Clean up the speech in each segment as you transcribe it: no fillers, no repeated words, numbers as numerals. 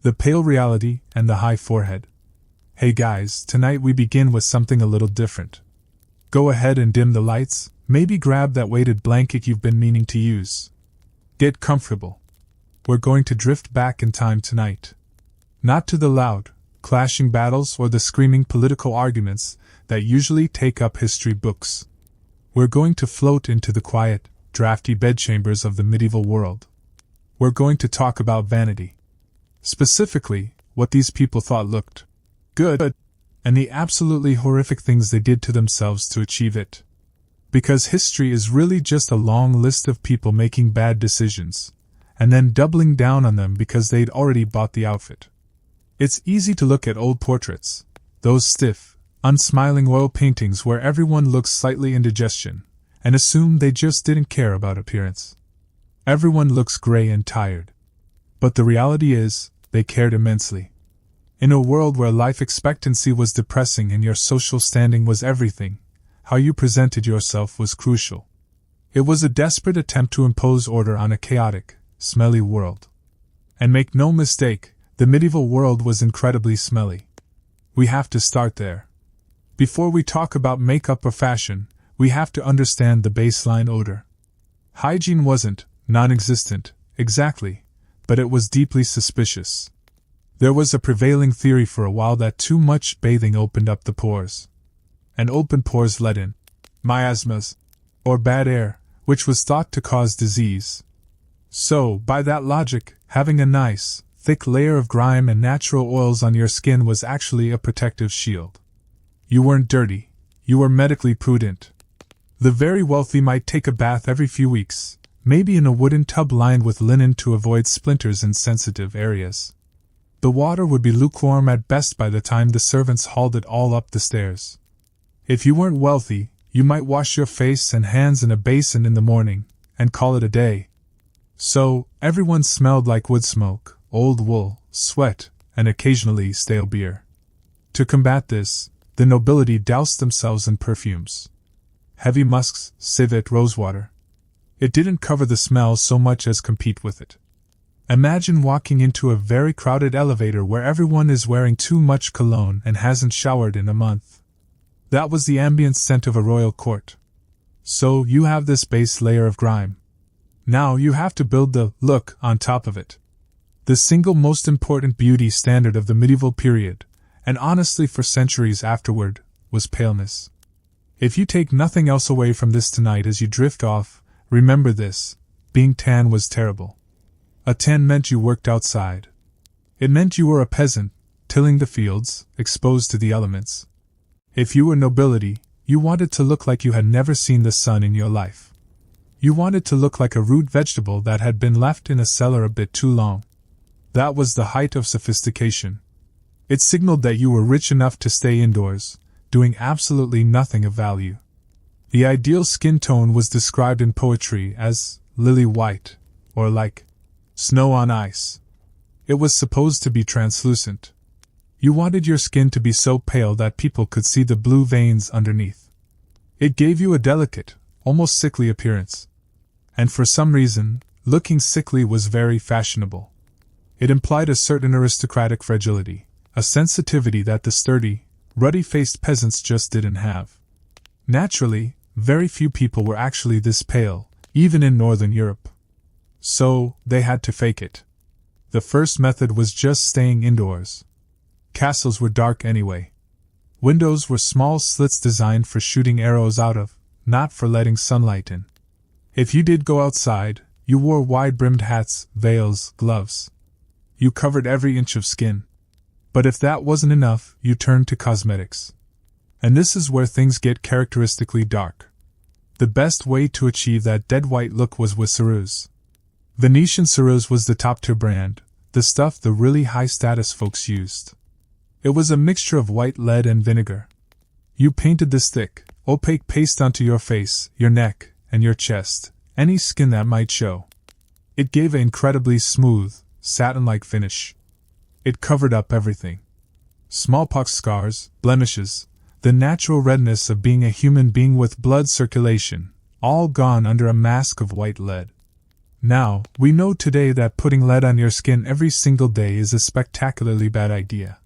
The pale reality and the high forehead. Hey guys, tonight we begin with something a little different. Go ahead and dim the lights, maybe grab that weighted blanket you've been meaning to use. Get comfortable. We're going to drift back in time tonight. Not to the loud, clashing battles or the screaming political arguments that usually take up history books. We're going to float into the quiet, drafty bedchambers of the medieval world. We're going to talk about vanity. Specifically, what these people thought looked good, and the absolutely horrific things they did to themselves to achieve it. Because history is really just a long list of people making bad decisions, and then doubling down on them because they'd already bought the outfit. It's easy to look at old portraits, those stiff, unsmiling oil paintings where everyone looks slightly indigestion, and assume they just didn't care about appearance. Everyone looks gray and tired. But the reality is, they cared immensely. In a world where life expectancy was depressing and your social standing was everything, how you presented yourself was crucial. It was a desperate attempt to impose order on a chaotic, smelly world. And make no mistake, the medieval world was incredibly smelly. We have to start there. Before we talk about makeup or fashion, we have to understand the baseline odor. Hygiene wasn't non-existent, exactly, but it was deeply suspicious. There was a prevailing theory for a while that too much bathing opened up the pores. And open pores let in miasmas, or bad air, which was thought to cause disease. So, by that logic, having a nice, thick layer of grime and natural oils on your skin was actually a protective shield. You weren't dirty, you were medically prudent. The very wealthy might take a bath every few weeks, maybe in a wooden tub lined with linen to avoid splinters in sensitive areas. The water would be lukewarm at best by the time the servants hauled it all up the stairs. If you weren't wealthy, you might wash your face and hands in a basin in the morning, and call it a day. So, everyone smelled like wood smoke, old wool, sweat, and occasionally stale beer. To combat this, the nobility doused themselves in perfumes. Heavy musks, civet rosewater. It didn't cover the smell so much as compete with it. Imagine walking into a very crowded elevator where everyone is wearing too much cologne and hasn't showered in a month. That was the ambient scent of a royal court. So you have this base layer of grime. Now you have to build the look on top of it. The single most important beauty standard of the medieval period, and honestly for centuries afterward, was paleness. If you take nothing else away from this tonight as you drift off, remember this: being tan was terrible. A tan meant you worked outside. It meant you were a peasant, tilling the fields, exposed to the elements. If you were nobility, you wanted to look like you had never seen the sun in your life. You wanted to look like a root vegetable that had been left in a cellar a bit too long. That was the height of sophistication. It signaled that you were rich enough to stay indoors, doing absolutely nothing of value. The ideal skin tone was described in poetry as lily white, or like snow on ice. It was supposed to be translucent. You wanted your skin to be so pale that people could see the blue veins underneath. It gave you a delicate, almost sickly appearance. And for some reason, looking sickly was very fashionable. It implied a certain aristocratic fragility, a sensitivity that the sturdy, ruddy-faced peasants just didn't have. Naturally, very few people were actually this pale, even in Northern Europe. So, they had to fake it. The first method was just staying indoors. Castles were dark anyway. Windows were small slits designed for shooting arrows out of, not for letting sunlight in. If you did go outside, you wore wide-brimmed hats, veils, gloves. You covered every inch of skin. But if that wasn't enough, you turned to cosmetics. And this is where things get characteristically dark. The best way to achieve that dead white look was with ceruse. Venetian ceruse was the top-tier brand, the stuff the really high-status folks used. It was a mixture of white lead and vinegar. You painted this thick, opaque paste onto your face, your neck, and your chest, any skin that might show. It gave an incredibly smooth, satin-like finish. It covered up everything. Smallpox scars, blemishes, the natural redness of being a human being with blood circulation, all gone under a mask of white lead. Now, we know today that putting lead on your skin every single day is a spectacularly bad idea.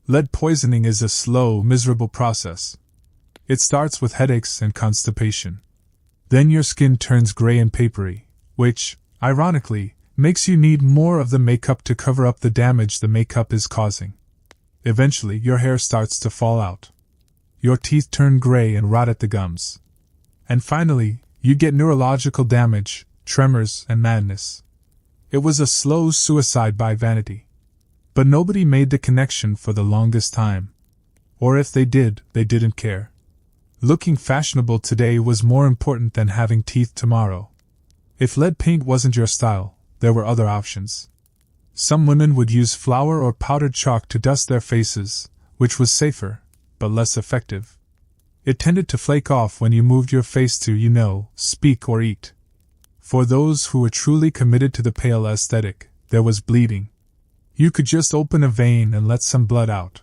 Lead poisoning is a slow, miserable process. It starts with headaches and constipation. Then your skin turns gray and papery, which, ironically, makes you need more of the makeup to cover up the damage the makeup is causing. Eventually, your hair starts to fall out. Your teeth turn gray and rot at the gums. And finally, you get neurological damage, tremors, and madness. It was a slow suicide by vanity. But nobody made the connection for the longest time. Or if they did, they didn't care. Looking fashionable today was more important than having teeth tomorrow. If lead paint wasn't your style, there were other options. Some women would use flour or powdered chalk to dust their faces, which was safer, but less effective. It tended to flake off when you moved your face to, speak or eat. For those who were truly committed to the pale aesthetic, there was bleeding. You could just open a vein and let some blood out.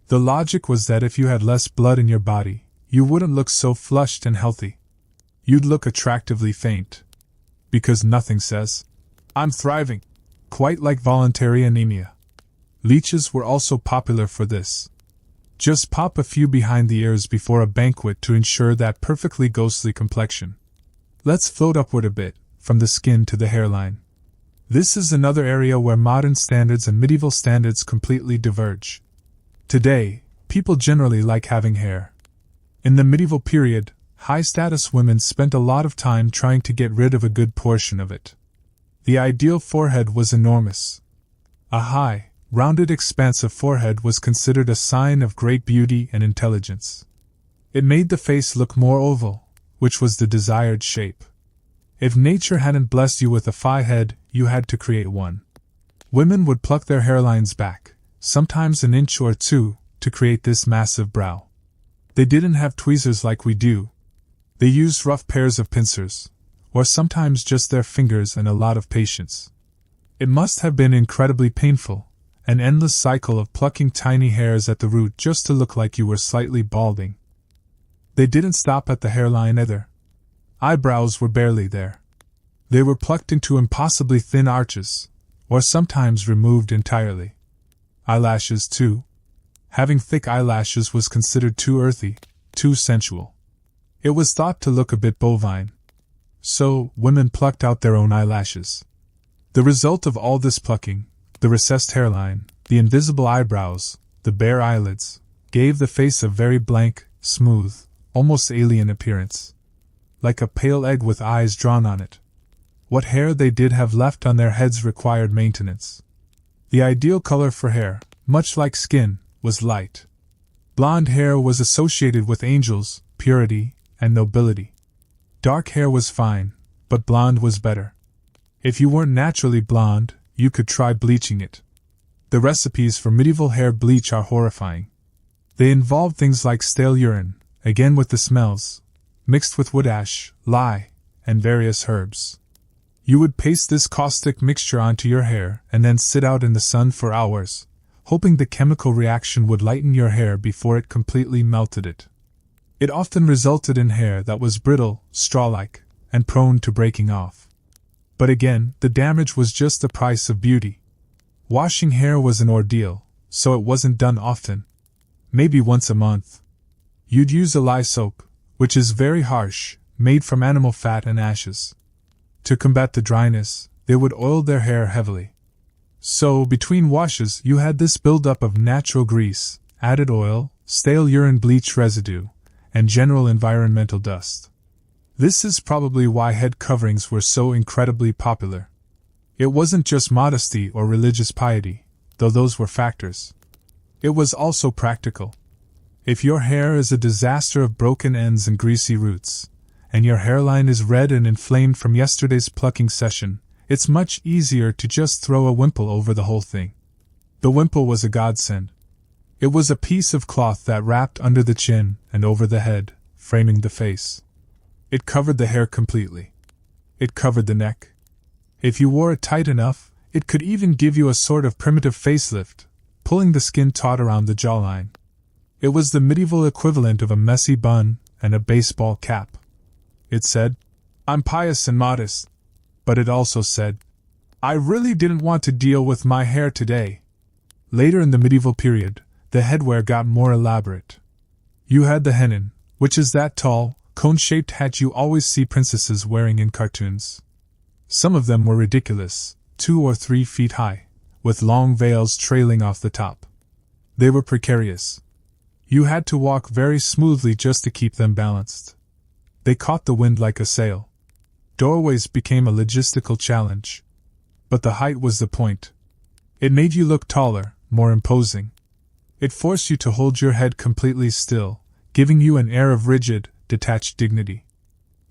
The logic was that if you had less blood in your body, you wouldn't look so flushed and healthy. You'd look attractively faint. Because nothing says, "I'm thriving," quite like voluntary anemia. Leeches were also popular for this. Just pop a few behind the ears before a banquet to ensure that perfectly ghostly complexion. Let's float upward a bit, from the skin to the hairline. This is another area where modern standards and medieval standards completely diverge. Today, people generally like having hair. In the medieval period, high-status women spent a lot of time trying to get rid of a good portion of it. The ideal forehead was enormous. A high, rounded expanse of forehead was considered a sign of great beauty and intelligence. It made the face look more oval, which was the desired shape. If nature hadn't blessed you with a thigh head, you had to create one. Women would pluck their hairlines back, sometimes an inch or two, to create this massive brow. They didn't have tweezers like we do. They used rough pairs of pincers, or sometimes just their fingers and a lot of patience. It must have been incredibly painful, an endless cycle of plucking tiny hairs at the root just to look like you were slightly balding. They didn't stop at the hairline either. Eyebrows were barely there. They were plucked into impossibly thin arches, or sometimes removed entirely. Eyelashes, too. Having thick eyelashes was considered too earthy, too sensual. It was thought to look a bit bovine. So, women plucked out their own eyelashes. The result of all this plucking, the recessed hairline, the invisible eyebrows, the bare eyelids, gave the face a very blank, smooth, almost alien appearance. Like a pale egg with eyes drawn on it. What hair they did have left on their heads required maintenance. The ideal color for hair, much like skin, was light. Blonde hair was associated with angels, purity, and nobility. Dark hair was fine, but blonde was better. If you weren't naturally blonde, you could try bleaching it. The recipes for medieval hair bleach are horrifying. They involve things like stale urine, again with the smells, mixed with wood ash, lye, and various herbs. You would paste this caustic mixture onto your hair and then sit out in the sun for hours, hoping the chemical reaction would lighten your hair before it completely melted it. It often resulted in hair that was brittle, straw-like, and prone to breaking off. But again, the damage was just the price of beauty. Washing hair was an ordeal, so it wasn't done often. Maybe once a month. You'd use a lye soap, which is very harsh, made from animal fat and ashes. To combat the dryness, they would oil their hair heavily. So, between washes, you had this buildup of natural grease, added oil, stale urine bleach residue, and general environmental dust. This is probably why head coverings were so incredibly popular. It wasn't just modesty or religious piety, though those were factors. It was also practical. If your hair is a disaster of broken ends and greasy roots, and your hairline is red and inflamed from yesterday's plucking session, it's much easier to just throw a wimple over the whole thing. The wimple was a godsend. It was a piece of cloth that wrapped under the chin and over the head, framing the face. It covered the hair completely. It covered the neck. If you wore it tight enough, it could even give you a sort of primitive facelift, pulling the skin taut around the jawline. It was the medieval equivalent of a messy bun and a baseball cap. It said, "I'm pious and modest." but it also said, "I really didn't want to deal with my hair today." Later in the medieval period, the headwear got more elaborate. You had the Hennin, which is that tall, cone-shaped hat you always see princesses wearing in cartoons. Some of them were ridiculous, 2 or 3 feet high, with long veils trailing off the top. They were precarious. You had to walk very smoothly just to keep them balanced. They caught the wind like a sail. Doorways became a logistical challenge. But the height was the point. It made you look taller, more imposing. It forced you to hold your head completely still, giving you an air of rigid, detached dignity.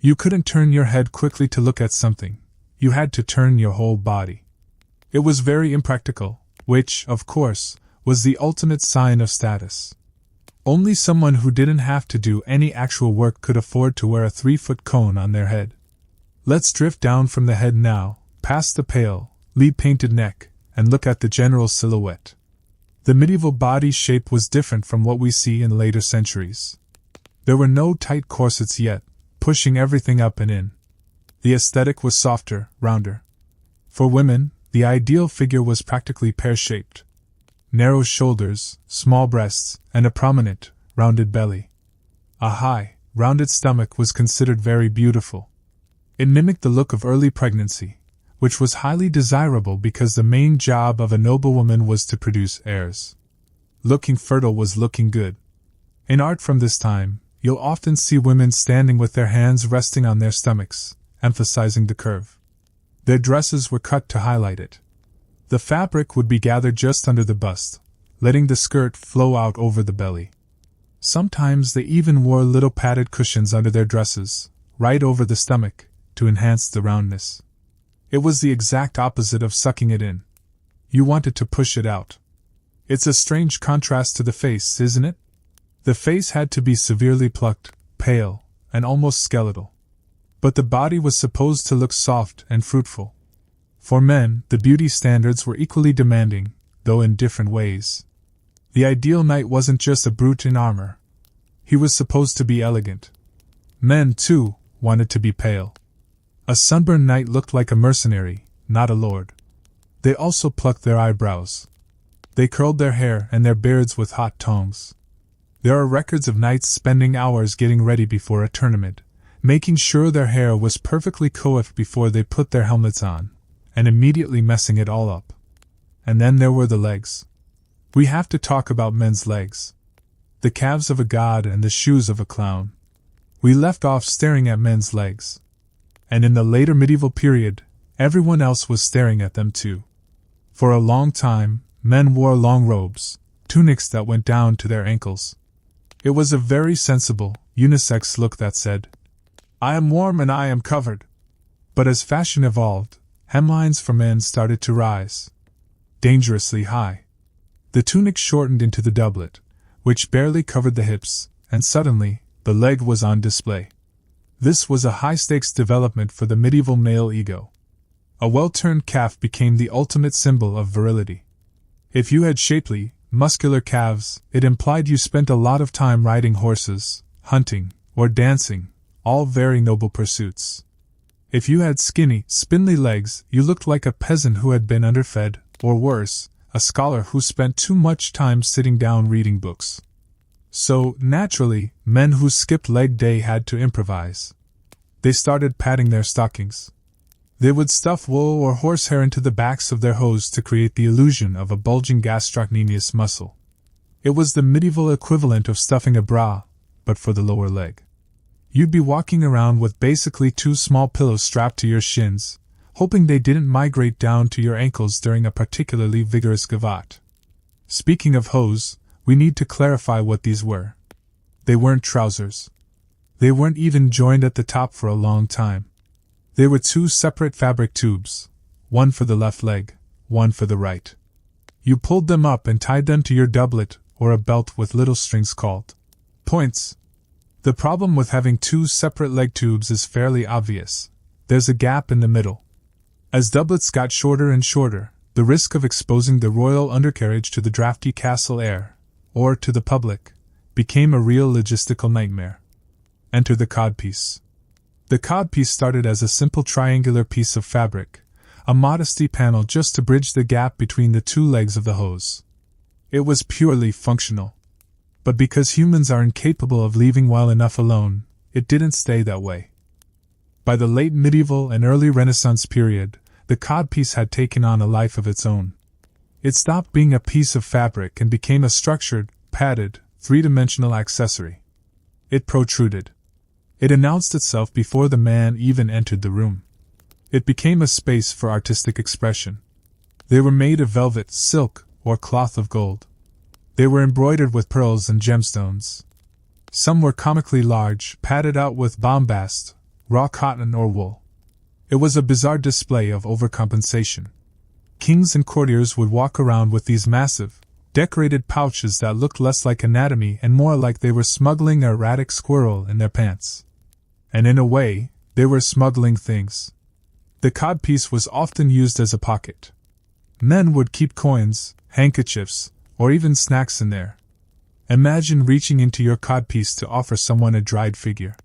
You couldn't turn your head quickly to look at something. You had to turn your whole body. It was very impractical, which, of course, was the ultimate sign of status. Only someone who didn't have to do any actual work could afford to wear a 3-foot cone on their head. Let's drift down from the head now, past the pale, lead-painted neck, and look at the general silhouette. The medieval body shape was different from what we see in later centuries. There were no tight corsets yet, pushing everything up and in. The aesthetic was softer, rounder. For women, the ideal figure was practically pear-shaped. Narrow shoulders, small breasts, and a prominent, rounded belly. A high, rounded stomach was considered very beautiful. It mimicked the look of early pregnancy, which was highly desirable because the main job of a noblewoman was to produce heirs. Looking fertile was looking good. In art from this time, you'll often see women standing with their hands resting on their stomachs, emphasizing the curve. Their dresses were cut to highlight it. The fabric would be gathered just under the bust, letting the skirt flow out over the belly. Sometimes they even wore little padded cushions under their dresses, right over the stomach, to enhance the roundness. It was the exact opposite of sucking it in. You wanted to push it out. It's a strange contrast to the face, isn't it? The face had to be severely plucked, pale, and almost skeletal. But the body was supposed to look soft and fruitful. For men, the beauty standards were equally demanding, though in different ways. The ideal knight wasn't just a brute in armor. He was supposed to be elegant. Men, too, wanted to be pale. A sunburned knight looked like a mercenary, not a lord. They also plucked their eyebrows. They curled their hair and their beards with hot tongs. There are records of knights spending hours getting ready before a tournament, making sure their hair was perfectly coiffed before they put their helmets on, and immediately messing it all up. And then there were the legs. We have to talk about men's legs. The calves of a god and the shoes of a clown. We left off staring at men's legs. And in the later medieval period, everyone else was staring at them too. For a long time, men wore long robes, tunics that went down to their ankles. It was a very sensible, unisex look that said, "I am warm and I am covered." But as fashion evolved, hemlines for men started to rise. Dangerously high. The tunic shortened into the doublet, which barely covered the hips, and suddenly, the leg was on display. This was a high-stakes development for the medieval male ego. A well-turned calf became the ultimate symbol of virility. If you had shapely, muscular calves, it implied you spent a lot of time riding horses, hunting, or dancing, all very noble pursuits. If you had skinny, spindly legs, you looked like a peasant who had been underfed, or worse, a scholar who spent too much time sitting down reading books. So, naturally, men who skipped leg day had to improvise. They started padding their stockings. They would stuff wool or horsehair into the backs of their hose to create the illusion of a bulging gastrocnemius muscle. It was the medieval equivalent of stuffing a bra, but for the lower leg. You'd be walking around with basically 2 small pillows strapped to your shins, hoping they didn't migrate down to your ankles during a particularly vigorous gavotte. Speaking of hose, we need to clarify what these were. They weren't trousers. They weren't even joined at the top for a long time. They were 2 separate fabric tubes, one for the left leg, one for the right. You pulled them up and tied them to your doublet or a belt with little strings called points. The problem with having 2 separate leg tubes is fairly obvious. There's a gap in the middle. As doublets got shorter and shorter, the risk of exposing the royal undercarriage to the drafty castle air, or to the public, became a real logistical nightmare. Enter the codpiece. The codpiece started as a simple triangular piece of fabric, a modesty panel just to bridge the gap between the two legs of the hose. It was purely functional. But because humans are incapable of leaving well enough alone, it didn't stay that way. By the late medieval and early Renaissance period, the codpiece had taken on a life of its own. It stopped being a piece of fabric and became a structured, padded, three-dimensional accessory. It protruded. It announced itself before the man even entered the room. It became a space for artistic expression. They were made of velvet, silk, or cloth of gold. They were embroidered with pearls and gemstones. Some were comically large, padded out with bombast, raw cotton or wool. It was a bizarre display of overcompensation. Kings and courtiers would walk around with these massive, decorated pouches that looked less like anatomy and more like they were smuggling an erratic squirrel in their pants. And in a way, they were smuggling things. The codpiece was often used as a pocket. Men would keep coins, handkerchiefs, or even snacks in there. Imagine reaching into your codpiece to offer someone a dried figure.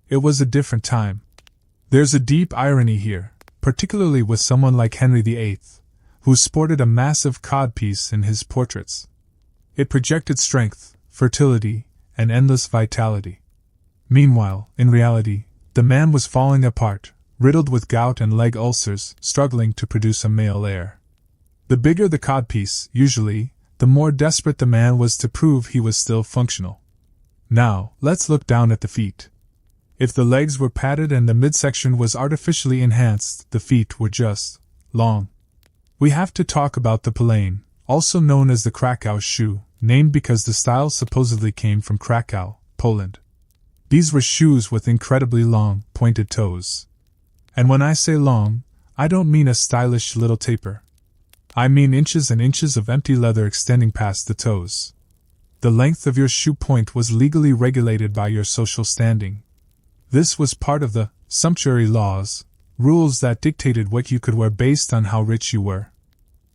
It was a different time. There's a deep irony here, particularly with someone like Henry VIII, who sported a massive codpiece in his portraits. It projected strength, fertility, and endless vitality. Meanwhile, in reality, the man was falling apart, riddled with gout and leg ulcers, struggling to produce a male heir. The bigger the codpiece, usually, the more desperate the man was to prove he was still functional. Now, let's look down at the feet. If the legs were padded and the midsection was artificially enhanced, the feet were just long. We have to talk about the plain, also known as the Crakow shoe, named because the style supposedly came from Crakow, Poland. These were shoes with incredibly long, pointed toes. And when I say long, I don't mean a stylish little taper. I mean inches and inches of empty leather extending past the toes. The length of your shoe point was legally regulated by your social standing. This was part of the sumptuary laws, rules that dictated what you could wear based on how rich you were.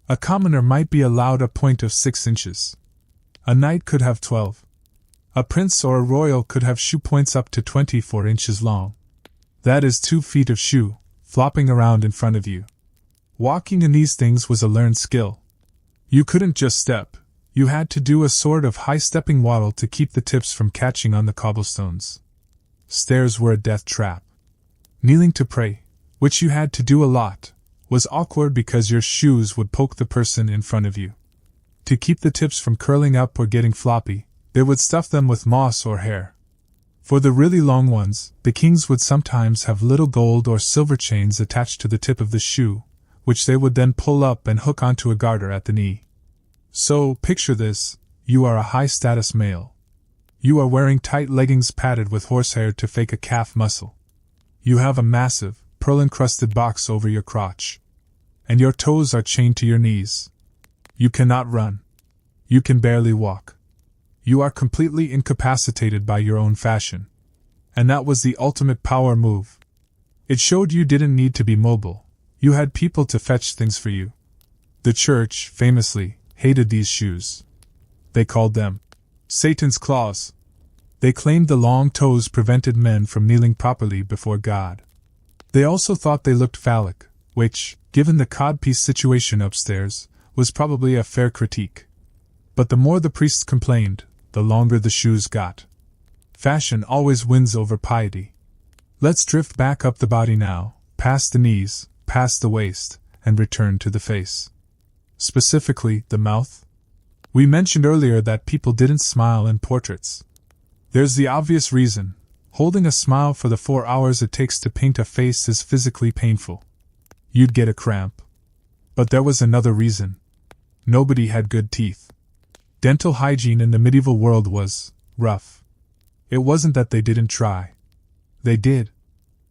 A commoner might be allowed a point of 6 inches. A knight could have 12. A prince or a royal could have shoe points up to 24 inches long. That is 2 feet of shoe, flopping around in front of you. Walking in these things was a learned skill. You couldn't just step, you had to do a sort of high-stepping waddle to keep the tips from catching on the cobblestones. Stairs were a death trap. Kneeling to pray, which you had to do a lot, was awkward because your shoes would poke the person in front of you. To keep the tips from curling up or getting floppy, they would stuff them with moss or hair. For the really long ones, the kings would sometimes have little gold or silver chains attached to the tip of the shoe, which they would then pull up and hook onto a garter at the knee. So, picture this, you are a high-status male. You are wearing tight leggings padded with horsehair to fake a calf muscle. You have a massive, pearl-encrusted box over your crotch. And your toes are chained to your knees. You cannot run. You can barely walk. You are completely incapacitated by your own fashion. And that was the ultimate power move. It showed you didn't need to be mobile. You had people to fetch things for you. The church, famously, hated these shoes. They called them Satan's claws. They claimed the long toes prevented men from kneeling properly before God. They also thought they looked phallic, which, given the codpiece situation upstairs, was probably a fair critique. But the more the priests complained, the longer the shoes got. Fashion always wins over piety. Let's drift back up the body now, past the knees, past the waist, and return to the face. Specifically, the mouth. We mentioned earlier that people didn't smile in portraits. There's the obvious reason. Holding a smile for the 4 hours it takes to paint a face is physically painful. You'd get a cramp. But there was another reason. Nobody had good teeth. Dental hygiene in the medieval world was rough. It wasn't that they didn't try. They did.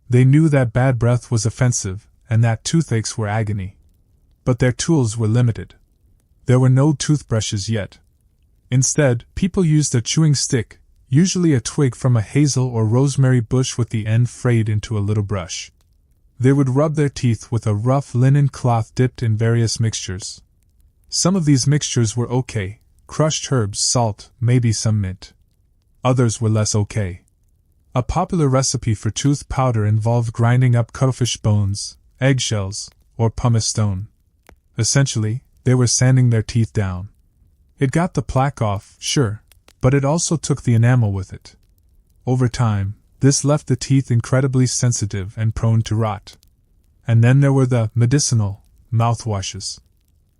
They knew that bad breath was offensive, and that toothaches were agony. But their tools were limited. There were no toothbrushes yet. Instead, people used a chewing stick, usually a twig from a hazel or rosemary bush with the end frayed into a little brush. They would rub their teeth with a rough linen cloth dipped in various mixtures. Some of these mixtures were okay, crushed herbs, salt, maybe some mint. Others were less okay. A popular recipe for tooth powder involved grinding up cuttlefish bones, eggshells, or pumice stone. Essentially, they were sanding their teeth down. It got the plaque off, sure, but it also took the enamel with it. Over time, this left the teeth incredibly sensitive and prone to rot. And then there were the medicinal mouthwashes.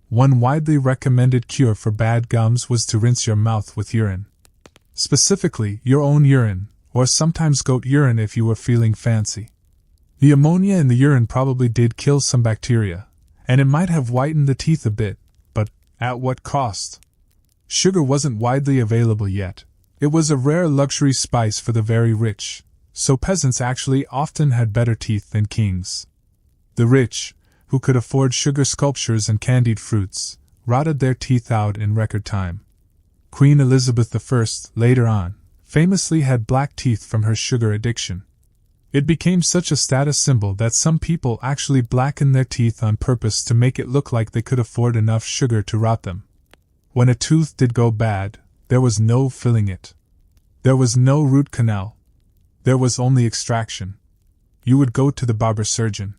One widely recommended cure for bad gums was to rinse your mouth with urine. Specifically, your own urine, or sometimes goat urine if you were feeling fancy. The ammonia in the urine probably did kill some bacteria, and it might have whitened the teeth a bit, but at what cost? Sugar wasn't widely available yet. It was a rare luxury spice for the very rich, so peasants actually often had better teeth than kings. The rich, who could afford sugar sculptures and candied fruits, rotted their teeth out in record time. Queen Elizabeth I, later on, famously had black teeth from her sugar addiction. It became such a status symbol that some people actually blackened their teeth on purpose to make it look like they could afford enough sugar to rot them. When a tooth did go bad, there was no filling it. There was no root canal. There was only extraction. You would go to the barber surgeon.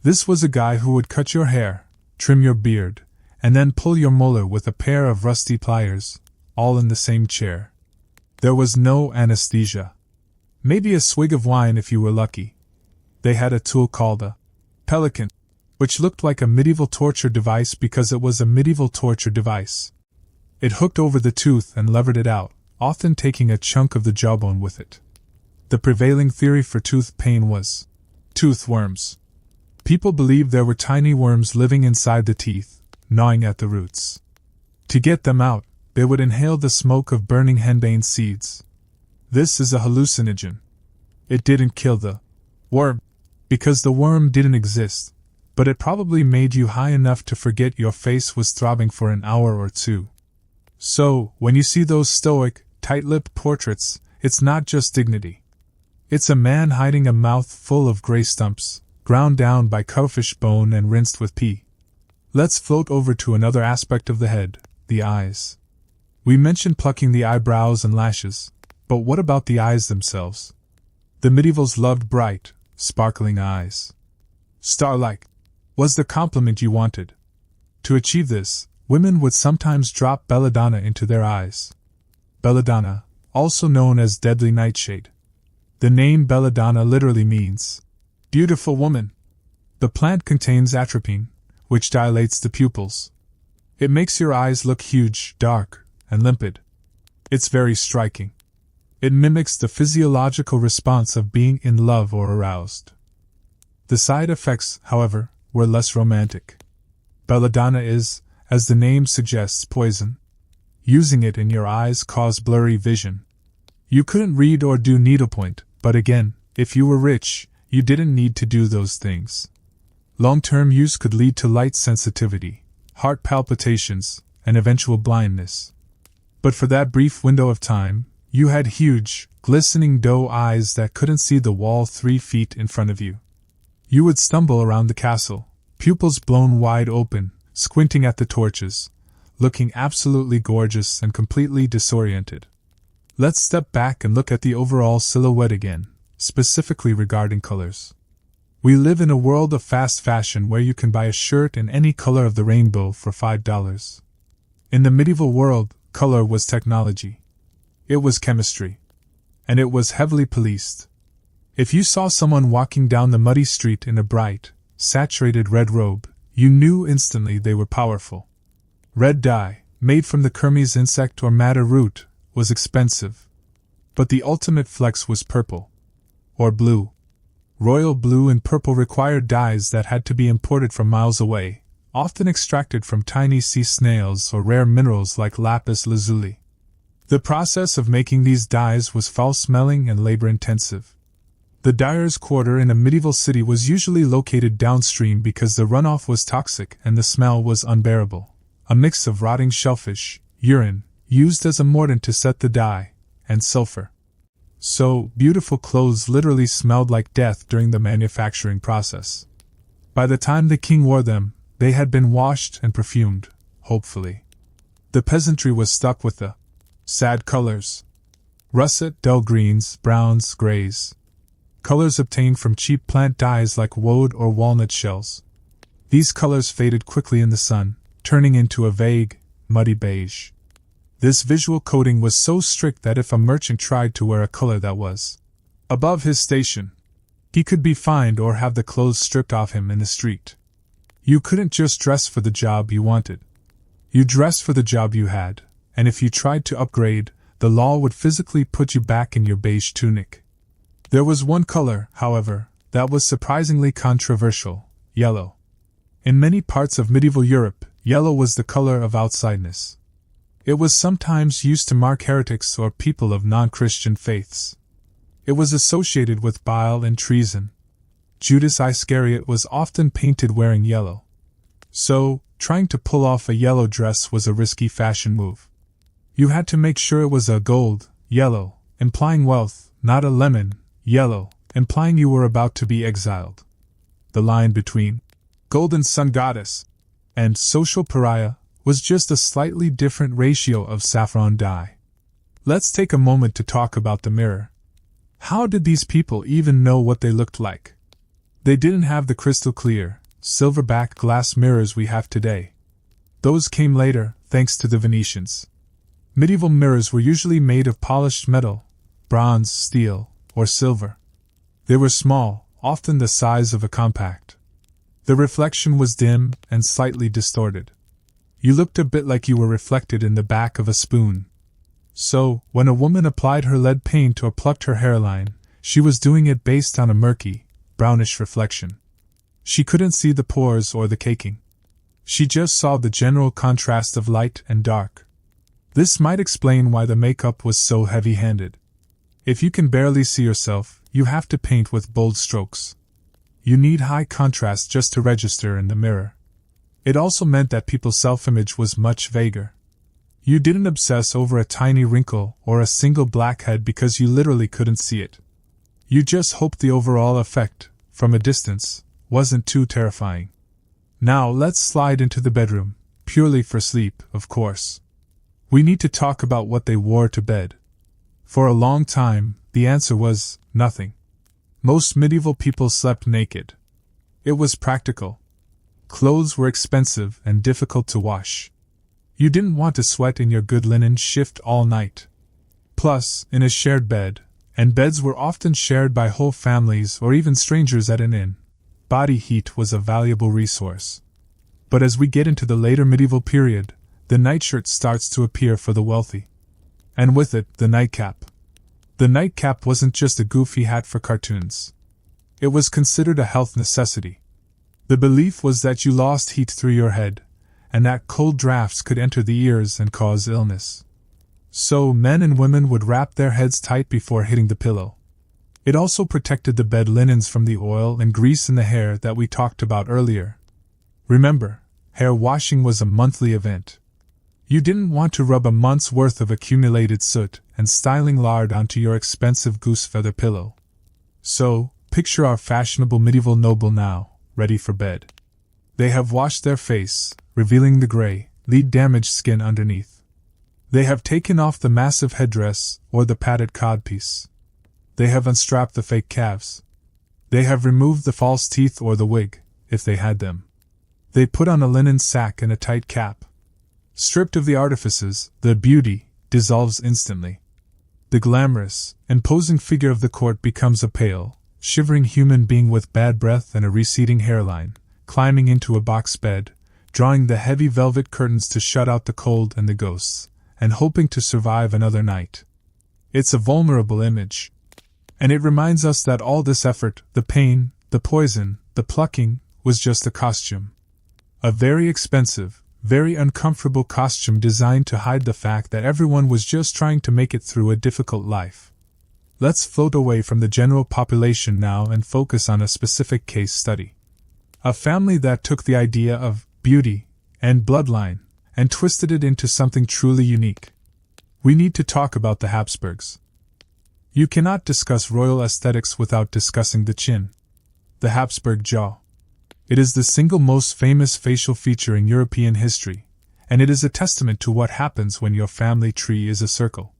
This was a guy who would cut your hair, trim your beard, and then pull your molar with a pair of rusty pliers, all in the same chair. There was no anesthesia. Maybe a swig of wine if you were lucky. They had a tool called a pelican, which looked like a medieval torture device because it was a medieval torture device. It hooked over the tooth and levered it out, often taking a chunk of the jawbone with it. The prevailing theory for tooth pain was tooth worms. People believed there were tiny worms living inside the teeth, gnawing at the roots. To get them out, they would inhale the smoke of burning henbane seeds. This is a hallucinogen. It didn't kill the worm, because the worm didn't exist, but it probably made you high enough to forget your face was throbbing for an hour or two. So, when you see those stoic, tight-lipped portraits, it's not just dignity. It's a man hiding a mouth full of gray stumps, ground down by cuttlefish bone and rinsed with pee. Let's float over to another aspect of the head, the eyes. We mentioned plucking the eyebrows and lashes, but what about the eyes themselves? The medievals loved bright, sparkling eyes. Star-like was the compliment you wanted. To achieve this, women would sometimes drop belladonna into their eyes. Belladonna, also known as deadly nightshade. The name belladonna literally means beautiful woman. The plant contains atropine, which dilates the pupils. It makes your eyes look huge, dark, and limpid. It's very striking. It mimics the physiological response of being in love or aroused. The side effects, however, were less romantic. Belladonna is, as the name suggests, poison. Using it in your eyes caused blurry vision. You couldn't read or do needlepoint, but again, if you were rich, you didn't need to do those things. Long-term use could lead to light sensitivity, heart palpitations, and eventual blindness. But for that brief window of time, you had huge, glistening doe eyes that couldn't see the wall 3 feet in front of you. You would stumble around the castle, pupils blown wide open, squinting at the torches, looking absolutely gorgeous and completely disoriented. Let's step back and look at the overall silhouette again, specifically regarding colors. We live in a world of fast fashion where you can buy a shirt in any color of the rainbow for $5. In the medieval world, color was technology. It was chemistry. And it was heavily policed. If you saw someone walking down the muddy street in a bright, saturated red robe, you knew instantly they were powerful. Red dye, made from the kermes insect or madder root, was expensive. But the ultimate flex was purple. Or blue. Royal blue and purple required dyes that had to be imported from miles away, often extracted from tiny sea snails or rare minerals like lapis lazuli. The process of making these dyes was foul-smelling and labor-intensive. The dyer's quarter in a medieval city was usually located downstream because the runoff was toxic and the smell was unbearable. A mix of rotting shellfish, urine, used as a mordant to set the dye, and sulfur. So, beautiful clothes literally smelled like death during the manufacturing process. By the time the king wore them, they had been washed and perfumed, hopefully. The peasantry was stuck with the sad colors. Russet, dull greens, browns, grays. Colors obtained from cheap plant dyes like woad or walnut shells. These colors faded quickly in the sun, turning into a vague, muddy beige. This visual coding was so strict that if a merchant tried to wear a color that was above his station, he could be fined or have the clothes stripped off him in the street. You couldn't just dress for the job you wanted. You dressed for the job you had, and if you tried to upgrade, the law would physically put you back in your beige tunic. There was one color, however, that was surprisingly controversial: yellow. In many parts of medieval Europe, yellow was the color of outsideness. It was sometimes used to mark heretics or people of non-Christian faiths. It was associated with bile and treason. Judas Iscariot was often painted wearing yellow. So, trying to pull off a yellow dress was a risky fashion move. You had to make sure it was a gold, yellow, implying wealth, not a lemon, yellow, implying you were about to be exiled. The line between golden sun goddess and social pariah was just a slightly different ratio of saffron dye. Let's take a moment to talk about the mirror. How did these people even know what they looked like? They didn't have the crystal clear, silverback glass mirrors we have today. Those came later, thanks to the Venetians. Medieval mirrors were usually made of polished metal, bronze, steel, or silver. They were small, often the size of a compact. The reflection was dim and slightly distorted. You looked a bit like you were reflected in the back of a spoon. So, when a woman applied her lead paint or plucked her hairline, she was doing it based on a murky, brownish reflection. She couldn't see the pores or the caking. She just saw the general contrast of light and dark. This might explain why the makeup was so heavy-handed. If you can barely see yourself, you have to paint with bold strokes. You need high contrast just to register in the mirror. It also meant that people's self-image was much vaguer. You didn't obsess over a tiny wrinkle or a single blackhead because you literally couldn't see it. You just hoped the overall effect, from a distance, wasn't too terrifying. Now let's slide into the bedroom, purely for sleep, of course. We need to talk about what they wore to bed. For a long time, the answer was nothing. Most medieval people slept naked. It was practical. Clothes were expensive and difficult to wash. You didn't want to sweat in your good linen shift all night. Plus, in a shared bed, and beds were often shared by whole families or even strangers at an inn, body heat was a valuable resource. But as we get into the later medieval period, the nightshirt starts to appear for the wealthy. And with it, the nightcap. The nightcap wasn't just a goofy hat for cartoons. It was considered a health necessity. The belief was that you lost heat through your head, and that cold drafts could enter the ears and cause illness. So men and women would wrap their heads tight before hitting the pillow. It also protected the bed linens from the oil and grease in the hair that we talked about earlier. Remember, hair washing was a monthly event. You didn't want to rub a month's worth of accumulated soot and styling lard onto your expensive goose feather pillow. So, picture our fashionable medieval noble now, ready for bed. They have washed their face, revealing the gray, lead-damaged skin underneath. They have taken off the massive headdress or the padded codpiece. They have unstrapped the fake calves. They have removed the false teeth or the wig, if they had them. They put on a linen sack and a tight cap. Stripped of the artifices, the beauty dissolves instantly. The glamorous, imposing figure of the court becomes a pale, shivering human being with bad breath and a receding hairline, climbing into a box bed, drawing the heavy velvet curtains to shut out the cold and the ghosts, and hoping to survive another night. It's a vulnerable image. And it reminds us that all this effort, the pain, the poison, the plucking, was just a costume. A very expensive, very uncomfortable costume designed to hide the fact that everyone was just trying to make it through a difficult life. Let's float away from the general population now and focus on a specific case study. A family that took the idea of beauty and bloodline and twisted it into something truly unique. We need to talk about the Habsburgs. You cannot discuss royal aesthetics without discussing the chin. The Habsburg jaw. It is the single most famous facial feature in European history, and it is a testament to what happens when your family tree is a circle.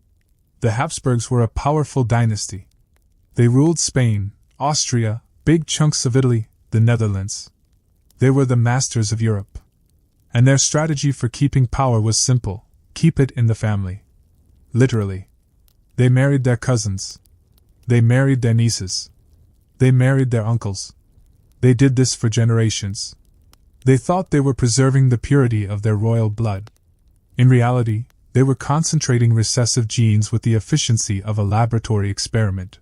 The Habsburgs were a powerful dynasty. They ruled Spain, Austria, big chunks of Italy, the Netherlands. They were the masters of Europe. And their strategy for keeping power was simple: keep it in the family. Literally. They married their cousins. They married their nieces. They married their uncles. They did this for generations. They thought they were preserving the purity of their royal blood. In reality, they were concentrating recessive genes with the efficiency of a laboratory experiment.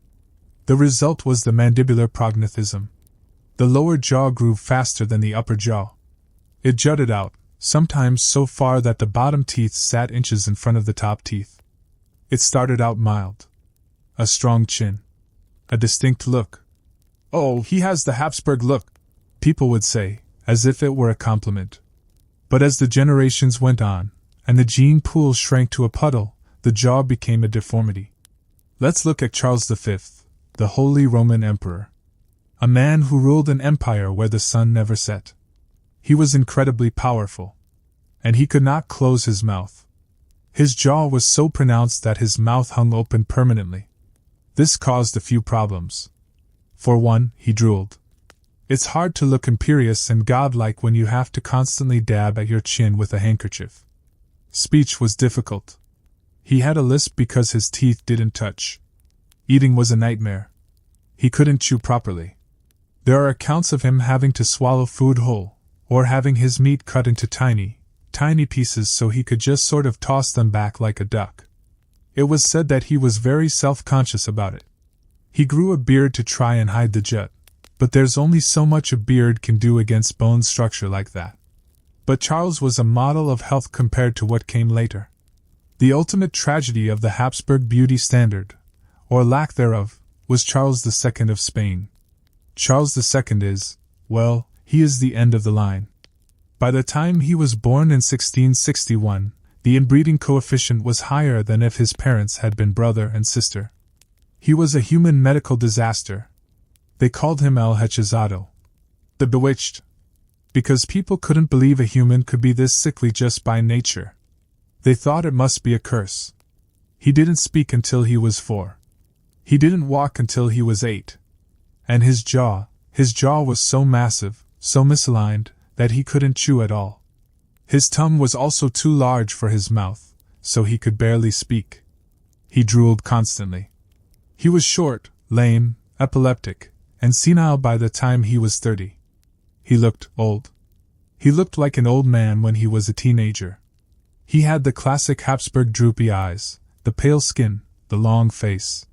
The result was the mandibular prognathism. The lower jaw grew faster than the upper jaw. It jutted out, sometimes so far that the bottom teeth sat inches in front of the top teeth. It started out mild. A strong chin. A distinct look. "Oh, he has the Habsburg look," people would say, as if it were a compliment. But as the generations went on, and the gene pool shrank to a puddle, the jaw became a deformity. Let's look at Charles V, the Holy Roman Emperor. A man who ruled an empire where the sun never set. He was incredibly powerful. And he could not close his mouth. His jaw was so pronounced that his mouth hung open permanently. This caused a few problems. For one, he drooled. It's hard to look imperious and godlike when you have to constantly dab at your chin with a handkerchief. Speech was difficult. He had a lisp because his teeth didn't touch. Eating was a nightmare. He couldn't chew properly. There are accounts of him having to swallow food whole, or having his meat cut into tiny pieces so he could just sort of toss them back like a duck. It was said that he was very self-conscious about it. He grew a beard to try and hide the jut, but there's only so much a beard can do against bone structure like that. But Charles was a model of health compared to what came later. The ultimate tragedy of the Habsburg beauty standard, or lack thereof, was Charles II of Spain. Charles II is, well, he is the end of the line. By the time he was born in 1661, the inbreeding coefficient was higher than if his parents had been brother and sister. He was a human medical disaster. They called him El Hechizado, the bewitched, because people couldn't believe a human could be this sickly just by nature. They thought it must be a curse. He didn't speak until he was 4. He didn't walk until he was 8. And his jaw was so massive, so misaligned, that he couldn't chew at all. His tongue was also too large for his mouth, so he could barely speak. He drooled constantly. He was short, lame, epileptic, and senile by the time he was 30. He looked old. He looked like an old man when he was a teenager. He had the classic Habsburg droopy eyes, the pale skin, the long face.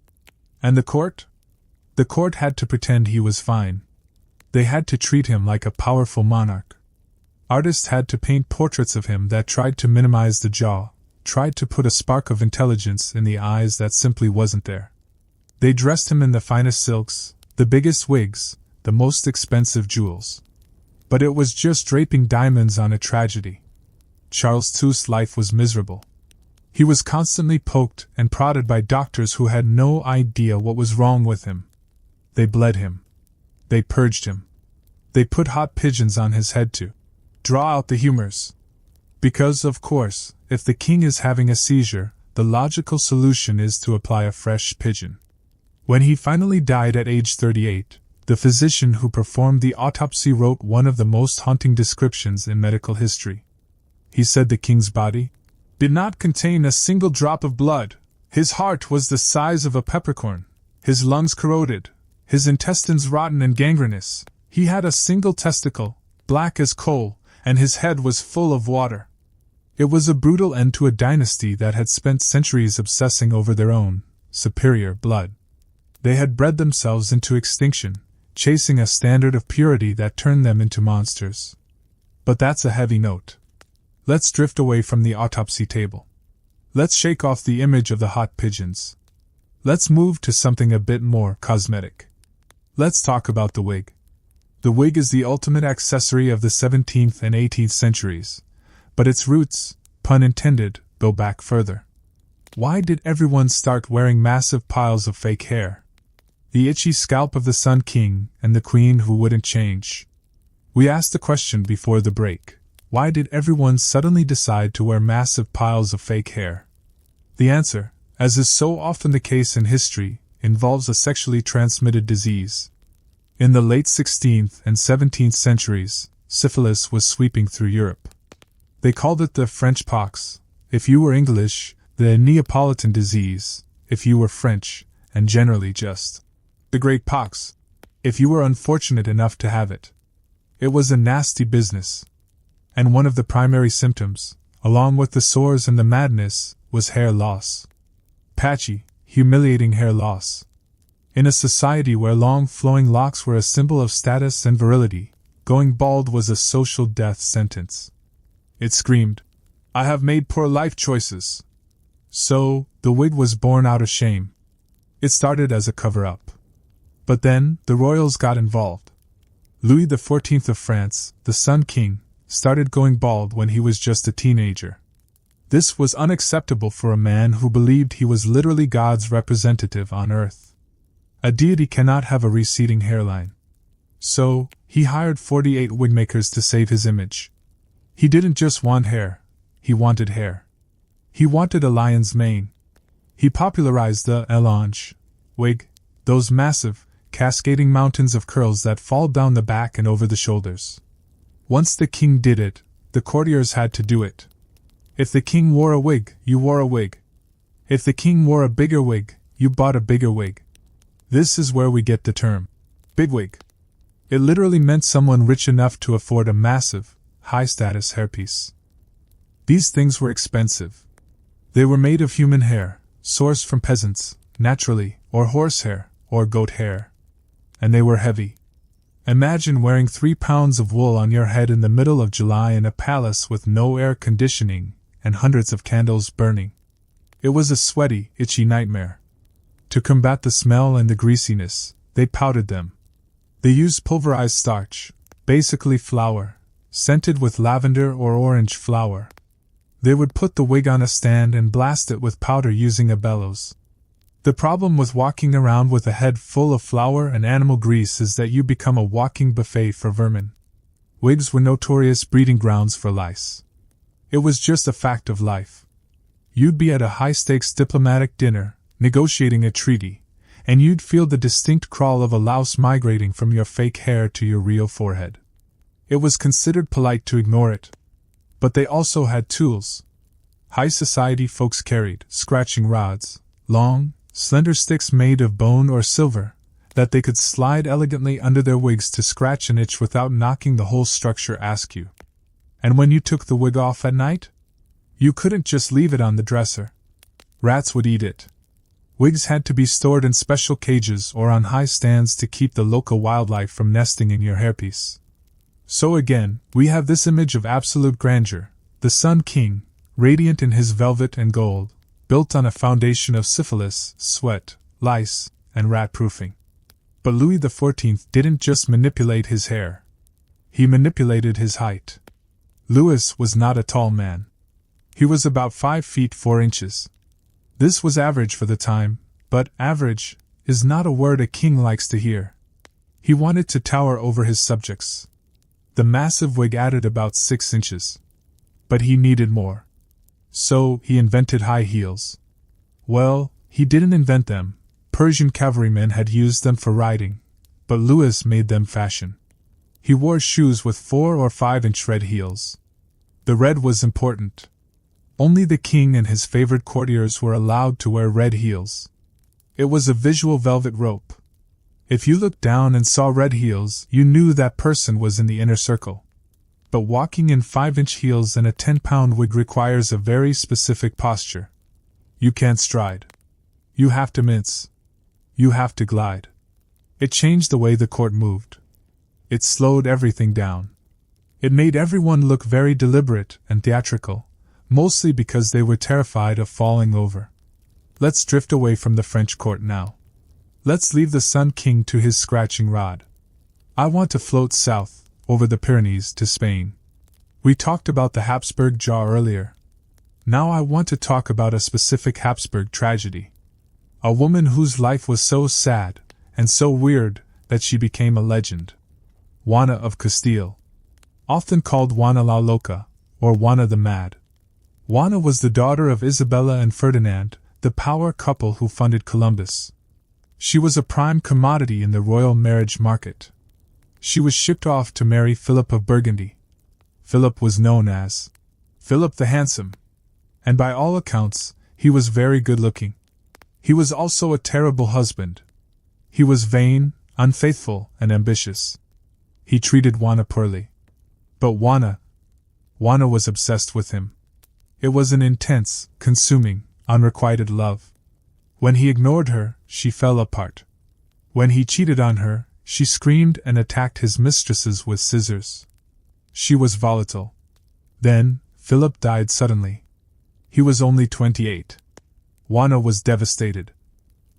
And the court? The court had to pretend he was fine. They had to treat him like a powerful monarch. Artists had to paint portraits of him that tried to minimize the jaw, tried to put a spark of intelligence in the eyes that simply wasn't there. They dressed him in the finest silks, the biggest wigs, the most expensive jewels. But it was just draping diamonds on a tragedy. Charles II's life was miserable. He was constantly poked and prodded by doctors who had no idea what was wrong with him. They bled him. They purged him. They put hot pigeons on his head to draw out the humors. Because, of course, if the king is having a seizure, the logical solution is to apply a fresh pigeon. When he finally died at age 38, the physician who performed the autopsy wrote one of the most haunting descriptions in medical history. He said the king's body did not contain a single drop of blood. His heart was the size of a peppercorn, his lungs corroded, his intestines rotten and gangrenous. He had a single testicle, black as coal, and his head was full of water. It was a brutal end to a dynasty that had spent centuries obsessing over their own superior blood. They had bred themselves into extinction, chasing a standard of purity that turned them into monsters. But that's a heavy note. Let's drift away from the autopsy table. Let's shake off the image of the hot pigeons. Let's move to something a bit more cosmetic. Let's talk about the wig. The wig is the ultimate accessory of the 17th and 18th centuries, but its roots, pun intended, go back further. Why did everyone start wearing massive piles of fake hair? The itchy scalp of the Sun King and the Queen who wouldn't change. We asked the question before the break. Why did everyone suddenly decide to wear massive piles of fake hair? The answer, as is so often the case in history, involves a sexually transmitted disease. In the late 16th and 17th centuries, syphilis was sweeping through Europe. They called it the French pox, if you were English, the Neapolitan disease, if you were French, and generally just the Great Pox, if you were unfortunate enough to have it. It was a nasty business. And one of the primary symptoms, along with the sores and the madness, was hair loss. Patchy, humiliating hair loss. In a society where long flowing locks were a symbol of status and virility, going bald was a social death sentence. It screamed, "I have made poor life choices." So, the wig was born out of shame. It started as a cover-up. But then, the royals got involved. Louis XIV of France, the Sun King, started going bald when he was just a teenager. This was unacceptable for a man who believed he was literally God's representative on earth. A deity cannot have a receding hairline. So, he hired 48 wigmakers to save his image. He didn't just want hair, he wanted hair. He wanted a lion's mane. He popularized the allonge wig, those massive, cascading mountains of curls that fall down the back and over the shoulders. Once the king did it, the courtiers had to do it. If the king wore a wig, you wore a wig. If the king wore a bigger wig, you bought a bigger wig. This is where we get the term bigwig. It literally meant someone rich enough to afford a massive, high-status hairpiece. These things were expensive. They were made of human hair, sourced from peasants, naturally, or horsehair, or goat hair. And they were heavy. Imagine wearing 3 pounds of wool on your head in the middle of July in a palace with no air conditioning and hundreds of candles burning. It was a sweaty, itchy nightmare. To combat the smell and the greasiness, they powdered them. They used pulverized starch, basically flour, scented with lavender or orange flower. They would put the wig on a stand and blast it with powder using a bellows. The problem with walking around with a head full of flour and animal grease is that you become a walking buffet for vermin. Wigs were notorious breeding grounds for lice. It was just a fact of life. You'd be at a high-stakes diplomatic dinner, negotiating a treaty, and you'd feel the distinct crawl of a louse migrating from your fake hair to your real forehead. It was considered polite to ignore it. But they also had tools. High society folks carried scratching rods, long, slender sticks made of bone or silver, that they could slide elegantly under their wigs to scratch an itch without knocking the whole structure askew. And when you took the wig off at night, you couldn't just leave it on the dresser. Rats would eat it. Wigs had to be stored in special cages or on high stands to keep the local wildlife from nesting in your hairpiece. So again, we have this image of absolute grandeur, the Sun King, radiant in his velvet and gold, built on a foundation of syphilis, sweat, lice, and rat-proofing. But Louis XIV didn't just manipulate his hair. He manipulated his height. Louis was not a tall man. He was about 5 feet 4 inches. This was average for the time, but average is not a word a king likes to hear. He wanted to tower over his subjects. The massive wig added about 6 inches. But he needed more. So, he invented high heels. Well, he didn't invent them. Persian cavalrymen had used them for riding, but Louis made them fashion. He wore shoes with 4 or 5-inch red heels. The red was important. Only the king and his favored courtiers were allowed to wear red heels. It was a visual velvet rope. If you looked down and saw red heels, you knew that person was in the inner circle. But walking in 5-inch heels and a 10-pound wig requires a very specific posture. You can't stride. You have to mince. You have to glide. It changed the way the court moved. It slowed everything down. It made everyone look very deliberate and theatrical, mostly because they were terrified of falling over. Let's drift away from the French court now. Let's leave the Sun King to his scratching rod. I want to float south, over the Pyrenees to Spain. We talked about the Habsburg jaw earlier. Now I want to talk about a specific Habsburg tragedy. A woman whose life was so sad, and so weird, that she became a legend. Juana of Castile. Often called Juana la Loca, or Juana the Mad. Juana was the daughter of Isabella and Ferdinand, the power couple who funded Columbus. She was a prime commodity in the royal marriage market. She was shipped off to marry Philip of Burgundy. Philip was known as Philip the Handsome, and by all accounts, he was very good-looking. He was also a terrible husband. He was vain, unfaithful, and ambitious. He treated Juana poorly. But Juana was obsessed with him. It was an intense, consuming, unrequited love. When he ignored her, she fell apart. When he cheated on her, she screamed and attacked his mistresses with scissors. She was volatile. Then, Philip died suddenly. He was only 28. Juana was devastated.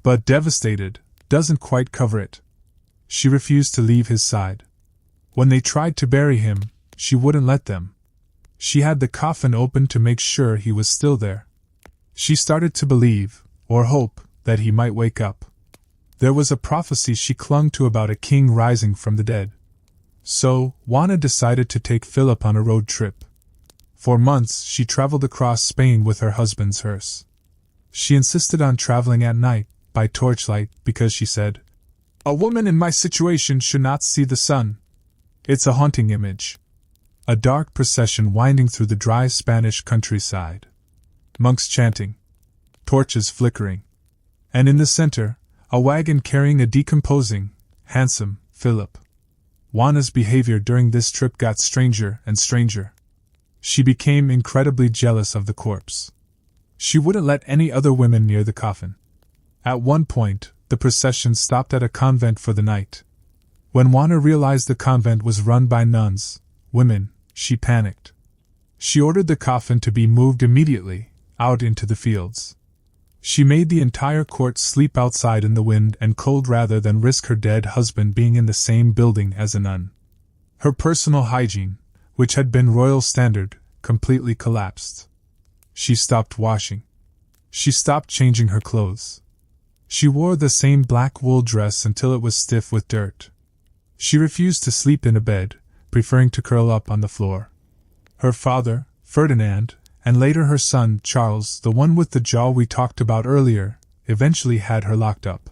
But devastated doesn't quite cover it. She refused to leave his side. When they tried to bury him, she wouldn't let them. She had the coffin open to make sure he was still there. She started to believe, or hope, that he might wake up. There was a prophecy she clung to about a king rising from the dead. So, Juana decided to take Philip on a road trip. For months she traveled across Spain with her husband's hearse. She insisted on traveling at night, by torchlight, because she said, "A woman in my situation should not see the sun. It's a haunting image." A dark procession winding through the dry Spanish countryside. Monks chanting. Torches flickering. And in the center, a wagon carrying a decomposing, handsome Philip. Juana's behavior during this trip got stranger and stranger. She became incredibly jealous of the corpse. She wouldn't let any other women near the coffin. At one point, the procession stopped at a convent for the night. When Juana realized the convent was run by nuns, women, she panicked. She ordered the coffin to be moved immediately, out into the fields. She made the entire court sleep outside in the wind and cold rather than risk her dead husband being in the same building as a nun. Her personal hygiene, which had been royal standard, completely collapsed. She stopped washing. She stopped changing her clothes. She wore the same black wool dress until it was stiff with dirt. She refused to sleep in a bed, preferring to curl up on the floor. Her father, Ferdinand, and later her son, Charles, the one with the jaw we talked about earlier, eventually had her locked up.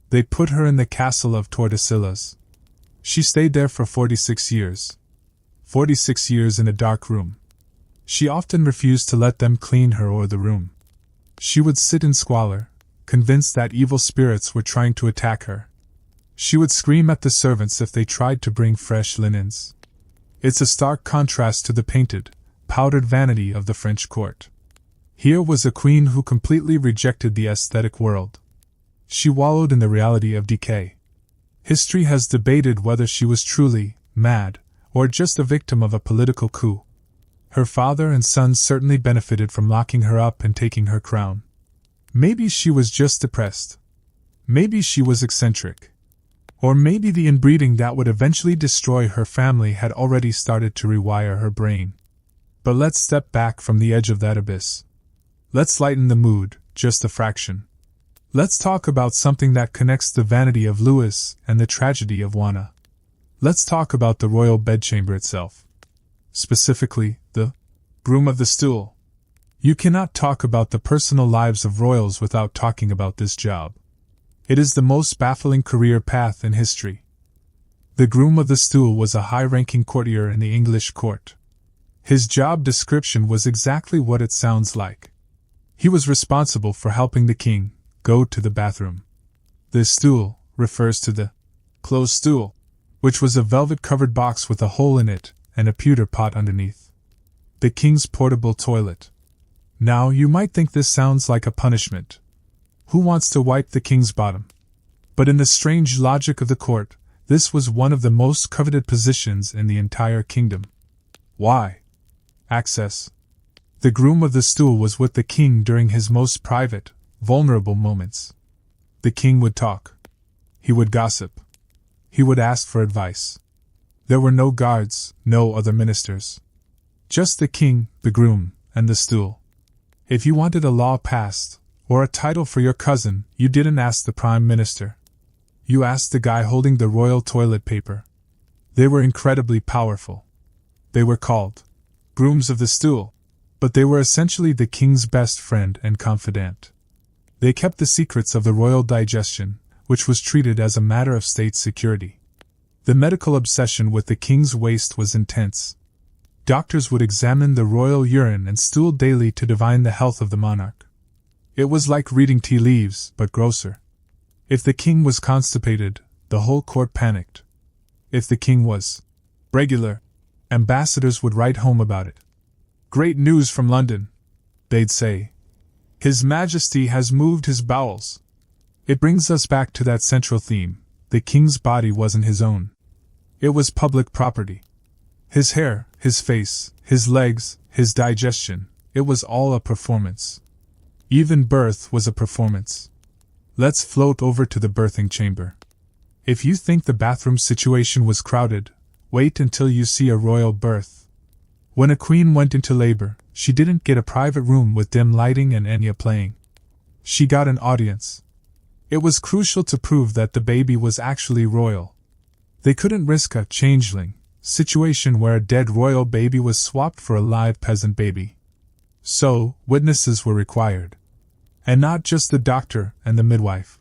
They put her in the castle of Tordesillas. She stayed there for 46 years. 46 years in a dark room. She often refused to let them clean her or the room. She would sit in squalor, convinced that evil spirits were trying to attack her. She would scream at the servants if they tried to bring fresh linens. It's a stark contrast to the painted, powdered vanity of the French court. Here was a queen who completely rejected the aesthetic world. She wallowed in the reality of decay. History has debated whether she was truly mad, or just a victim of a political coup. Her father and son certainly benefited from locking her up and taking her crown. Maybe she was just depressed. Maybe she was eccentric. Or maybe the inbreeding that would eventually destroy her family had already started to rewire her brain. But let's step back from the edge of that abyss. Let's lighten the mood, just a fraction. Let's talk about something that connects the vanity of Louis and the tragedy of Juana. Let's talk about the royal bedchamber itself. Specifically, the groom of the stool. You cannot talk about the personal lives of royals without talking about this job. It is the most baffling career path in history. The groom of the stool was a high-ranking courtier in the English court. His job description was exactly what it sounds like. He was responsible for helping the king go to the bathroom. The stool refers to the closed stool, which was a velvet-covered box with a hole in it and a pewter pot underneath. The king's portable toilet. Now, you might think this sounds like a punishment. Who wants to wipe the king's bottom? But in the strange logic of the court, this was one of the most coveted positions in the entire kingdom. Why? Access. The groom of the stool was with the king during his most private, vulnerable moments. The king would talk. He would gossip. He would ask for advice. There were no guards, no other ministers. Just the king, the groom, and the stool. If you wanted a law passed, or a title for your cousin, you didn't ask the prime minister. You asked the guy holding the royal toilet paper. They were incredibly powerful. They were called grooms of the stool, but they were essentially the king's best friend and confidant. They kept the secrets of the royal digestion, which was treated as a matter of state security. The medical obsession with the king's waste was intense. Doctors would examine the royal urine and stool daily to divine the health of the monarch. It was like reading tea leaves, but grosser. If the king was constipated, the whole court panicked. If the king was regular, ambassadors would write home about it. "Great news from London," they'd say. "His Majesty has moved his bowels." It brings us back to that central theme. The king's body wasn't his own. It was public property. His hair, his face, his legs, his digestion, it was all a performance. Even birth was a performance. Let's float over to the birthing chamber. If you think the bathroom situation was crowded, wait until you see a royal birth. When a queen went into labor, she didn't get a private room with dim lighting and Enya playing. She got an audience. It was crucial to prove that the baby was actually royal. They couldn't risk a changeling situation where a dead royal baby was swapped for a live peasant baby. So, witnesses were required. And not just the doctor and the midwife.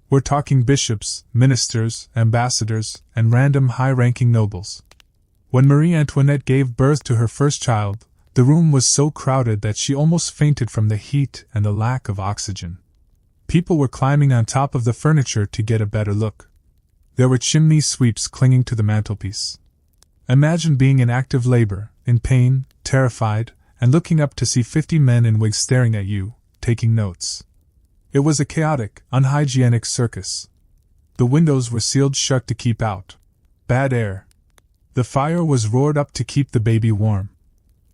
We're talking bishops, ministers, ambassadors, and random high-ranking nobles. When Marie Antoinette gave birth to her first child, the room was so crowded that she almost fainted from the heat and the lack of oxygen. People were climbing on top of the furniture to get a better look. There were chimney sweeps clinging to the mantelpiece. Imagine being in active labor, in pain, terrified, and looking up to see 50 men in wigs staring at you, taking notes. It was a chaotic, unhygienic circus. The windows were sealed shut to keep out bad air. The fire was roared up to keep the baby warm.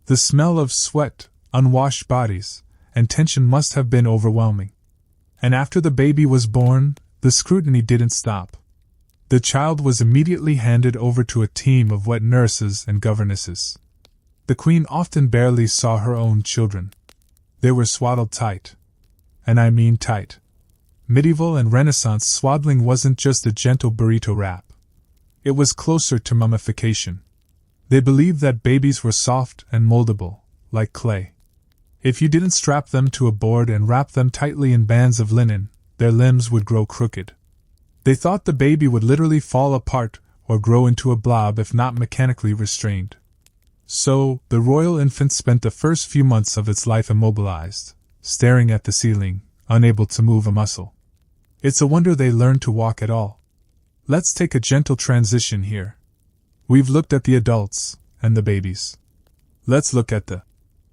The smell of sweat, unwashed bodies, and tension must have been overwhelming. And after the baby was born, the scrutiny didn't stop. The child was immediately handed over to a team of wet nurses and governesses. The queen often barely saw her own children. They were swaddled tight. And I mean tight. Medieval and Renaissance swaddling wasn't just a gentle burrito wrap. It was closer to mummification. They believed that babies were soft and moldable, like clay. If you didn't strap them to a board and wrap them tightly in bands of linen, their limbs would grow crooked. They thought the baby would literally fall apart or grow into a blob if not mechanically restrained. So, the royal infant spent the first few months of its life immobilized, staring at the ceiling, unable to move a muscle. It's a wonder they learned to walk at all. Let's take a gentle transition here. We've looked at the adults and the babies. Let's look at the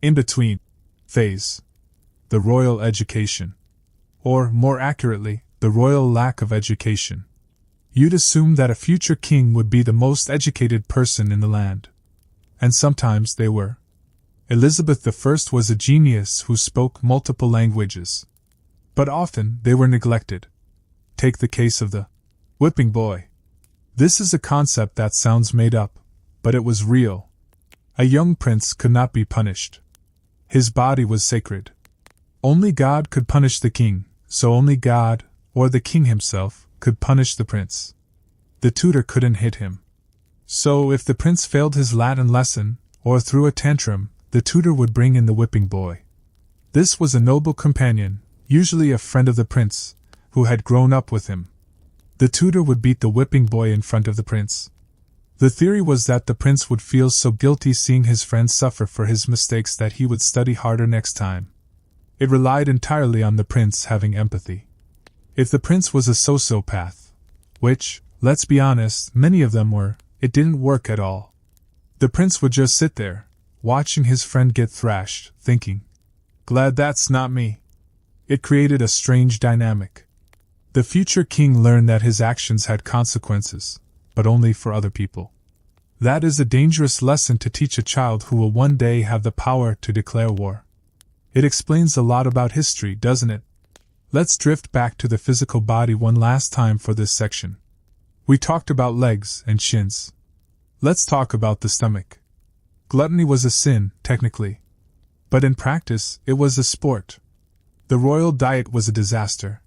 in-between phase. The royal education. Or, more accurately, the royal lack of education. You'd assume that a future king would be the most educated person in the land. And sometimes they were. Elizabeth I was a genius who spoke multiple languages. But often they were neglected. Take the case of the whipping boy. This is a concept that sounds made up, but it was real. A young prince could not be punished. His body was sacred. Only God could punish the king, so only God, or the king himself, could punish the prince. The tutor couldn't hit him. So if the prince failed his Latin lesson, or threw a tantrum, the tutor would bring in the whipping boy. This was a noble companion, usually a friend of the prince, who had grown up with him. The tutor would beat the whipping boy in front of the prince. The theory was that the prince would feel so guilty seeing his friend suffer for his mistakes that he would study harder next time. It relied entirely on the prince having empathy. If the prince was a sociopath, which, let's be honest, many of them were, it didn't work at all. The prince would just sit there, watching his friend get thrashed, thinking, "Glad that's not me." It created a strange dynamic. The future king learned that his actions had consequences, but only for other people. That is a dangerous lesson to teach a child who will one day have the power to declare war. It explains a lot about history, doesn't it? Let's drift back to the physical body one last time for this section. We talked about legs and shins. Let's talk about the stomach. Gluttony was a sin, technically. But in practice, it was a sport. The royal diet was a disaster.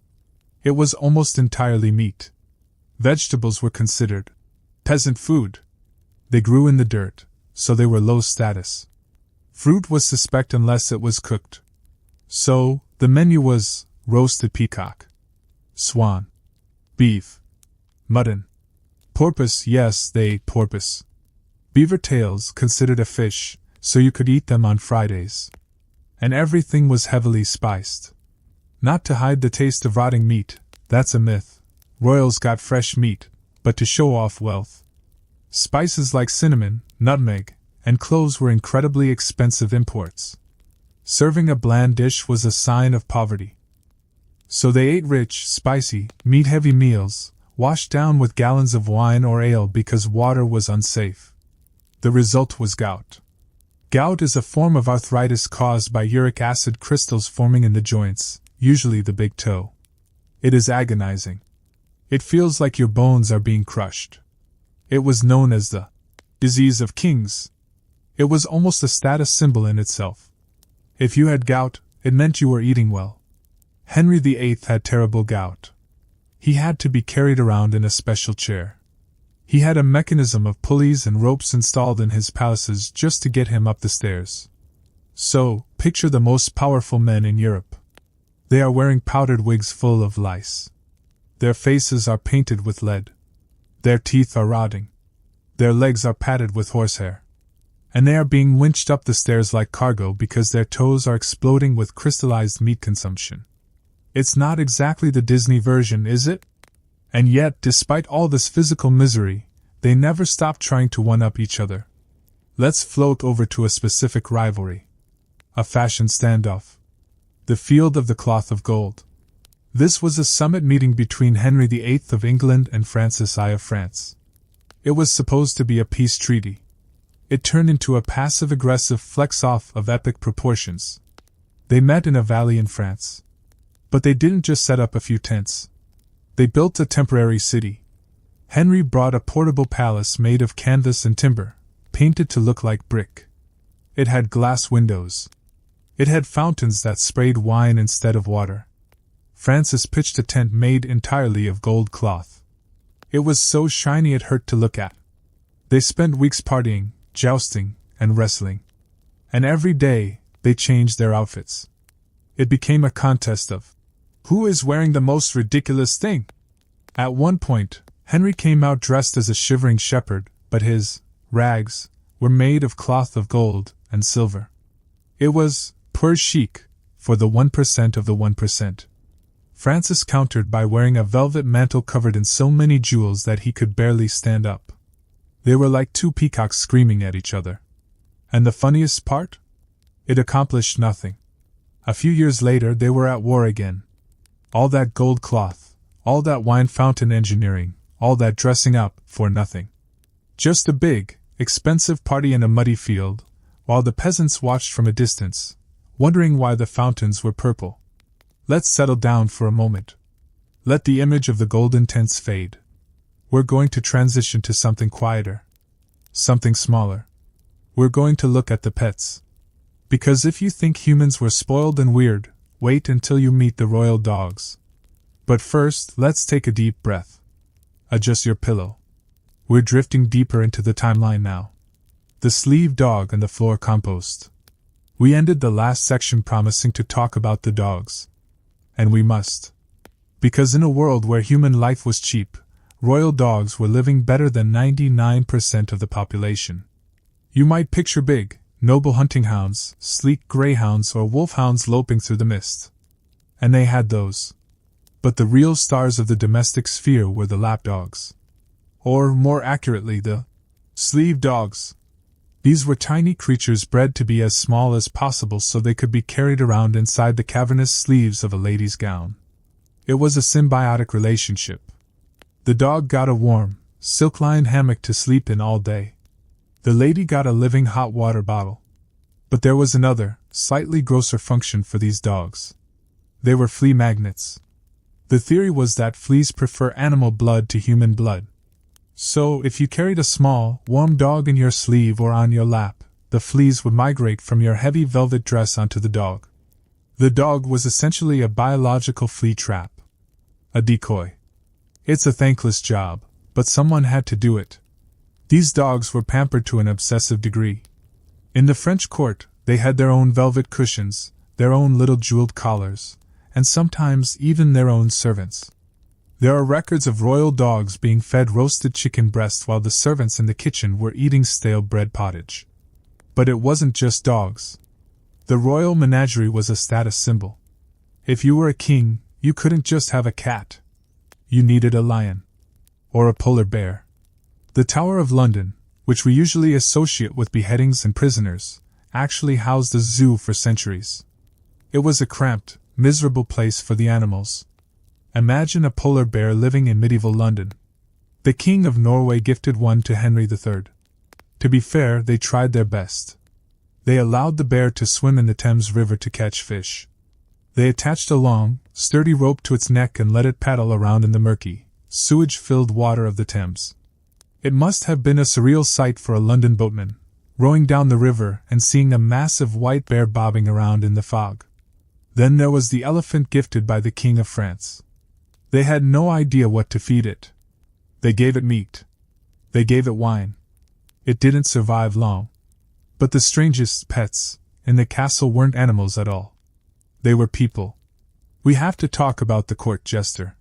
It was almost entirely meat. Vegetables were considered peasant food. They grew in the dirt, so they were low status. Fruit was suspect unless it was cooked. So, the menu was roasted peacock, swan, beef, mutton, porpoise. Yes, they ate porpoise. Beaver tails, considered a fish, so you could eat them on Fridays. And everything was heavily spiced. Not to hide the taste of rotting meat, that's a myth. Royals got fresh meat, but to show off wealth. Spices like cinnamon, nutmeg, and cloves were incredibly expensive imports. Serving a bland dish was a sign of poverty. So they ate rich, spicy, meat-heavy meals, washed down with gallons of wine or ale because water was unsafe. The result was gout. Gout is a form of arthritis caused by uric acid crystals forming in the joints, usually the big toe. It is agonizing. It feels like your bones are being crushed. It was known as the disease of kings. It was almost a status symbol in itself. If you had gout, it meant you were eating well. Henry VIII had terrible gout. He had to be carried around in a special chair. He had a mechanism of pulleys and ropes installed in his palaces just to get him up the stairs. So, picture the most powerful men in Europe. They are wearing powdered wigs full of lice. Their faces are painted with lead. Their teeth are rotting. Their legs are padded with horsehair. And they are being winched up the stairs like cargo because their toes are exploding with crystallized meat consumption. It's not exactly the Disney version, is it? And yet, despite all this physical misery, they never stop trying to one-up each other. Let's float over to a specific rivalry. A fashion standoff. The Field of the Cloth of Gold. This was a summit meeting between Henry VIII of England and Francis I of France. It was supposed to be a peace treaty. It turned into a passive-aggressive flex-off of epic proportions. They met in a valley in France. But they didn't just set up a few tents. They built a temporary city. Henry brought a portable palace made of canvas and timber, painted to look like brick. It had glass windows. It had fountains that sprayed wine instead of water. Francis pitched a tent made entirely of gold cloth. It was so shiny it hurt to look at. They spent weeks partying, jousting, and wrestling. And every day, they changed their outfits. It became a contest of who is wearing the most ridiculous thing? At one point, Henry came out dressed as a shivering shepherd, but his rags were made of cloth of gold and silver. It was pur chic for the 1% of the 1%. Francis countered by wearing a velvet mantle covered in so many jewels that he could barely stand up. They were like two peacocks screaming at each other. And the funniest part? It accomplished nothing. A few years later they were at war again. All that gold cloth, all that wine fountain engineering, all that dressing up for nothing. Just a big, expensive party in a muddy field, while the peasants watched from a distance, wondering why the fountains were purple. Let's settle down for a moment. Let the image of the golden tents fade. We're going to transition to something quieter. Something smaller. We're going to look at the pets. Because if you think humans were spoiled and weird, wait until you meet the royal dogs. But first, let's take a deep breath. Adjust your pillow. We're drifting deeper into the timeline now. The sleeve dog and the floor compost. We ended the last section promising to talk about the dogs. And we must. Because in a world where human life was cheap, royal dogs were living better than 99% of the population. You might picture big, noble hunting hounds, sleek greyhounds or wolfhounds loping through the mist. And they had those. But the real stars of the domestic sphere were the lapdogs. Or, more accurately, the sleeve dogs. These were tiny creatures bred to be as small as possible so they could be carried around inside the cavernous sleeves of a lady's gown. It was a symbiotic relationship. The dog got a warm, silk-lined hammock to sleep in all day. The lady got a living hot water bottle. But there was another, slightly grosser function for these dogs. They were flea magnets. The theory was that fleas prefer animal blood to human blood. So, if you carried a small, warm dog in your sleeve or on your lap, the fleas would migrate from your heavy velvet dress onto the dog. The dog was essentially a biological flea trap. A decoy. It's a thankless job, but someone had to do it. These dogs were pampered to an obsessive degree. In the French court, they had their own velvet cushions, their own little jeweled collars, and sometimes even their own servants. There are records of royal dogs being fed roasted chicken breast while the servants in the kitchen were eating stale bread pottage. But it wasn't just dogs. The royal menagerie was a status symbol. If you were a king, you couldn't just have a cat. You needed a lion. Or a polar bear. The Tower of London, which we usually associate with beheadings and prisoners, actually housed a zoo for centuries. It was a cramped, miserable place for the animals. Imagine a polar bear living in medieval London. The King of Norway gifted one to Henry III. To be fair, they tried their best. They allowed the bear to swim in the Thames River to catch fish. They attached a long, sturdy rope to its neck and let it paddle around in the murky, sewage-filled water of the Thames. It must have been a surreal sight for a London boatman, rowing down the river and seeing a massive white bear bobbing around in the fog. Then there was the elephant gifted by the King of France. They had no idea what to feed it. They gave it meat. They gave it wine. It didn't survive long. But the strangest pets in the castle weren't animals at all. They were people. We have to talk about the court jester.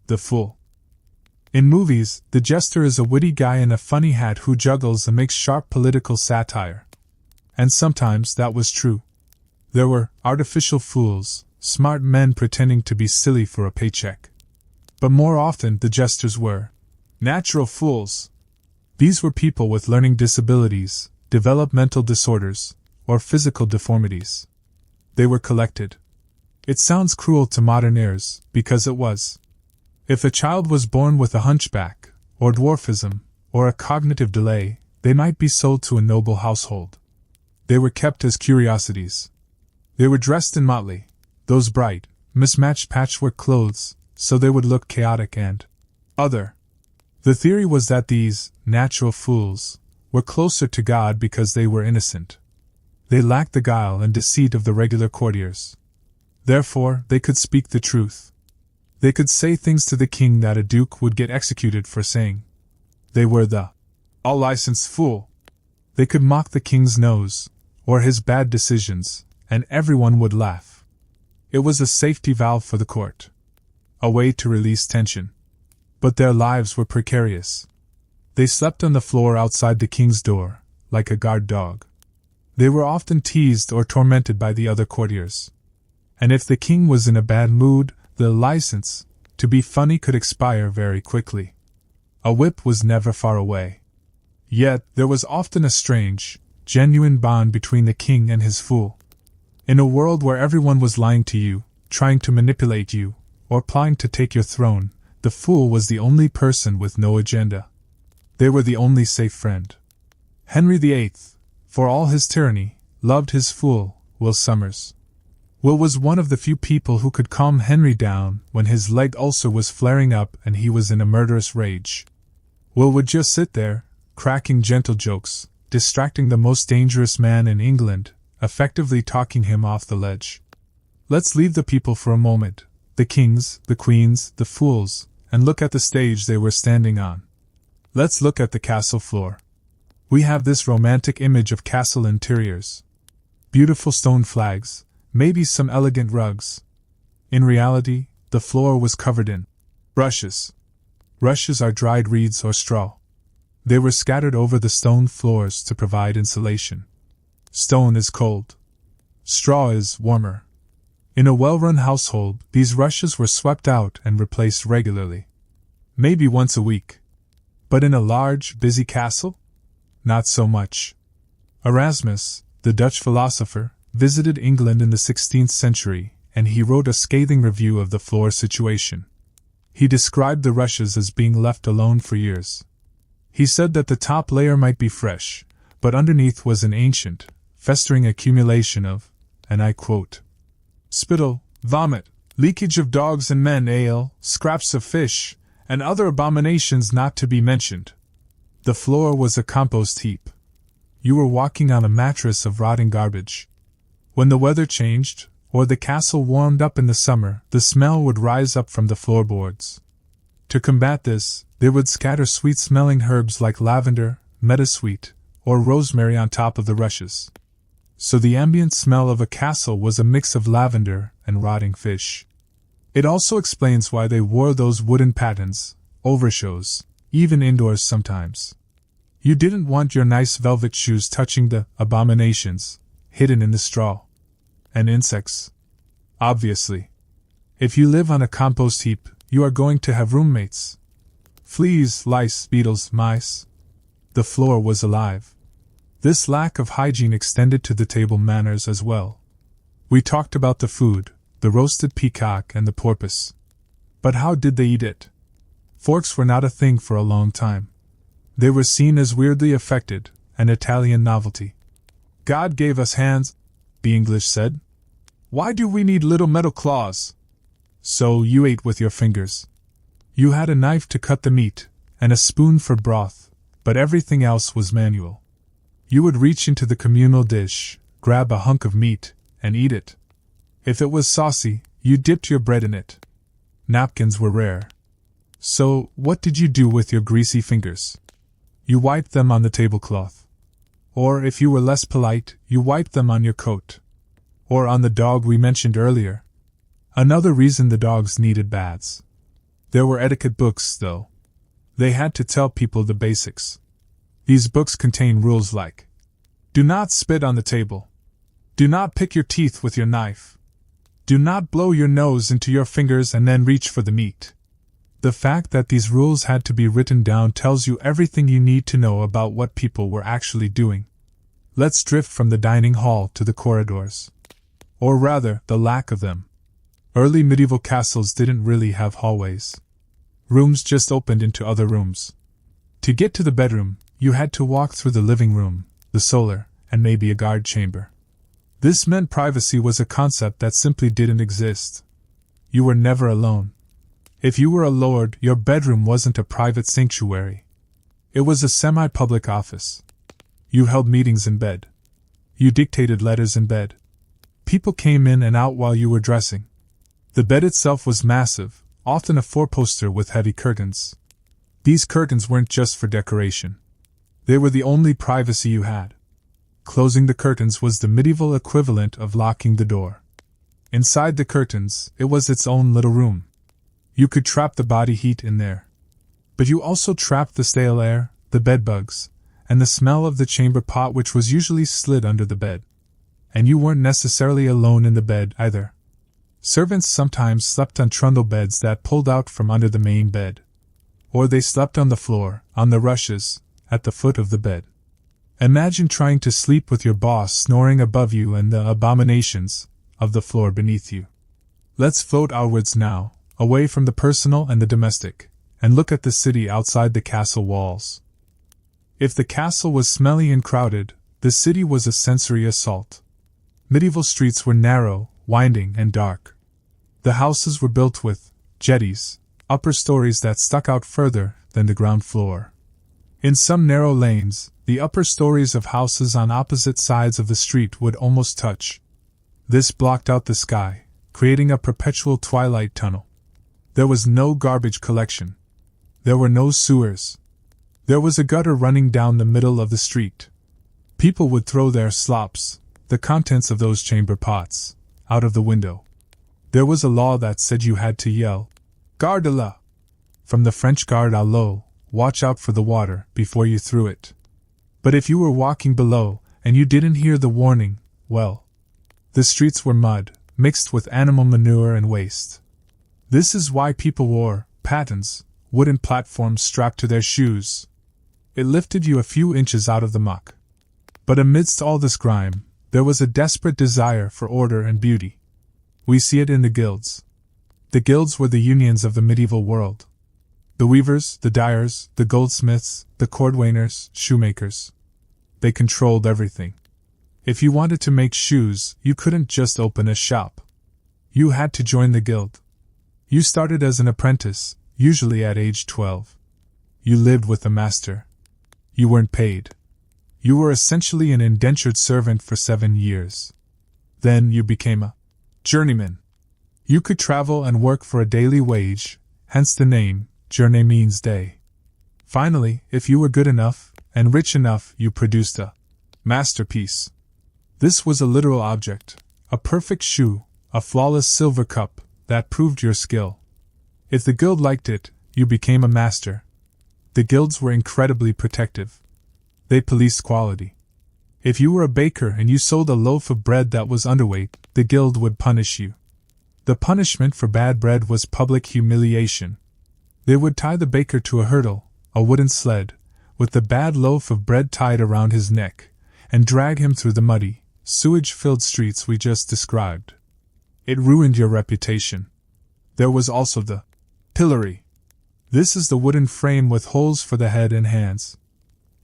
The fool. In movies, the jester is a witty guy in a funny hat who juggles and makes sharp political satire. And sometimes that was true. There were artificial fools, smart men pretending to be silly for a paycheck. But more often the jesters were natural fools. These were people with learning disabilities, developmental disorders, or physical deformities. They were collected. It sounds cruel to modern ears, because it was. If a child was born with a hunchback, or dwarfism, or a cognitive delay, they might be sold to a noble household. They were kept as curiosities. They were dressed in motley, those bright, mismatched patchwork clothes, so they would look chaotic and other. The theory was that these natural fools were closer to God because they were innocent. They lacked the guile and deceit of the regular courtiers. Therefore, they could speak the truth. They could say things to the king that a duke would get executed for saying. They were the all-licensed fool. They could mock the king's nose, or his bad decisions, and everyone would laugh. It was a safety valve for the court. A way to release tension. But their lives were precarious. They slept on the floor outside the king's door, like a guard dog. They were often teased or tormented by the other courtiers. And if the king was in a bad mood, the license to be funny could expire very quickly. A whip was never far away. Yet there was often a strange, genuine bond between the king and his fool. In a world where everyone was lying to you, trying to manipulate you, or plotting to take your throne, the fool was the only person with no agenda. They were the only safe friend. Henry VIII, for all his tyranny, loved his fool, Will Somers. Will was one of the few people who could calm Henry down when his leg ulcer was flaring up and he was in a murderous rage. Will would just sit there, cracking gentle jokes, distracting the most dangerous man in England, effectively talking him off the ledge. Let's leave the people for a moment, the kings, the queens, the fools, and look at the stage they were standing on. Let's look at the castle floor. We have this romantic image of castle interiors. Beautiful stone flags, maybe some elegant rugs. In reality, the floor was covered in rushes. Rushes are dried reeds or straw. They were scattered over the stone floors to provide insulation. Stone is cold. Straw is warmer. In a well-run household, these rushes were swept out and replaced regularly. Maybe once a week. But in a large, busy castle? Not so much. Erasmus, the Dutch philosopher, visited England in the 16th century, and he wrote a scathing review of the floor situation. He described the rushes as being left alone for years. He said that the top layer might be fresh, but underneath was an ancient, festering accumulation of, and I quote, spittle, vomit, leakage of dogs and men ale, scraps of fish, and other abominations not to be mentioned. The floor was a compost heap. You were walking on a mattress of rotting garbage. When the weather changed, or the castle warmed up in the summer, the smell would rise up from the floorboards. To combat this, they would scatter sweet-smelling herbs like lavender, meadowsweet, or rosemary on top of the rushes. So the ambient smell of a castle was a mix of lavender, and rotting fish. It also explains why they wore those wooden pattens, overshoes, even indoors sometimes. You didn't want your nice velvet shoes touching the abominations hidden in the straw. And insects. Obviously. If you live on a compost heap, you are going to have roommates. Fleas, lice, beetles, mice. The floor was alive. This lack of hygiene extended to the table manners as well. We talked about the food, the roasted peacock and the porpoise. But how did they eat it? Forks were not a thing for a long time. They were seen as weirdly affected, an Italian novelty. God gave us hands, the English said. Why do we need little metal claws? So you ate with your fingers. You had a knife to cut the meat, and a spoon for broth, but everything else was manual. You would reach into the communal dish, grab a hunk of meat, and eat it. If it was saucy, you dipped your bread in it. Napkins were rare. So, what did you do with your greasy fingers? You wiped them on the tablecloth. Or, if you were less polite, you wiped them on your coat. Or on the dog we mentioned earlier. Another reason the dogs needed baths. There were etiquette books, though. They had to tell people the basics. These books contain rules like: do not spit on the table. Do not pick your teeth with your knife. Do not blow your nose into your fingers and then reach for the meat. The fact that these rules had to be written down tells you everything you need to know about what people were actually doing. Let's drift from the dining hall to the corridors. Or rather, the lack of them. Early medieval castles didn't really have hallways. Rooms just opened into other rooms. To get to the bedroom, you had to walk through the living room, the solar, and maybe a guard chamber. This meant privacy was a concept that simply didn't exist. You were never alone. If you were a lord, your bedroom wasn't a private sanctuary. It was a semi-public office. You held meetings in bed. You dictated letters in bed. People came in and out while you were dressing. The bed itself was massive, often a four-poster with heavy curtains. These curtains weren't just for decoration. They were the only privacy you had. Closing the curtains was the medieval equivalent of locking the door. Inside the curtains, it was its own little room. You could trap the body heat in there. But you also trapped the stale air, the bedbugs, and the smell of the chamber pot which was usually slid under the bed. And you weren't necessarily alone in the bed either. Servants sometimes slept on trundle beds that pulled out from under the main bed. Or they slept on the floor, on the rushes, at the foot of the bed. Imagine trying to sleep with your boss snoring above you and the abominations of the floor beneath you. Let's float outwards now, away from the personal and the domestic, and look at the city outside the castle walls. If the castle was smelly and crowded, the city was a sensory assault. Medieval streets were narrow, winding, and dark. The houses were built with jetties, upper stories that stuck out further than the ground floor. In some narrow lanes, the upper stories of houses on opposite sides of the street would almost touch. This blocked out the sky, creating a perpetual twilight tunnel. There was no garbage collection. There were no sewers. There was a gutter running down the middle of the street. People would throw their slops, the contents of those chamber pots, out of the window. There was a law that said you had to yell, "Garde la!" from the French garde à l'eau, watch out for the water, before you threw it. But if you were walking below, and you didn't hear the warning, well, the streets were mud, mixed with animal manure and waste. This is why people wore pattens, wooden platforms strapped to their shoes. It lifted you a few inches out of the muck. But amidst all this grime, there was a desperate desire for order and beauty. We see it in the guilds. The guilds were the unions of the medieval world. The weavers, the dyers, the goldsmiths, the cordwainers, shoemakers. They controlled everything. If you wanted to make shoes, you couldn't just open a shop. You had to join the guild. You started as an apprentice, usually at age 12. You lived with the master. You weren't paid. You were essentially an indentured servant for 7 years. Then you became a journeyman. You could travel and work for a daily wage, hence the name, journey means day. Finally, if you were good enough, and rich enough, you produced a masterpiece. This was a literal object, a perfect shoe, a flawless silver cup that proved your skill. If the guild liked it, you became a master. The guilds were incredibly protective. They policed quality. If you were a baker and you sold a loaf of bread that was underweight, the guild would punish you. The punishment for bad bread was public humiliation. They would tie the baker to a hurdle, a wooden sled, with the bad loaf of bread tied around his neck, and drag him through the muddy, sewage-filled streets we just described. It ruined your reputation. There was also the pillory. This is the wooden frame with holes for the head and hands.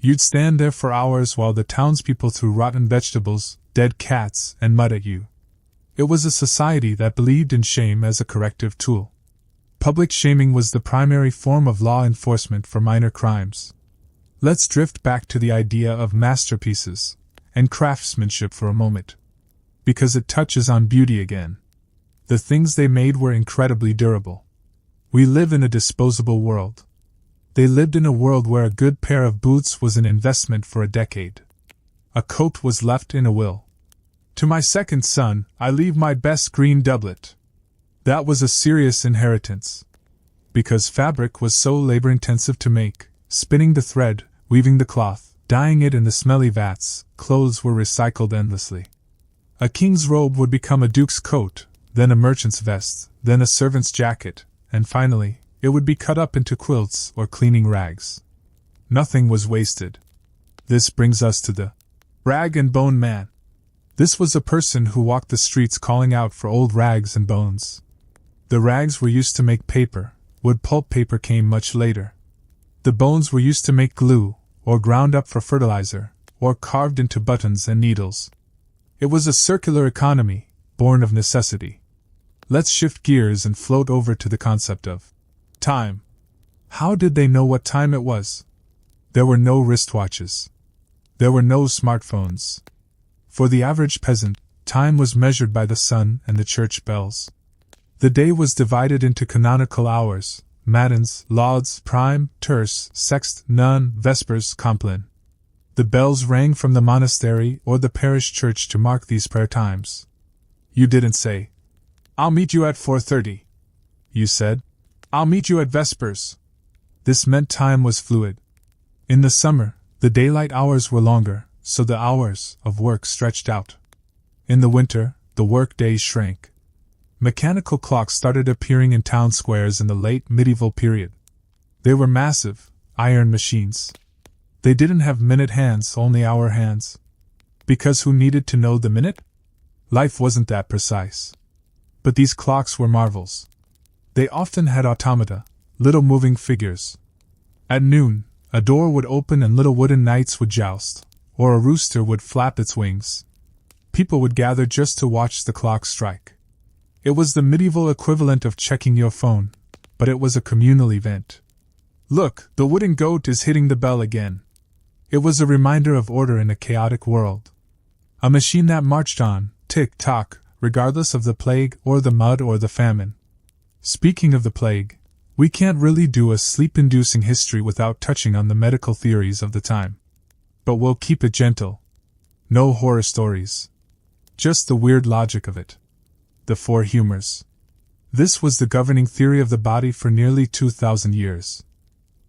You'd stand there for hours while the townspeople threw rotten vegetables, dead cats, and mud at you. It was a society that believed in shame as a corrective tool. Public shaming was the primary form of law enforcement for minor crimes. Let's drift back to the idea of masterpieces and craftsmanship for a moment, because it touches on beauty again. The things they made were incredibly durable. We live in a disposable world. They lived in a world where a good pair of boots was an investment for a decade. A coat was left in a will. To my second son, I leave my best green doublet. That was a serious inheritance. Because fabric was so labor-intensive to make, spinning the thread, weaving the cloth, dyeing it in the smelly vats, clothes were recycled endlessly. A king's robe would become a duke's coat, then a merchant's vest, then a servant's jacket, and finally, it would be cut up into quilts or cleaning rags. Nothing was wasted. This brings us to the rag and bone man. This was a person who walked the streets calling out for old rags and bones. The rags were used to make paper, wood pulp paper came much later. The bones were used to make glue, or ground up for fertilizer, or carved into buttons and needles. It was a circular economy, born of necessity. Let's shift gears and float over to the concept of time. How did they know what time it was? There were no wristwatches. There were no smartphones. For the average peasant, time was measured by the sun and the church bells. The day was divided into canonical hours, matins, lauds, prime, terce, sext, none, vespers, compline. The bells rang from the monastery or the parish church to mark these prayer times. You didn't say, "I'll meet you at 4:30. You said, "I'll meet you at vespers." This meant time was fluid. In the summer, the daylight hours were longer, so the hours of work stretched out. In the winter, the work days shrank. Mechanical clocks started appearing in town squares in the late medieval period. They were massive, iron machines. They didn't have minute hands, only hour hands. Because who needed to know the minute? Life wasn't that precise. But these clocks were marvels. They often had automata, little moving figures. At noon, a door would open and little wooden knights would joust, or a rooster would flap its wings. People would gather just to watch the clock strike. It was the medieval equivalent of checking your phone, but it was a communal event. Look, the wooden goat is hitting the bell again. It was a reminder of order in a chaotic world. A machine that marched on, tick-tock, regardless of the plague or the mud or the famine. Speaking of the plague, we can't really do a sleep-inducing history without touching on the medical theories of the time. But we'll keep it gentle. No horror stories. Just the weird logic of it. The four humors. This was the governing theory of the body for nearly 2,000 years.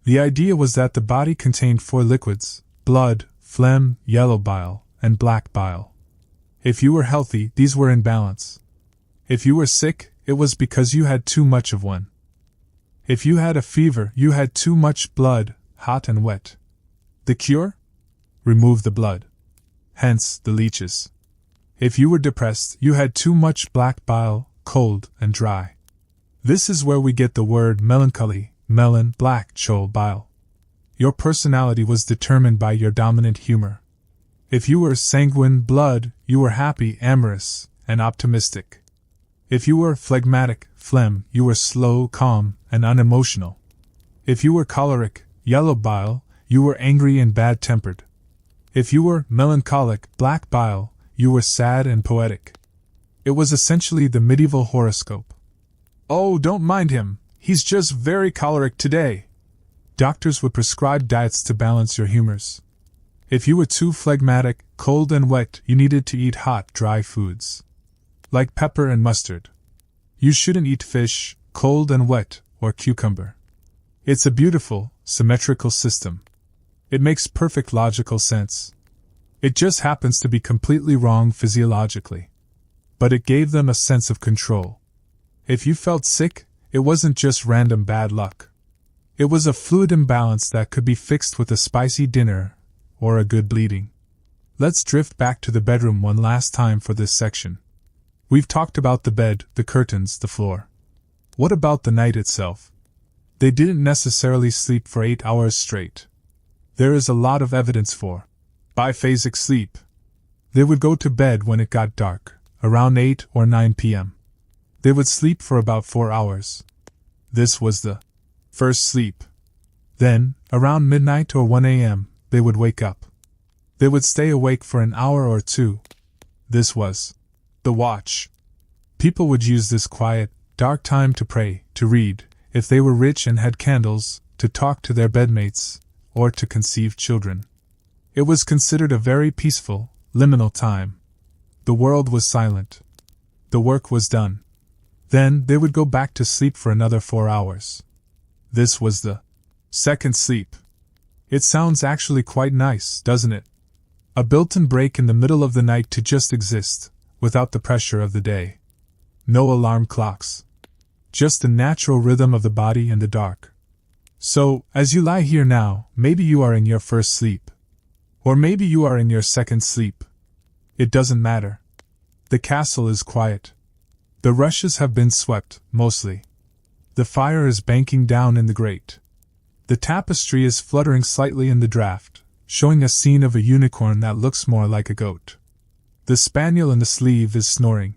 The idea was that the body contained four liquids: blood, phlegm, yellow bile, and black bile. If you were healthy, these were in balance. If you were sick, it was because you had too much of one. If you had a fever, you had too much blood, hot and wet. The cure? Remove the blood. Hence, the leeches. If you were depressed, you had too much black bile, cold and dry. This is where we get the word melancholy, melon, black, chol, bile. Your personality was determined by your dominant humor. If you were sanguine blood, you were happy, amorous, and optimistic. If you were phlegmatic, phlegm, you were slow, calm, and unemotional. If you were choleric, yellow bile, you were angry and bad-tempered. If you were melancholic, black bile, you were sad and poetic. It was essentially the medieval horoscope. "Oh, don't mind him, he's just very choleric today." Doctors would prescribe diets to balance your humors. If you were too phlegmatic, cold and wet, you needed to eat hot, dry foods. like pepper and mustard. You shouldn't eat fish, cold and wet, or cucumber. It's a beautiful, symmetrical system. It makes perfect logical sense. It just happens to be completely wrong physiologically. But it gave them a sense of control. If you felt sick, it wasn't just random bad luck. It was a fluid imbalance that could be fixed with a spicy dinner or a good bleeding. Let's drift back to the bedroom one last time for this section. We've talked about the bed, the curtains, the floor. What about the night itself? They didn't necessarily sleep for 8 hours straight. There is a lot of evidence for biphasic sleep. They would go to bed when it got dark, around 8 or 9 p.m. They would sleep for about 4 hours. This was the first sleep. Then, around midnight or 1 a.m., they would wake up. They would stay awake for an hour or two. This was the watch. People would use this quiet, dark time to pray, to read, if they were rich and had candles, to talk to their bedmates, or to conceive children. It was considered a very peaceful, liminal time. The world was silent. The work was done. Then they would go back to sleep for another 4 hours. This was the second sleep. It sounds actually quite nice, doesn't it? A built-in break in the middle of the night to just exist, without the pressure of the day. No alarm clocks. Just the natural rhythm of the body and the dark. So, as you lie here now, maybe you are in your first sleep. Or maybe you are in your second sleep. It doesn't matter. The castle is quiet. The rushes have been swept, mostly. The fire is banking down in the grate. The tapestry is fluttering slightly in the draught, showing a scene of a unicorn that looks more like a goat. The spaniel in the sleeve is snoring.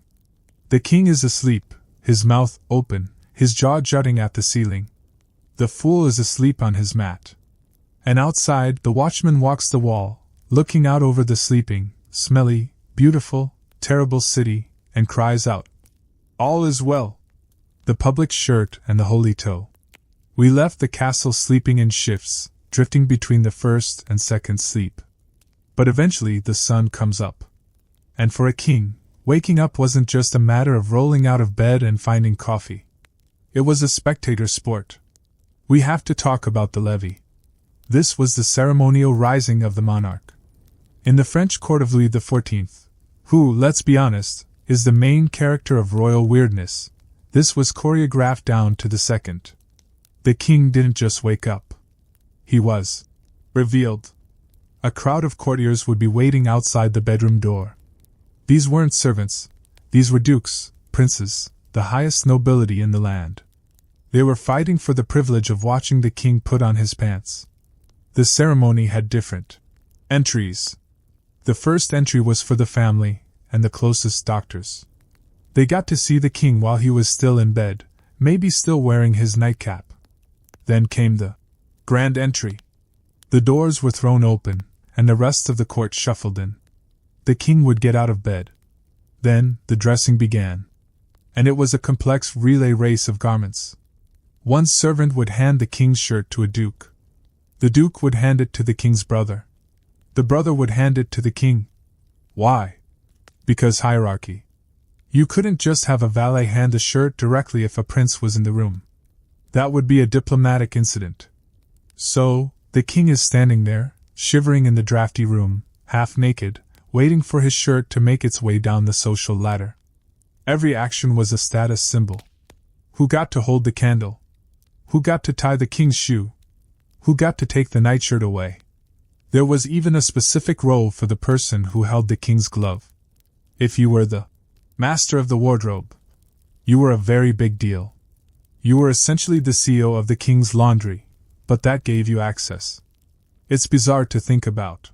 The king is asleep, his mouth open, his jaw jutting at the ceiling. The fool is asleep on his mat. And outside, the watchman walks the wall, looking out over the sleeping, smelly, beautiful, terrible city, and cries out, "All is well!" The public shirt and the holy toe. We left the castle sleeping in shifts, drifting between the first and second sleep. But eventually the sun comes up. And for a king, waking up wasn't just a matter of rolling out of bed and finding coffee. It was a spectator sport. We have to talk about the levee. This was the ceremonial rising of the monarch. In the French court of Louis XIV, who, let's be honest, is the main character of royal weirdness, this was choreographed down to the second. The king didn't just wake up. He was revealed. A crowd of courtiers would be waiting outside the bedroom door. These weren't servants. These were dukes, princes, the highest nobility in the land. They were fighting for the privilege of watching the king put on his pants. The ceremony had different entries. The first entry was for the family and the closest doctors. They got to see the king while he was still in bed, maybe still wearing his nightcap. Then came the grand entry. The doors were thrown open, and the rest of the court shuffled in. The king would get out of bed. Then the dressing began. And it was a complex relay race of garments. One servant would hand the king's shirt to a duke. The duke would hand it to the king's brother. The brother would hand it to the king. Why? Because hierarchy. You couldn't just have a valet hand the shirt directly if a prince was in the room. That would be a diplomatic incident. So, the king is standing there, shivering in the drafty room, half naked, waiting for his shirt to make its way down the social ladder. Every action was a status symbol. Who got to hold the candle? Who got to tie the king's shoe? Who got to take the nightshirt away? There was even a specific role for the person who held the king's glove. If you were the master of the wardrobe, you were a very big deal. You were essentially the CEO of the king's laundry, but that gave you access. It's bizarre to think about.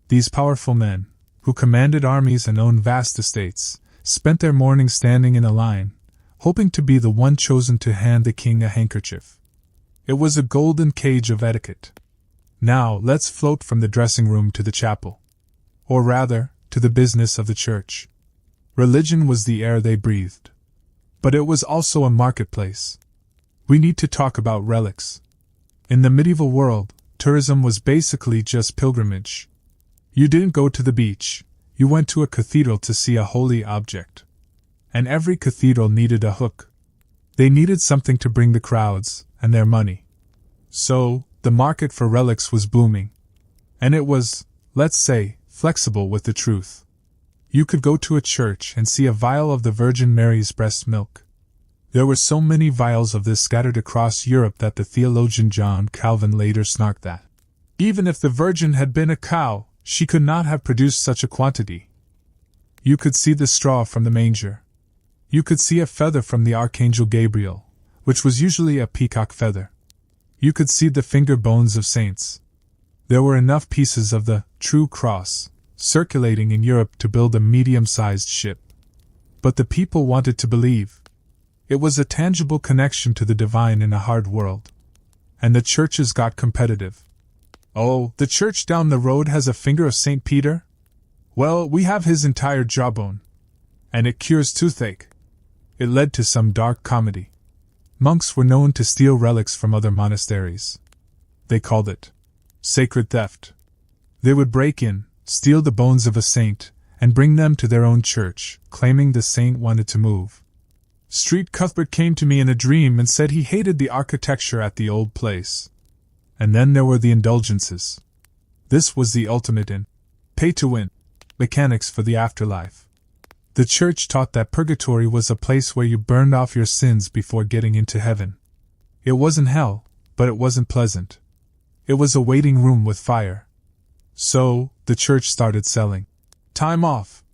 These powerful men, who commanded armies and owned vast estates, spent their mornings standing in a line, hoping to be the one chosen to hand the king a handkerchief. It was a golden cage of etiquette. Now let's float from the dressing room to the chapel. Or rather, to the business of the church. Religion was the air they breathed. But it was also a marketplace. We need to talk about relics. In the medieval world, tourism was basically just pilgrimage. You didn't go to the beach, you went to a cathedral to see a holy object. and every cathedral needed a hook. They needed something to bring the crowds, and their money. So, the market for relics was booming. And it was, let's say, flexible with the truth. You could go to a church and see a vial of the Virgin Mary's breast milk. There were so many vials of this scattered across Europe that the theologian John Calvin later snarked that even if the Virgin had been a cow, she could not have produced such a quantity. You could see the straw from the manger. You could see a feather from the Archangel Gabriel, which was usually a peacock feather. You could see the finger bones of saints. There were enough pieces of the true cross circulating in Europe to build a medium-sized ship. But the people wanted to believe. It was a tangible connection to the divine in a hard world. And the churches got competitive. Oh, the church down the road has a finger of St. Peter? Well, we have his entire jawbone. And it cures toothache. It led to some dark comedy. Monks were known to steal relics from other monasteries. They called it sacred theft. They would break in, steal the bones of a saint, and bring them to their own church, claiming the saint wanted to move. Street Cuthbert came to me in a dream and said he hated the architecture at the old place. And then there were the indulgences. This was the ultimate in pay-to-win mechanics for the afterlife. The church taught that purgatory was a place where you burned off your sins before getting into heaven. It wasn't hell, but it wasn't pleasant. It was a waiting room with fire. So, the church started selling time off.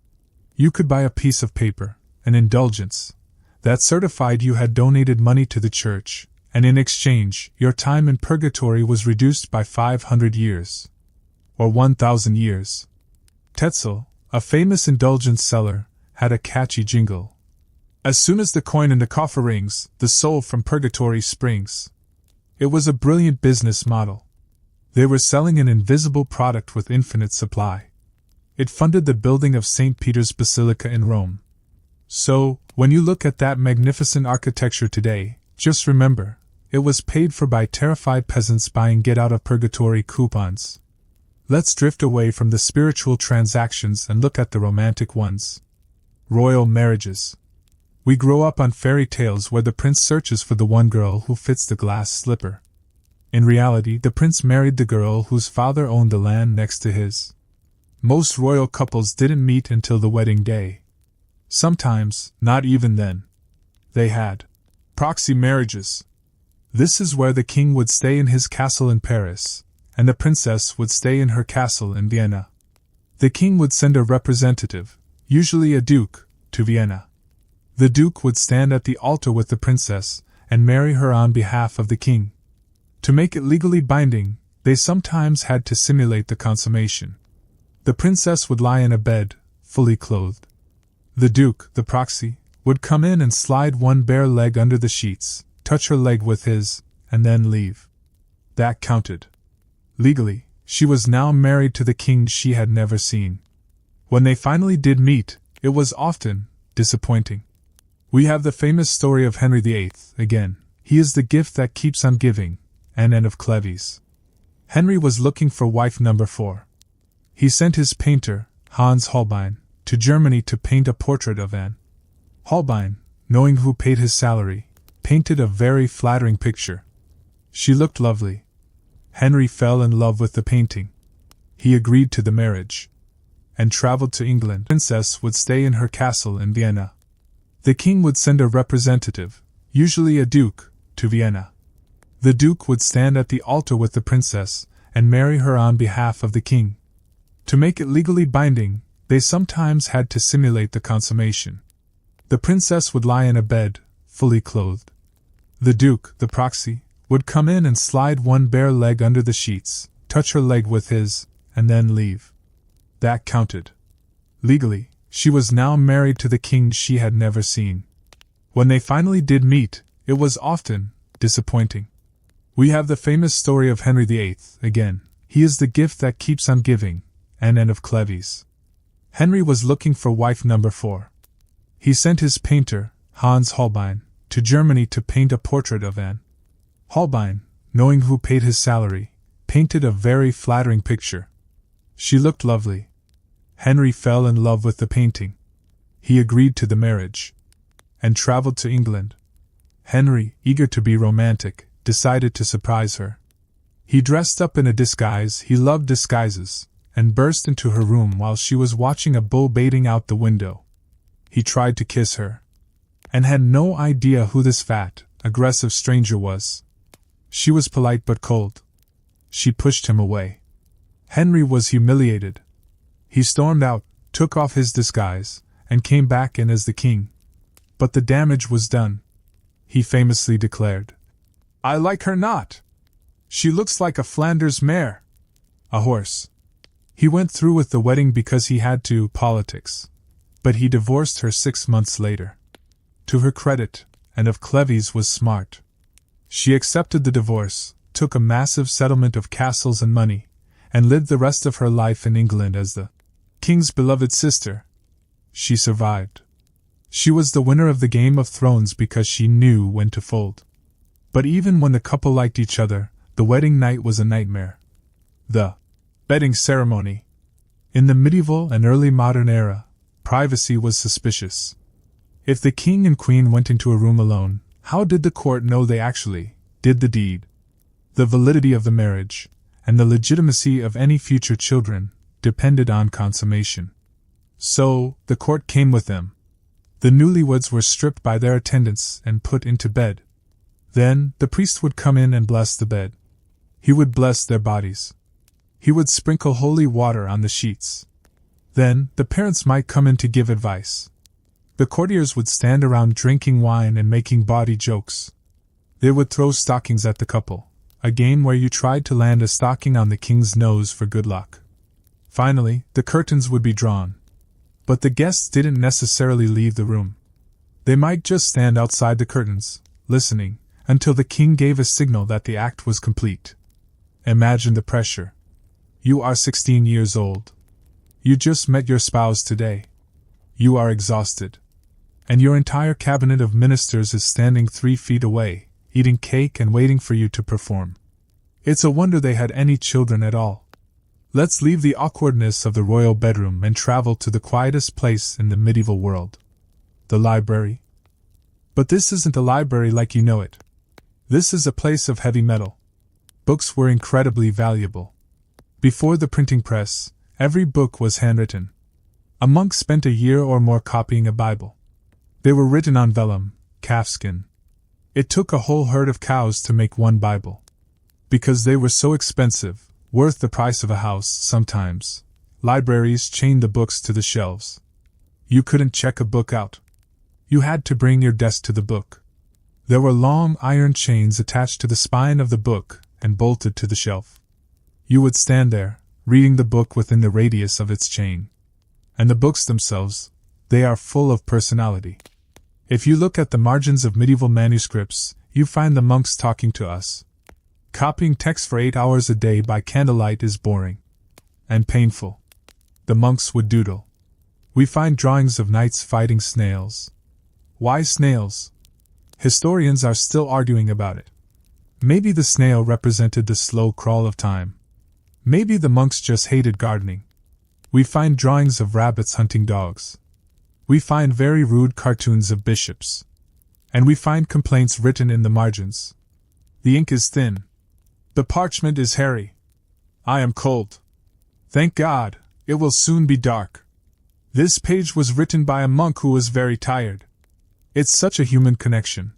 You could buy a piece of paper, an indulgence, that certified you had donated money to the church, and in exchange, your time in purgatory was reduced by 500 years. Or 1,000 years. Tetzel, a famous indulgence seller, had a catchy jingle. As soon as the coin in the coffer rings, the soul from purgatory springs. It was a brilliant business model. They were selling an invisible product with infinite supply. It funded the building of St. Peter's Basilica in Rome. So, when you look at that magnificent architecture today, just remember, it was paid for by terrified peasants buying get-out-of-purgatory coupons. Let's drift away from the spiritual transactions and look at the romantic ones. Royal marriages. We grow up on fairy tales where the prince searches for the one girl who fits the glass slipper. In reality, the prince married the girl whose father owned the land next to his. Most royal couples didn't meet until the wedding day. Sometimes, not even then. They had proxy marriages. This is where the king would stay in his castle in Paris, and the princess would stay in her castle in Vienna. The king would send a representative, usually a duke, to Vienna. The duke would stand at the altar with the princess and marry her on behalf of the king. To make it legally binding, they sometimes had to simulate the consummation. The princess would lie in a bed, fully clothed. The duke, the proxy, would come in and slide one bare leg under the sheets, touch her leg with his, and then leave. That counted. Legally, she was now married to the king she had never seen. When they finally did meet, it was often disappointing. We have the famous story of Henry VIII, again. He is the gift that keeps on giving, and of Cleves. Henry was looking for wife number 4. He sent his painter, Hans Holbein, to Germany to paint a portrait of Anne. Holbein, knowing who paid his salary, painted a very flattering picture. She looked lovely. Henry fell in love with the painting. He agreed to the marriage and traveled to England. The princess would stay in her castle in Vienna. The king would send a representative, usually a duke, to Vienna. The duke would stand at the altar with the princess and marry her on behalf of the king. To make it legally binding, they sometimes had to simulate the consummation. The princess would lie in a bed, fully clothed. The duke, the proxy, would come in and slide one bare leg under the sheets, touch her leg with his, and then leave. That counted. Legally, she was now married to the king she had never seen. When they finally did meet, it was often disappointing. We have the famous story of Henry VIII, again. He is the gift that keeps on giving, and of Cleves. Henry was looking for wife number 4. He sent his painter, Hans Holbein, to Germany to paint a portrait of Anne. Holbein, knowing who paid his salary, painted a very flattering picture. She looked lovely. Henry fell in love with the painting. He agreed to the marriage and traveled to England. Henry, eager to be romantic, decided to surprise her. He dressed up in a disguise, he loved disguises, and burst into her room while she was watching a bull baiting out the window. He tried to kiss her, and had no idea who this fat, aggressive stranger was. She was polite but cold. She pushed him away. Henry was humiliated. He stormed out, took off his disguise, and came back in as the king. But the damage was done. He famously declared, "I like her not. She looks like a Flanders mare." A horse. He went through with the wedding because he had to, politics. But he divorced her 6 months later. To her credit, and of Cleves was smart. She accepted the divorce, took a massive settlement of castles and money, and lived the rest of her life in England as the king's beloved sister. She survived. She was the winner of the Game of Thrones because she knew when to fold. But even when the couple liked each other, the wedding night was a nightmare. The bedding ceremony. In the medieval and early modern era, privacy was suspicious. If the king and queen went into a room alone, how did the court know they actually did the deed? The validity of the marriage, and the legitimacy of any future children, depended on consummation. So, the court came with them. The newlyweds were stripped by their attendants and put into bed. Then, the priest would come in and bless the bed. He would bless their bodies. He would sprinkle holy water on the sheets. Then, the parents might come in to give advice. The courtiers would stand around drinking wine and making bawdy jokes. They would throw stockings at the couple, a game where you tried to land a stocking on the king's nose for good luck. Finally, the curtains would be drawn. But the guests didn't necessarily leave the room. They might just stand outside the curtains, listening, until the king gave a signal that the act was complete. Imagine the pressure. You are 16 years old. You just met your spouse today. You are exhausted. And your entire cabinet of ministers is standing 3 feet away, eating cake and waiting for you to perform. It's a wonder they had any children at all. Let's leave the awkwardness of the royal bedroom and travel to the quietest place in the medieval world. The library. But this isn't a library like you know it. This is a place of heavy metal. Books were incredibly valuable. Before the printing press, every book was handwritten. A monk spent a year or more copying a Bible. They were written on vellum, calfskin. It took a whole herd of cows to make one Bible. Because they were so expensive, worth the price of a house sometimes, libraries chained the books to the shelves. You couldn't check a book out. You had to bring your desk to the book. There were long iron chains attached to the spine of the book and bolted to the shelf. You would stand there, reading the book within the radius of its chain. And the books themselves, they are full of personality. If you look at the margins of medieval manuscripts, you find the monks talking to us. Copying text for 8 hours a day by candlelight is boring and painful. The monks would doodle. We find drawings of knights fighting snails. Why snails? Historians are still arguing about it. Maybe the snail represented the slow crawl of time. Maybe the monks just hated gardening. We find drawings of rabbits hunting dogs. We find very rude cartoons of bishops. And we find complaints written in the margins. The ink is thin. The parchment is hairy. I am cold. Thank God, it will soon be dark. This page was written by a monk who was very tired. It's such a human connection.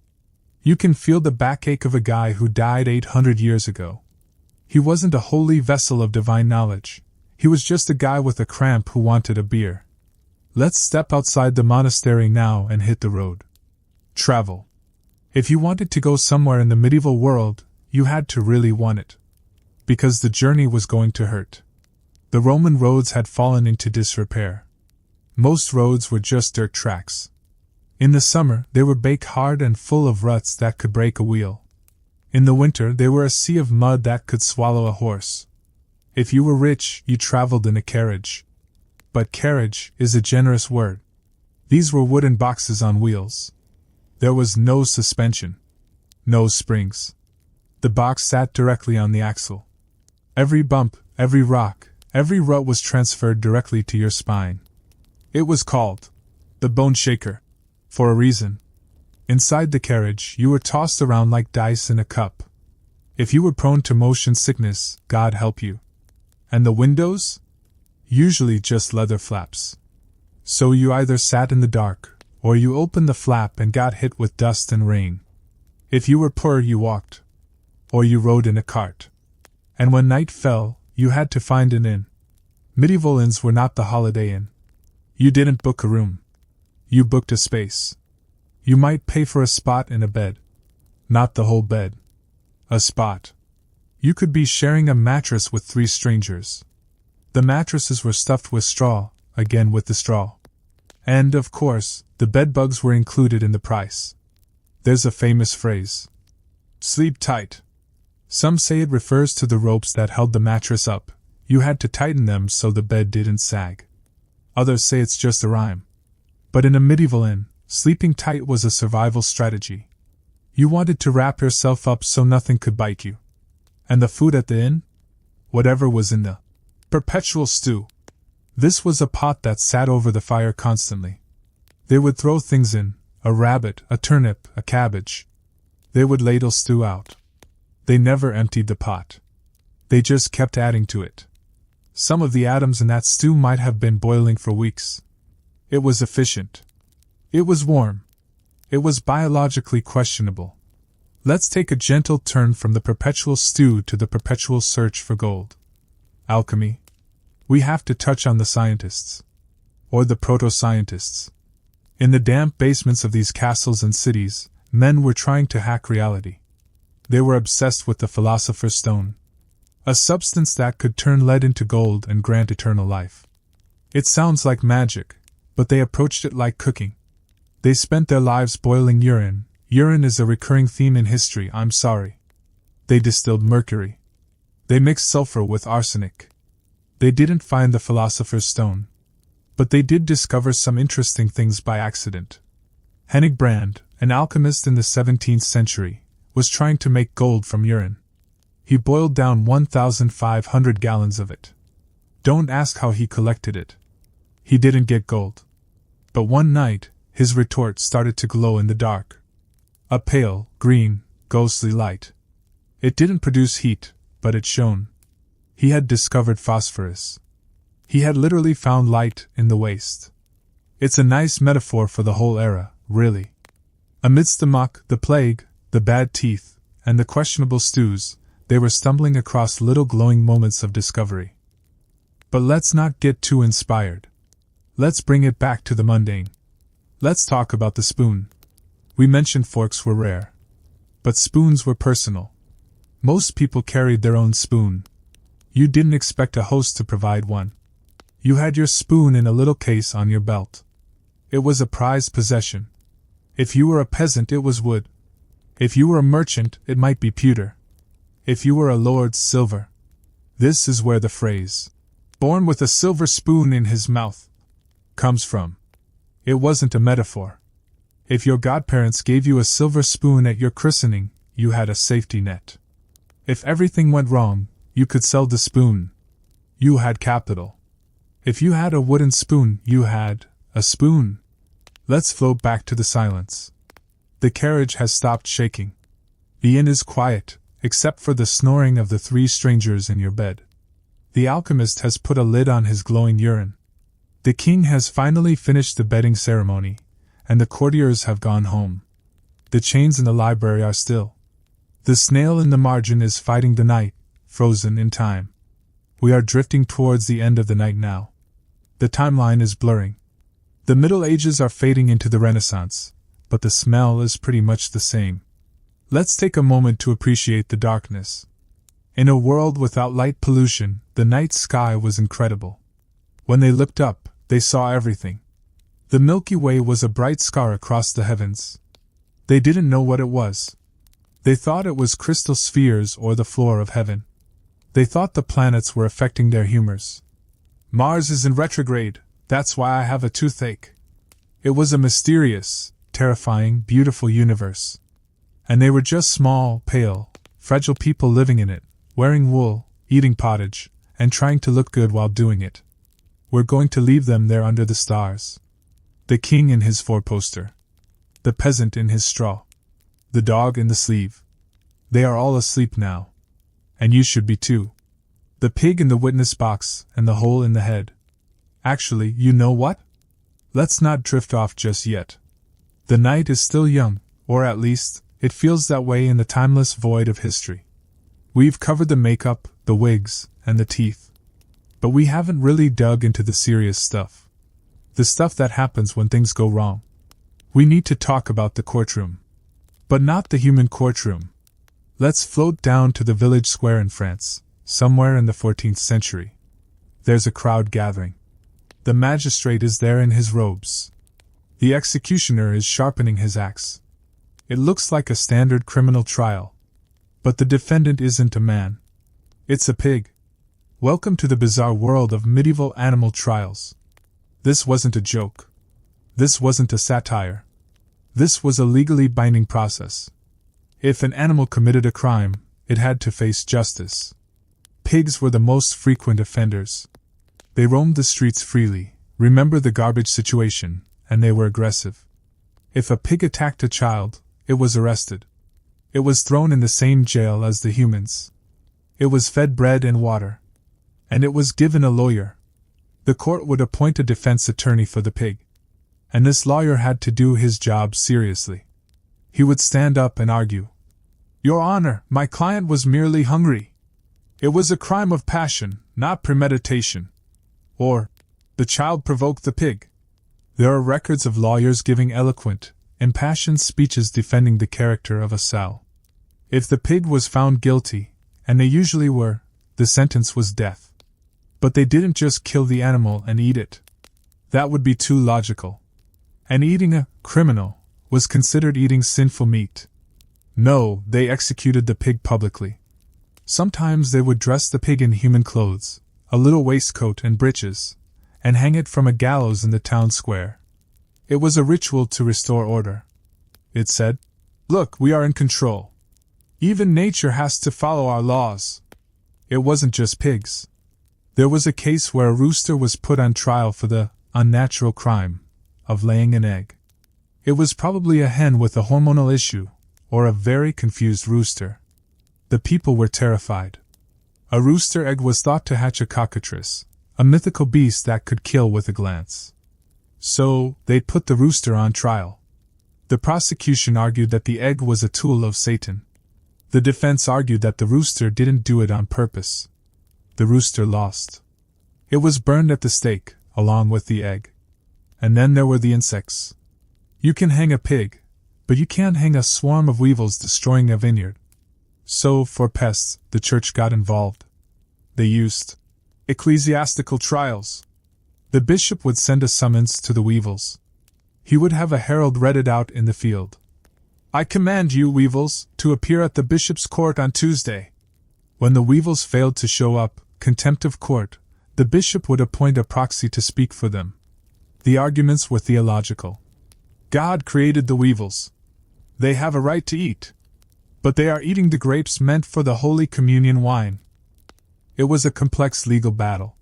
You can feel the backache of a guy who died 800 years ago. He wasn't a holy vessel of divine knowledge. He was just a guy with a cramp who wanted a beer. Let's step outside the monastery now and hit the road. Travel. If you wanted to go somewhere in the medieval world, you had to really want it. Because the journey was going to hurt. The Roman roads had fallen into disrepair. Most roads were just dirt tracks. In the summer, they were baked hard and full of ruts that could break a wheel. In the winter, they were a sea of mud that could swallow a horse. If you were rich, you traveled in a carriage. But carriage is a generous word. These were wooden boxes on wheels. There was no suspension. No springs. The box sat directly on the axle. Every bump, every rock, every rut was transferred directly to your spine. It was called the bone shaker. For a reason. Inside the carriage, you were tossed around like dice in a cup. If you were prone to motion sickness, God help you. And the windows? Usually just leather flaps. So you either sat in the dark, or you opened the flap and got hit with dust and rain. If you were poor, you walked. Or you rode in a cart. And when night fell, you had to find an inn. Medieval inns were not the Holiday Inn. You didn't book a room. You booked a space. You might pay for a spot in a bed. Not the whole bed. A spot. You could be sharing a mattress with 3 strangers. The mattresses were stuffed with straw, again with the straw. And, of course, the bedbugs were included in the price. There's a famous phrase. Sleep tight. Some say it refers to the ropes that held the mattress up. You had to tighten them so the bed didn't sag. Others say it's just a rhyme. But in a medieval inn, sleeping tight was a survival strategy. You wanted to wrap yourself up so nothing could bite you. And the food at the inn? Whatever was in the perpetual stew. This was a pot that sat over the fire constantly. They would throw things in, a rabbit, a turnip, a cabbage. They would ladle stew out. They never emptied the pot. They just kept adding to it. Some of the atoms in that stew might have been boiling for weeks. It was efficient. It was warm. It was biologically questionable. Let's take a gentle turn from the perpetual stew to the perpetual search for gold. Alchemy. We have to touch on the scientists. Or the proto-scientists. In the damp basements of these castles and cities, men were trying to hack reality. They were obsessed with the philosopher's stone. A substance that could turn lead into gold and grant eternal life. It sounds like magic, but they approached it like cooking. They spent their lives boiling urine. Urine is a recurring theme in history, I'm sorry. They distilled mercury. They mixed sulfur with arsenic. They didn't find the philosopher's stone. But they did discover some interesting things by accident. Hennin, an alchemist in the 17th century, was trying to make gold from urine. He boiled down 1,500 gallons of it. Don't ask how he collected it. He didn't get gold. But one night, his retort started to glow in the dark. A pale, green, ghostly light. It didn't produce heat, but it shone. He had discovered phosphorus. He had literally found light in the waste. It's a nice metaphor for the whole era, really. Amidst the muck, the plague, the bad teeth, and the questionable stews, they were stumbling across little glowing moments of discovery. But let's not get too inspired. Let's bring it back to the mundane. Let's talk about the spoon. We mentioned forks were rare. But spoons were personal. Most people carried their own spoon. You didn't expect a host to provide one. You had your spoon in a little case on your belt. It was a prized possession. If you were a peasant, it was wood. If you were a merchant, it might be pewter. If you were a lord, silver. This is where the phrase, "born with a silver spoon in his mouth," comes from. It wasn't a metaphor. If your godparents gave you a silver spoon at your christening, you had a safety net. If everything went wrong, you could sell the spoon. You had capital. If you had a wooden spoon, you had a spoon. Let's float back to the silence. The carriage has stopped shaking. The inn is quiet, except for the snoring of the 3 strangers in your bed. The alchemist has put a lid on his glowing urine. The king has finally finished the bedding ceremony, and the courtiers have gone home. The chains in the library are still. The snail in the margin is fighting the night, frozen in time. We are drifting towards the end of the night now. The timeline is blurring. The Middle Ages are fading into the Renaissance, but the smell is pretty much the same. Let's take a moment to appreciate the darkness. In a world without light pollution, the night sky was incredible. When they looked up, they saw everything. The Milky Way was a bright scar across the heavens. They didn't know what it was. They thought it was crystal spheres or the floor of heaven. They thought the planets were affecting their humors. Mars is in retrograde, that's why I have a toothache. It was a mysterious, terrifying, beautiful universe. And they were just small, pale, fragile people living in it, wearing wool, eating pottage, and trying to look good while doing it. We're going to leave them there under the stars. The king in his 4-poster. the peasant in his straw, the dog in the sleeve. They are all asleep now. And you should be too. The pig in the witness box and the hole in the head. Actually, you know what? Let's not drift off just yet. The night is still young, or at least, it feels that way in the timeless void of history. We've covered the makeup, the wigs, and the teeth. But we haven't really dug into the serious stuff. The stuff that happens when things go wrong. We need to talk about the courtroom. But not the human courtroom. Let's float down to the village square in France, somewhere in the 14th century. There's a crowd gathering. The magistrate is there in his robes. The executioner is sharpening his axe. It looks like a standard criminal trial. But the defendant isn't a man. It's a pig. Welcome to the bizarre world of medieval animal trials. This wasn't a joke. This wasn't a satire. This was a legally binding process. If an animal committed a crime, it had to face justice. Pigs were the most frequent offenders. They roamed the streets freely, remember the garbage situation, and they were aggressive. If a pig attacked a child, it was arrested. It was thrown in the same jail as the humans. It was fed bread and water. And it was given a lawyer. The court would appoint a defense attorney for the pig. And this lawyer had to do his job seriously. He would stand up and argue. Your Honor, my client was merely hungry. It was a crime of passion, not premeditation. Or, the child provoked the pig. There are records of lawyers giving eloquent, impassioned speeches defending the character of a sow. If the pig was found guilty, and they usually were, the sentence was death. But they didn't just kill the animal and eat it. That would be too logical. And eating a criminal was considered eating sinful meat. No, they executed the pig publicly. Sometimes they would dress the pig in human clothes, a little waistcoat and breeches, and hang it from a gallows in the town square. It was a ritual to restore order. It said, "Look, we are in control. Even nature has to follow our laws." It wasn't just pigs. There was a case where a rooster was put on trial for the unnatural crime of laying an egg. It was probably a hen with a hormonal issue, or a very confused rooster. The people were terrified. A rooster egg was thought to hatch a cockatrice, a mythical beast that could kill with a glance. So, they'd put the rooster on trial. The prosecution argued that the egg was a tool of Satan. The defense argued that the rooster didn't do it on purpose. The rooster lost. It was burned at the stake, along with the egg. And then there were the insects. You can hang a pig, but you can't hang a swarm of weevils destroying a vineyard. So, for pests, the church got involved. They used ecclesiastical trials. The bishop would send a summons to the weevils. He would have a herald read it out in the field. "I command you, weevils, to appear at the bishop's court on Tuesday." When the weevils failed to show up, contempt of court, the bishop would appoint a proxy to speak for them. The arguments were theological. God created the weevils. They have a right to eat. But they are eating the grapes meant for the Holy Communion wine. It was a complex legal battle.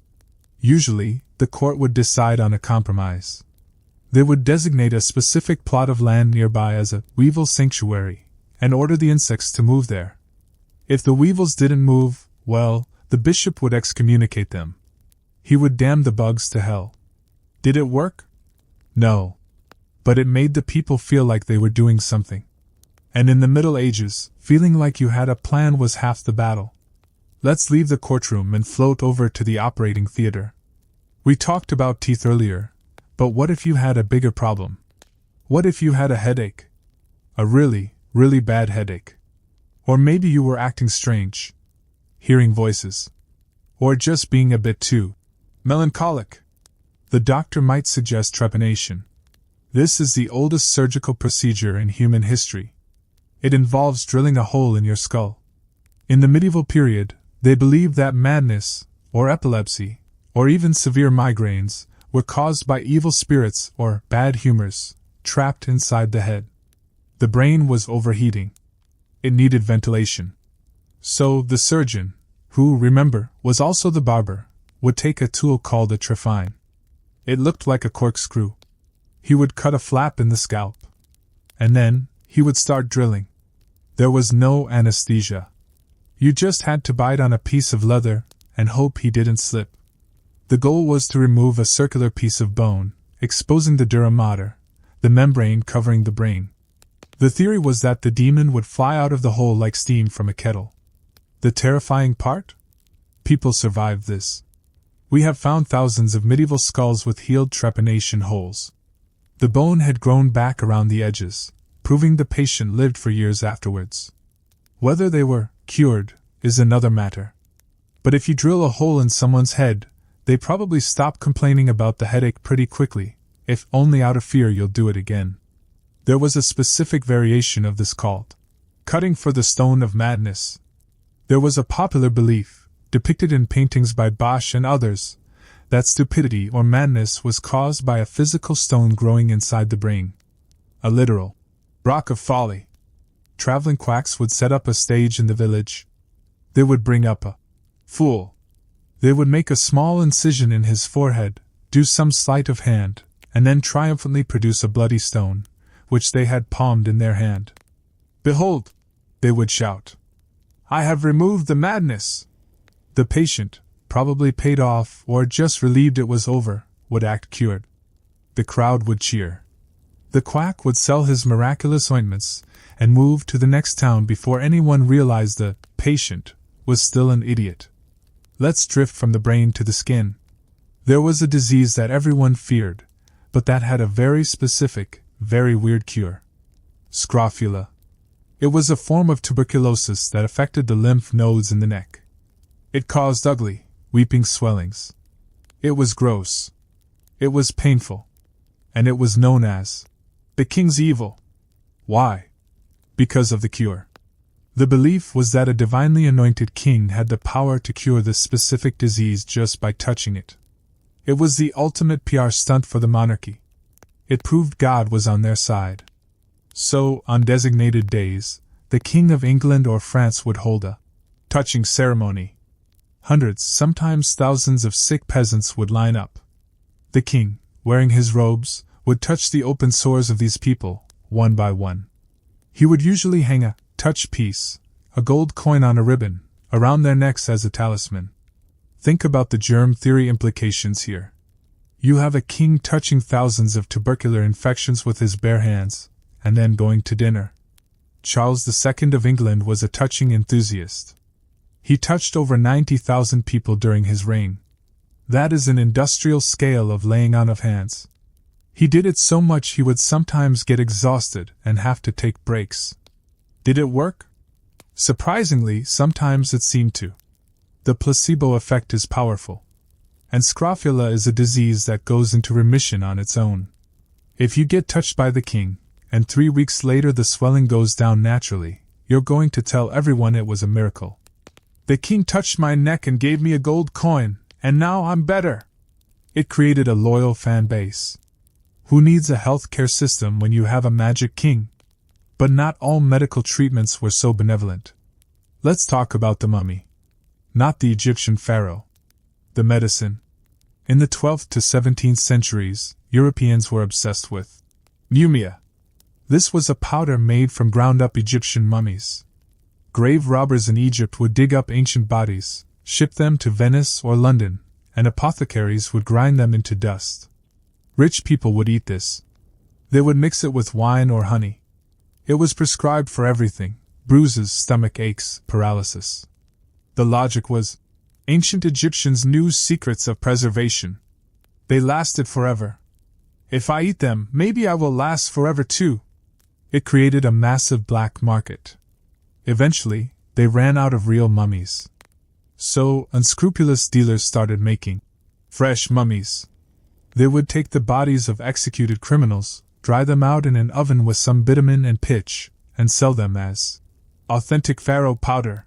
Usually, the court would decide on a compromise. They would designate a specific plot of land nearby as a weevil sanctuary, and order the insects to move there. If the weevils didn't move, well, the bishop would excommunicate them. He would damn the bugs to hell. Did it work? No. But it made the people feel like they were doing something. And in the Middle Ages, feeling like you had a plan was half the battle. Let's leave the courtroom and float over to the operating theater. We talked about teeth earlier, but what if you had a bigger problem? What if you had a headache? A really, really bad headache. Or maybe you were acting strange, hearing voices, or just being a bit too melancholic. The doctor might suggest trepanation. This is the oldest surgical procedure in human history. It involves drilling a hole in your skull. In the medieval period, they believed that madness, or epilepsy, or even severe migraines, were caused by evil spirits or bad humors trapped inside the head. The brain was overheating. It needed ventilation. So the surgeon, who, remember, was also the barber, would take a tool called a trephine. It looked like a corkscrew. He would cut a flap in the scalp. and then, he would start drilling. There was no anesthesia. You just had to bite on a piece of leather and hope he didn't slip. The goal was to remove a circular piece of bone, exposing the dura mater, the membrane covering the brain. The theory was that the demon would fly out of the hole like steam from a kettle. The terrifying part? People survived this. We have found thousands of medieval skulls with healed trepanation holes. The bone had grown back around the edges, proving the patient lived for years afterwards. Whether they were cured is another matter. But if you drill a hole in someone's head, they probably stop complaining about the headache pretty quickly, if only out of fear you'll do it again. There was a specific variation of this called cutting for the stone of madness. There was a popular belief, depicted in paintings by Bosch and others, that stupidity or madness was caused by a physical stone growing inside the brain. A literal rock of folly. Traveling quacks would set up a stage in the village. They would bring up a fool. They would make a small incision in his forehead, do some sleight of hand, and then triumphantly produce a bloody stone, which they had palmed in their hand. "Behold," they would shout, "I have removed the madness." The patient, probably paid off or just relieved it was over, would act cured. The crowd would cheer. The quack would sell his miraculous ointments and move to the next town before anyone realized the patient was still an idiot. Let's drift from the brain to the skin. There was a disease that everyone feared, but that had a very specific, very weird cure. Scrofula. It was a form of tuberculosis that affected the lymph nodes in the neck. It caused ugly, weeping swellings. It was gross. It was painful. And it was known as the king's evil. Why? Because of the cure. The belief was that a divinely anointed king had the power to cure this specific disease just by touching it. It was the ultimate PR stunt for the monarchy. It proved God was on their side. So, on designated days, the King of England or France would hold a touching ceremony. Hundreds, sometimes thousands of sick peasants would line up. The king, wearing his robes, would touch the open sores of these people, one by one. He would usually hang a touch piece, a gold coin on a ribbon, around their necks as a talisman. Think about the germ theory implications here. You have a king touching thousands of tubercular infections with his bare hands, and then going to dinner. Charles II of England was a touching enthusiast. He touched over 90,000 people during his reign. That is an industrial scale of laying on of hands. He did it so much he would sometimes get exhausted and have to take breaks. Did it work? Surprisingly, sometimes it seemed to. The placebo effect is powerful. And scrofula is a disease that goes into remission on its own. If you get touched by the king, and 3 weeks later the swelling goes down naturally, you're going to tell everyone it was a miracle. The king touched my neck and gave me a gold coin, and now I'm better. It created a loyal fan base. Who needs a healthcare system when you have a magic king? But not all medical treatments were so benevolent. Let's talk about the mummy. Not the Egyptian pharaoh. The medicine. In the 12th to 17th centuries, Europeans were obsessed with mumia. This was a powder made from ground-up Egyptian mummies. Grave robbers in Egypt would dig up ancient bodies, ship them to Venice or London, and apothecaries would grind them into dust. Rich people would eat this. They would mix it with wine or honey. It was prescribed for everything: bruises, stomach aches, paralysis. The logic was, ancient Egyptians knew secrets of preservation. They lasted forever. If I eat them, maybe I will last forever too. It created a massive black market. Eventually, they ran out of real mummies. So, unscrupulous dealers started making fresh mummies. They would take the bodies of executed criminals, dry them out in an oven with some bitumen and pitch, and sell them as authentic pharaoh powder.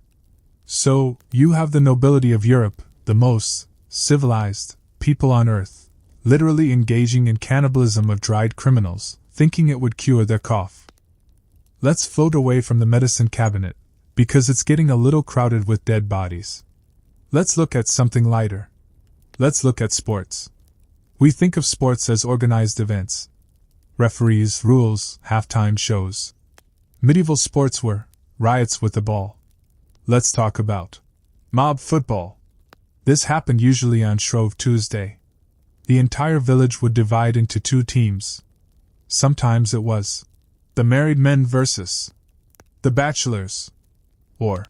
So, you have the nobility of Europe, the most civilized people on earth, literally engaging in cannibalism of dried criminals, thinking it would cure their cough. Let's float away from the medicine cabinet, because it's getting a little crowded with dead bodies. Let's look at something lighter. Let's look at sports. We think of sports as organized events. referees, rules, halftime shows. Medieval sports were riots with the ball. Let's talk about mob football. This happened usually on Shrove Tuesday. The entire village would divide into two teams. Sometimes it was the married men versus the bachelors, or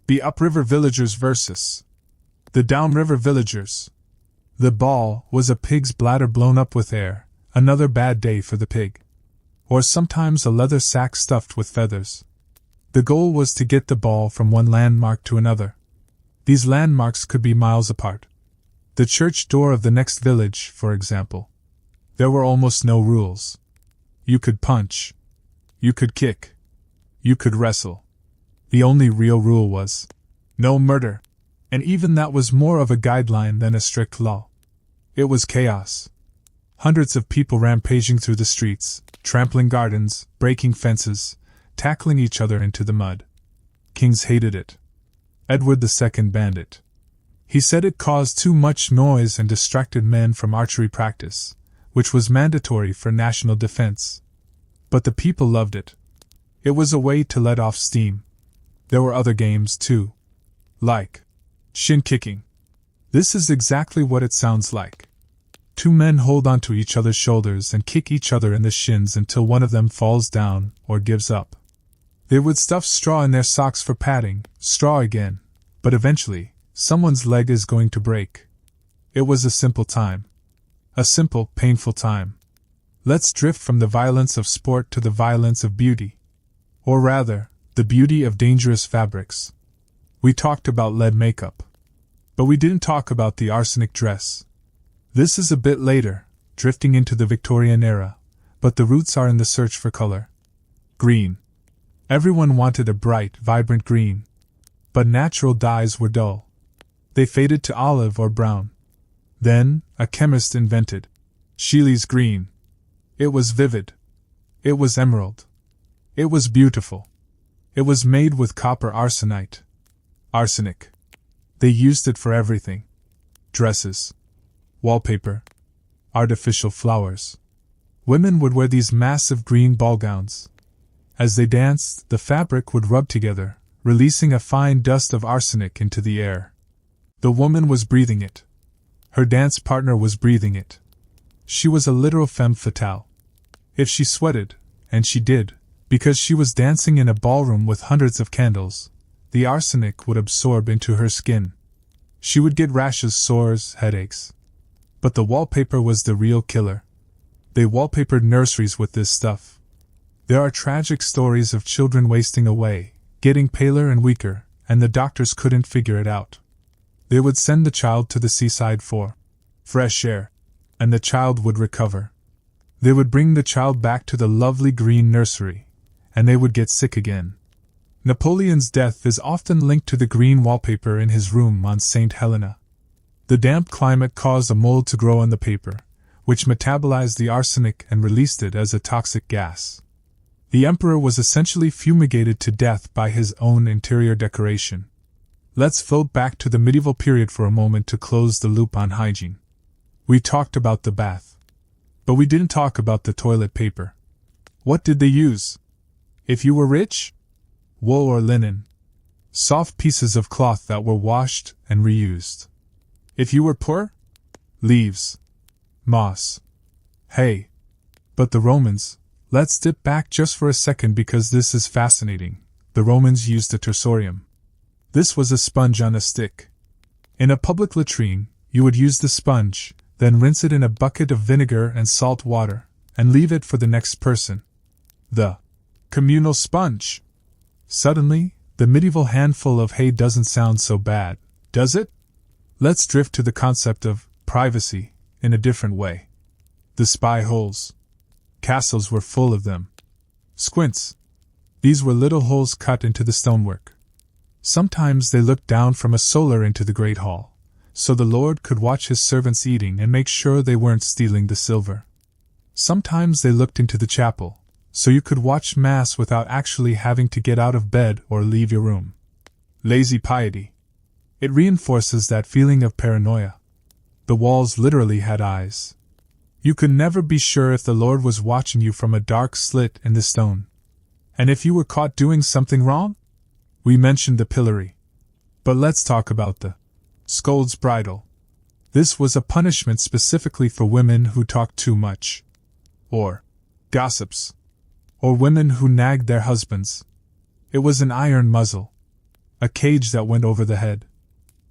the upriver villagers versus the downriver villagers. The ball was a pig's bladder blown up with air, another bad day for the pig. Or sometimes a leather sack stuffed with feathers. The goal was to get the ball from one landmark to another. These landmarks could be miles apart. The church door of the next village, for example. There were almost no rules. You could punch. You could kick. You could wrestle. The only real rule was no murder, and even that was more of a guideline than a strict law. It was chaos. Hundreds of people rampaging through the streets, trampling gardens, breaking fences, tackling each other into the mud. Kings hated it. Edward II banned it. He said it caused too much noise and distracted men from archery practice, which was mandatory for national defense. But the people loved it. It was a way to let off steam. There were other games, too. Like shin kicking. This is exactly what it sounds like. Two men hold onto each other's shoulders and kick each other in the shins until one of them falls down or gives up. They would stuff straw in their socks for padding, straw again, but eventually, someone's leg is going to break. It was a simple time. A simple, painful time. Let's drift from the violence of sport to the violence of beauty. Or rather, the beauty of dangerous fabrics. We talked about lead makeup. But we didn't talk about the arsenic dress. This is a bit later, drifting into the Victorian era, but the roots are in the search for color. Green. Everyone wanted a bright, vibrant green. But natural dyes were dull. They faded to olive or brown. Then, a chemist invented Scheele's green. It was vivid. It was emerald. It was beautiful. It was made with copper arsenite. Arsenic. They used it for everything. Dresses. Wallpaper. Artificial flowers. Women would wear these massive green ball gowns. As they danced, the fabric would rub together, releasing a fine dust of arsenic into the air. The woman was breathing it. Her dance partner was breathing it. She was a literal femme fatale. If she sweated, and she did, because she was dancing in a ballroom with hundreds of candles, the arsenic would absorb into her skin. She would get rashes, sores, headaches. But the wallpaper was the real killer. They wallpapered nurseries with this stuff. There are tragic stories of children wasting away, getting paler and weaker, and the doctors couldn't figure it out. They would send the child to the seaside for fresh air, and the child would recover. They would bring the child back to the lovely green nursery, and they would get sick again. Napoleon's death is often linked to the green wallpaper in his room on St. Helena. The damp climate caused a mold to grow on the paper, which metabolized the arsenic and released it as a toxic gas. The emperor was essentially fumigated to death by his own interior decoration. Let's float back to the medieval period for a moment to close the loop on hygiene. We talked about the bath. But we didn't talk about the toilet paper. What did they use? If you were rich? Wool or linen. Soft pieces of cloth that were washed and reused. If you were poor? Leaves. Moss. Hay. But the Romans, let's dip back just for a second because this is fascinating. The Romans used a tersorium. This was a sponge on a stick. In a public latrine, you would use the sponge, then rinse it in a bucket of vinegar and salt water, and leave it for the next person. The communal sponge. Suddenly, the medieval handful of hay doesn't sound so bad, does it? Let's drift to the concept of privacy in a different way. The spy holes. Castles were full of them. Squints. These were little holes cut into the stonework. Sometimes they looked down from a solar into the great hall, so the lord could watch his servants eating and make sure they weren't stealing the silver. Sometimes they looked into the chapel, so you could watch Mass without actually having to get out of bed or leave your room. Lazy piety. It reinforces that feeling of paranoia. The walls literally had eyes. You could never be sure if the Lord was watching you from a dark slit in the stone. And if you were caught doing something wrong? We mentioned the pillory. But let's talk about the scold's bridle. This was a punishment specifically for women who talked too much. Or gossips. Or women who nagged their husbands. It was an iron muzzle. A cage that went over the head.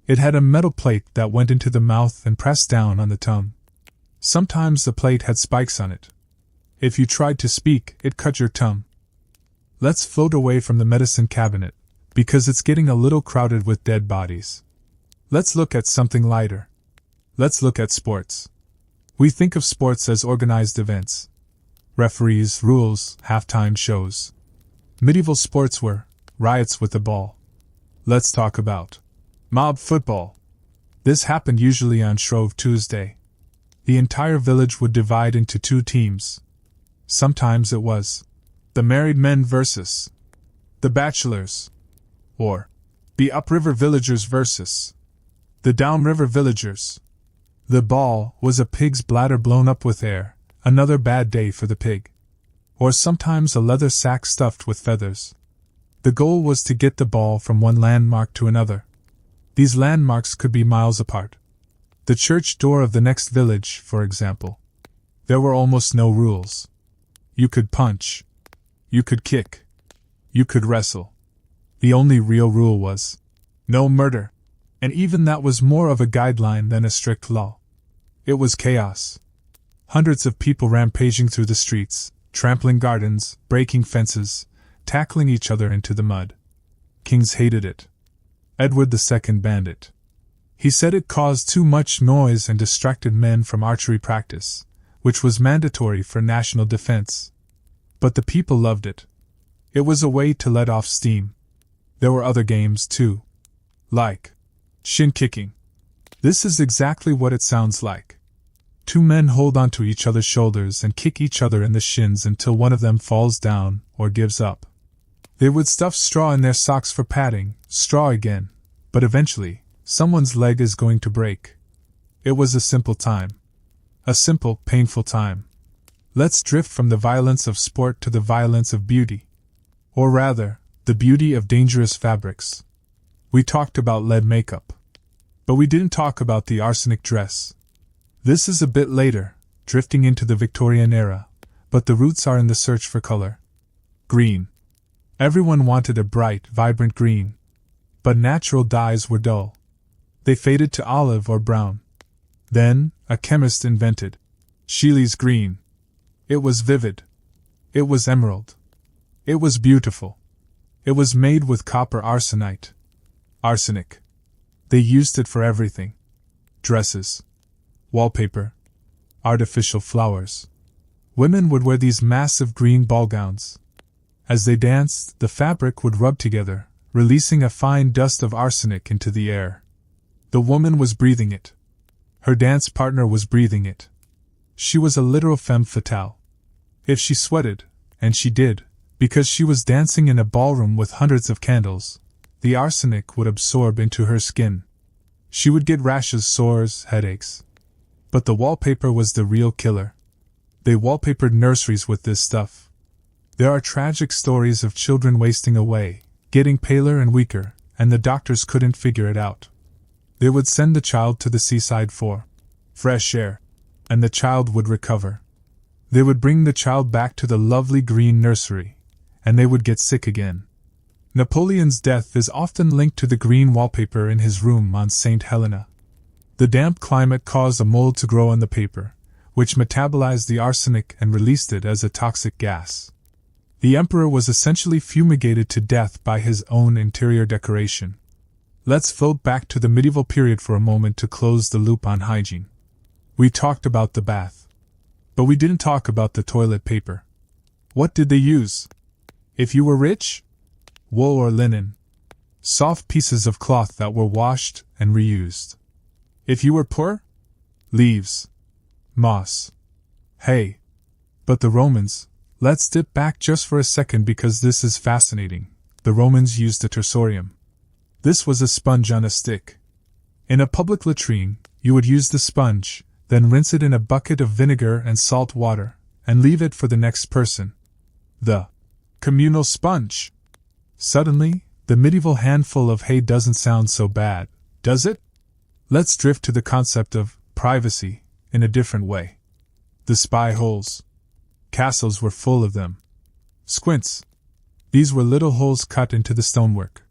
It had a metal plate that went into the mouth and pressed down on the tongue. Sometimes the plate had spikes on it. If you tried to speak, it cut your tongue. Let's float away from the medicine cabinet, because it's getting a little crowded with dead bodies. Let's look at something lighter. Let's look at sports. We think of sports as organized events. Referees, rules, halftime shows. Medieval sports were riots with the ball. Let's talk about mob football. This happened usually on Shrove Tuesday. The entire village would divide into two teams. Sometimes it was the married men versus the bachelors, or the upriver villagers versus the downriver villagers. The ball was a pig's bladder blown up with air, another bad day for the pig. Or sometimes a leather sack stuffed with feathers. The goal was to get the ball from one landmark to another. These landmarks could be miles apart. The church door of the next village, for example. There were almost no rules. You could punch. You could kick. You could wrestle. The only real rule was no murder, and even that was more of a guideline than a strict law. It was chaos. Hundreds of people rampaging through the streets, trampling gardens, breaking fences, tackling each other into the mud. Kings hated it. Edward II banned it. He said it caused too much noise and distracted men from archery practice, which was mandatory for national defense. But the people loved it. It was a way to let off steam. There were other games, too. Like shin kicking. This is exactly what it sounds like. Two men hold onto each other's shoulders and kick each other in the shins until one of them falls down or gives up. They would stuff straw in their socks for padding, straw again, but eventually, someone's leg is going to break. It was a simple time. A simple, painful time. Let's drift from the violence of sport to the violence of beauty. Or rather, the beauty of dangerous fabrics. We talked about lead makeup. But we didn't talk about the arsenic dress. This is a bit later, drifting into the Victorian era, but the roots are in the search for color. Green. Everyone wanted a bright, vibrant green. But natural dyes were dull. They faded to olive or brown. Then, a chemist invented Scheele's green. It was vivid. It was emerald. It was beautiful. It was made with copper arsenite. Arsenic. They used it for everything. Dresses. Wallpaper. Artificial flowers. Women would wear these massive green ball gowns. As they danced, the fabric would rub together, releasing a fine dust of arsenic into the air. The woman was breathing it. Her dance partner was breathing it. She was a literal femme fatale. If she sweated, and she did, because she was dancing in a ballroom with hundreds of candles, the arsenic would absorb into her skin. She would get rashes, sores, headaches. But the wallpaper was the real killer. They wallpapered nurseries with this stuff. There are tragic stories of children wasting away, getting paler and weaker, and the doctors couldn't figure it out. They would send the child to the seaside for fresh air, and the child would recover. They would bring the child back to the lovely green nursery, and they would get sick again. Napoleon's death is often linked to the green wallpaper in his room on St. Helena. The damp climate caused a mold to grow on the paper, which metabolized the arsenic and released it as a toxic gas. The emperor was essentially fumigated to death by his own interior decoration. Let's float back to the medieval period for a moment to close the loop on hygiene. We talked about the bath. But we didn't talk about the toilet paper. What did they use? If you were rich? Wool or linen. Soft pieces of cloth that were washed and reused. If you were poor? Leaves. Moss. Hay. But the Romans, let's dip back just for a second because this is fascinating. The Romans used a tersorium. This was a sponge on a stick. In a public latrine, you would use the sponge, then rinse it in a bucket of vinegar and salt water, and leave it for the next person. The communal sponge. Suddenly, the medieval handful of hay doesn't sound so bad, does it? Let's drift to the concept of privacy in a different way. The spy holes. Castles were full of them. Squints. These were little holes cut into the stonework.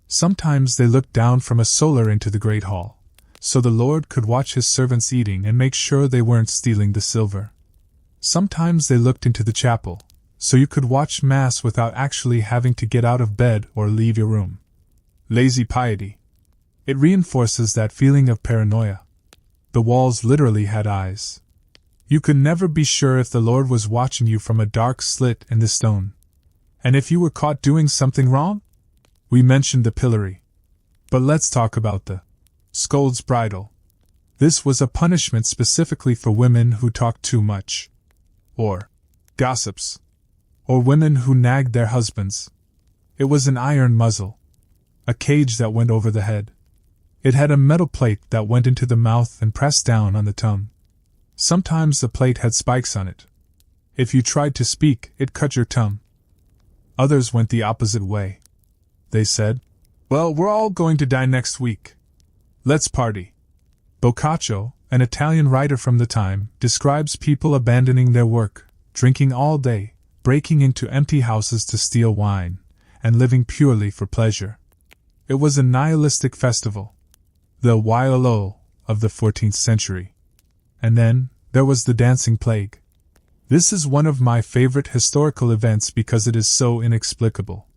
Sometimes they looked down from a solar into the great hall, so the lord could watch his servants eating and make sure they weren't stealing the silver. Sometimes they looked into the chapel, so you could watch Mass without actually having to get out of bed or leave your room. Lazy piety. It reinforces that feeling of paranoia. The walls literally had eyes. You could never be sure if the Lord was watching you from a dark slit in the stone. And if you were caught doing something wrong? We mentioned the pillory. But let's talk about the scold's bridle. This was a punishment specifically for women who talked too much. Or gossips. Or women who nagged their husbands. It was an iron muzzle. A cage that went over the head. It had a metal plate that went into the mouth and pressed down on the tongue. Sometimes the plate had spikes on it. If you tried to speak, it cut your tongue. Others went the opposite way. They said, "Well, we're all going to die next week. Let's party." Boccaccio, an Italian writer from the time, describes people abandoning their work, drinking all day, breaking into empty houses to steal wine, and living purely for pleasure. It was a nihilistic festival. The Wailolo of the 14th century. And then, there was the dancing plague. This is one of my favorite historical events because it is so inexplicable.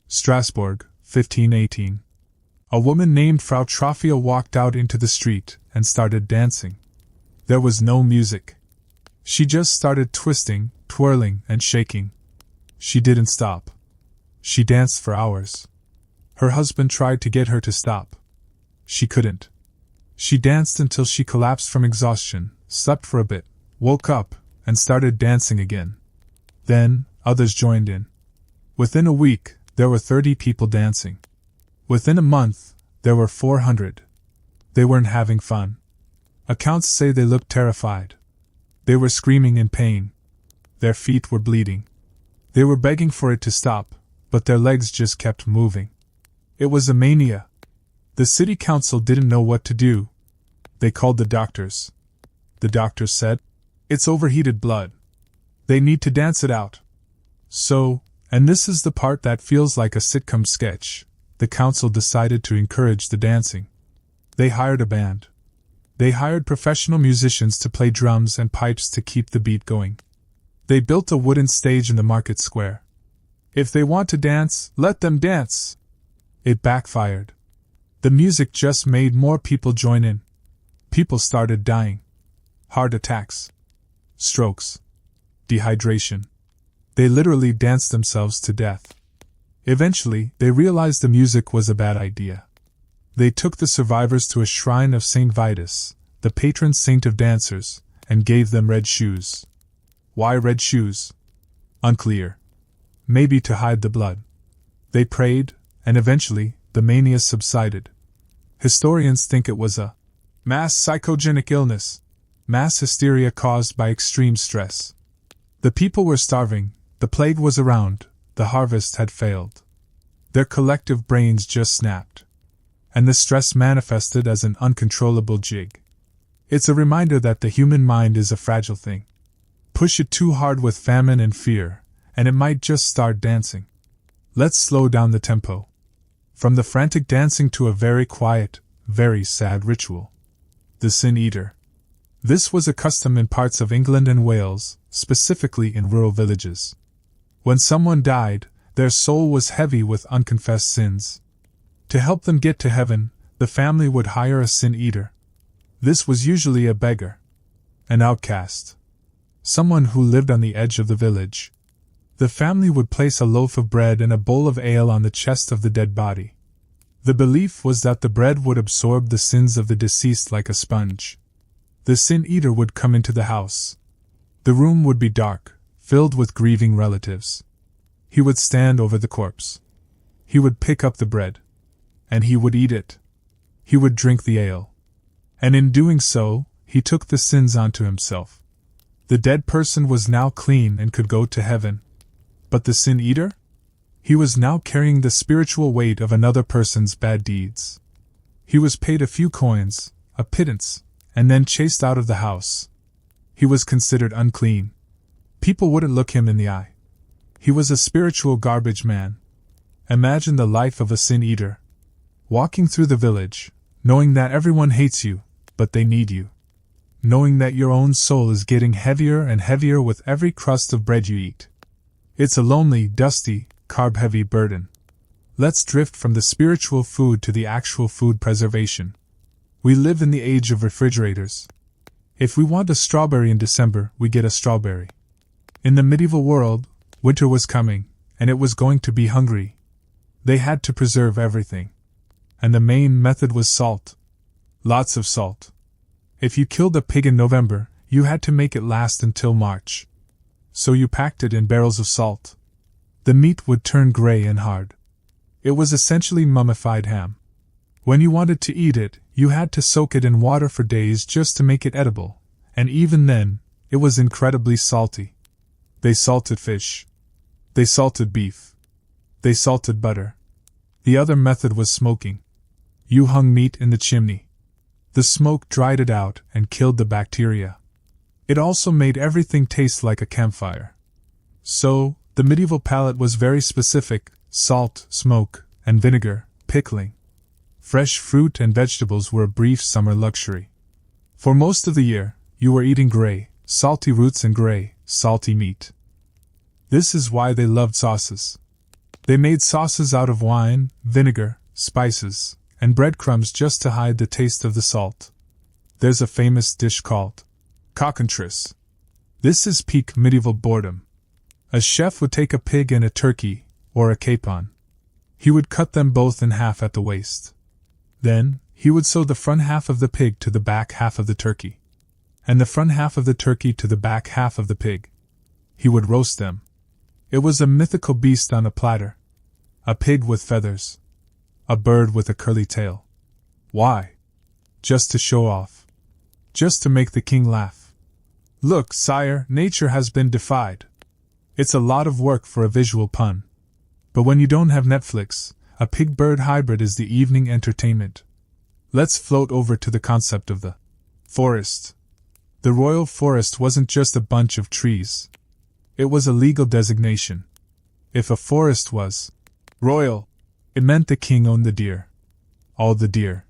Strasbourg, 1518. A woman named Frau Troffea walked out into the street and started dancing. There was no music. She just started twisting, twirling, and shaking. She didn't stop. She danced for hours. Her husband tried to get her to stop. She couldn't. She danced until she collapsed from exhaustion, slept for a bit, woke up, and started dancing again. Then, others joined in. Within a week, there were 30 people dancing. Within a month, there were 400. They weren't having fun. Accounts say they looked terrified. They were screaming in pain. Their feet were bleeding. They were begging for it to stop, but their legs just kept moving. It was a mania. The city council didn't know what to do. They called the doctors. The doctors said, "It's overheated blood. They need to dance it out." So, and this is the part that feels like a sitcom sketch, the council decided to encourage the dancing. They hired a band. They hired professional musicians to play drums and pipes to keep the beat going. They built a wooden stage in the market square. If they want to dance, let them dance. It backfired. The music just made more people join in. People started dying. Heart attacks. Strokes. Dehydration. They literally danced themselves to death. Eventually, they realized the music was a bad idea. They took the survivors to a shrine of Saint Vitus, the patron saint of dancers, and gave them red shoes. Why red shoes? Unclear. Maybe to hide the blood. They prayed, and eventually, the mania subsided. Historians think it was a mass psychogenic illness, mass hysteria caused by extreme stress. The people were starving, the plague was around, the harvest had failed. Their collective brains just snapped. And the stress manifested as an uncontrollable jig. It's a reminder that the human mind is a fragile thing. Push it too hard with famine and fear, and it might just start dancing. Let's slow down the tempo. From the frantic dancing to a very quiet, very sad ritual. The Sin Eater. This was a custom in parts of England and Wales, specifically in rural villages. When someone died, their soul was heavy with unconfessed sins. To help them get to heaven, the family would hire a sin eater. This was usually a beggar. An outcast. Someone who lived on the edge of the village. The family would place a loaf of bread and a bowl of ale on the chest of the dead body. The belief was that the bread would absorb the sins of the deceased like a sponge. The sin eater would come into the house. The room would be dark, filled with grieving relatives. He would stand over the corpse. He would pick up the bread. And he would eat it. He would drink the ale. And in doing so, he took the sins onto himself. The dead person was now clean and could go to heaven. But the sin eater? He was now carrying the spiritual weight of another person's bad deeds. He was paid a few coins, a pittance, and then chased out of the house. He was considered unclean. People wouldn't look him in the eye. He was a spiritual garbage man. Imagine the life of a sin eater. Walking through the village, knowing that everyone hates you, but they need you. Knowing that your own soul is getting heavier and heavier with every crust of bread you eat. It's a lonely, dusty, carb-heavy burden. Let's drift from the spiritual food to the actual food preservation. We live in the age of refrigerators. If we want a strawberry in December, we get a strawberry. In the medieval world, winter was coming, and it was going to be hungry. They had to preserve everything. And the main method was salt. Lots of salt. If you killed a pig in November, you had to make it last until March. So you packed it in barrels of salt. The meat would turn gray and hard. It was essentially mummified ham. When you wanted to eat it, you had to soak it in water for days just to make it edible, and even then, it was incredibly salty. They salted fish. They salted beef. They salted butter. The other method was smoking. You hung meat in the chimney. The smoke dried it out and killed the bacteria. It also made everything taste like a campfire. So, the medieval palate was very specific: salt, smoke, and vinegar, pickling. Fresh fruit and vegetables were a brief summer luxury. For most of the year, you were eating gray, salty roots and gray, salty meat. This is why they loved sauces. They made sauces out of wine, vinegar, spices, and breadcrumbs just to hide the taste of the salt. There's a famous dish called cockatrice. This is peak medieval boredom. A chef would take a pig and a turkey, or a capon. He would cut them both in half at the waist. Then, he would sew the front half of the pig to the back half of the turkey, and the front half of the turkey to the back half of the pig. He would roast them. It was a mythical beast on a platter. A pig with feathers. A bird with a curly tail. Why? Just to show off. Just to make the king laugh. Look, sire, nature has been defied. It's a lot of work for a visual pun. But when you don't have Netflix, a pig-bird hybrid is the evening entertainment. Let's float over to the concept of the forest. The royal forest wasn't just a bunch of trees. It was a legal designation. If a forest was royal, it meant the king owned the deer. All the deer.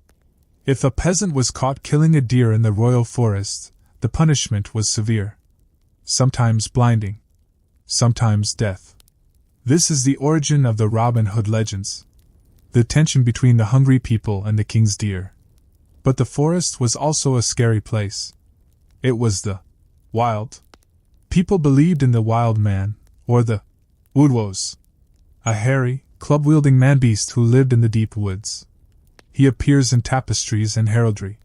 If a peasant was caught killing a deer in the royal forest, the punishment was severe. Sometimes blinding. Sometimes death. This is the origin of the Robin Hood legends. The tension between the hungry people and the king's deer. But the forest was also a scary place. It was the wild. People believed in the wild man, or the woodwose, a hairy, club-wielding man-beast who lived in the deep woods. He appears in tapestries and heraldry.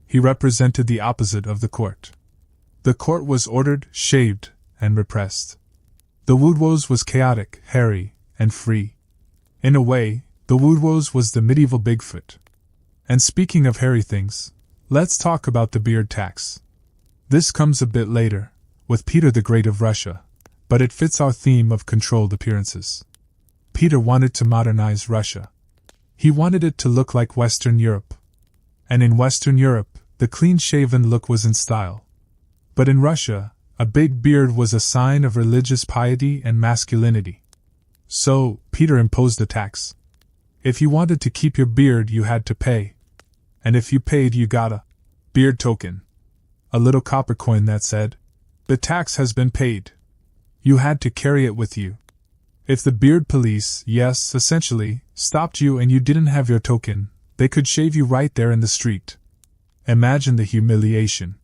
He represented the opposite of the court. The court was ordered, shaved, and repressed. The woodwose was chaotic, hairy, and free. In a way, the woodwose was the medieval Bigfoot. And speaking of hairy things, let's talk about the beard tax. This comes a bit later, with Peter the Great of Russia, but it fits our theme of controlled appearances. Peter wanted to modernize Russia. He wanted it to look like Western Europe. And in Western Europe, the clean-shaven look was in style. But in Russia, a big beard was a sign of religious piety and masculinity. So, Peter imposed a tax. If you wanted to keep your beard, you had to pay. And if you paid, you got a beard token. A little copper coin that said, "The tax has been paid." You had to carry it with you. If the beard police, yes, essentially, stopped you and you didn't have your token, they could shave you right there in the street. Imagine the humiliation.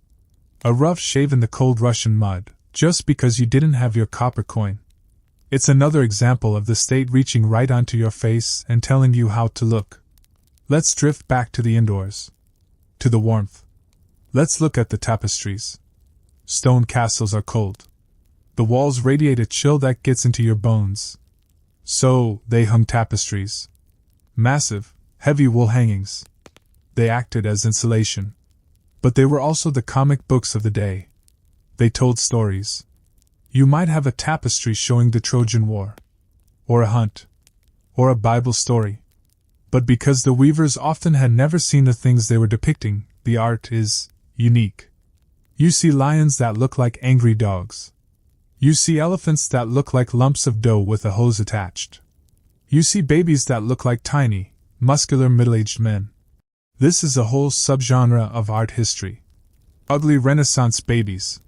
A rough shave in the cold Russian mud, just because you didn't have your copper coin. It's another example of the state reaching right onto your face and telling you how to look. Let's drift back to the indoors. To the warmth. Let's look at the tapestries. Stone castles are cold. The walls radiate a chill that gets into your bones. So, they hung tapestries. Massive, heavy wool hangings. They acted as insulation. But they were also the comic books of the day. They told stories. You might have a tapestry showing the Trojan War, or a hunt, or a Bible story. But because the weavers often had never seen the things they were depicting, the art is unique. You see lions that look like angry dogs. You see elephants that look like lumps of dough with a hose attached. You see babies that look like tiny, muscular middle-aged men. This is a whole subgenre of art history. Ugly Renaissance babies.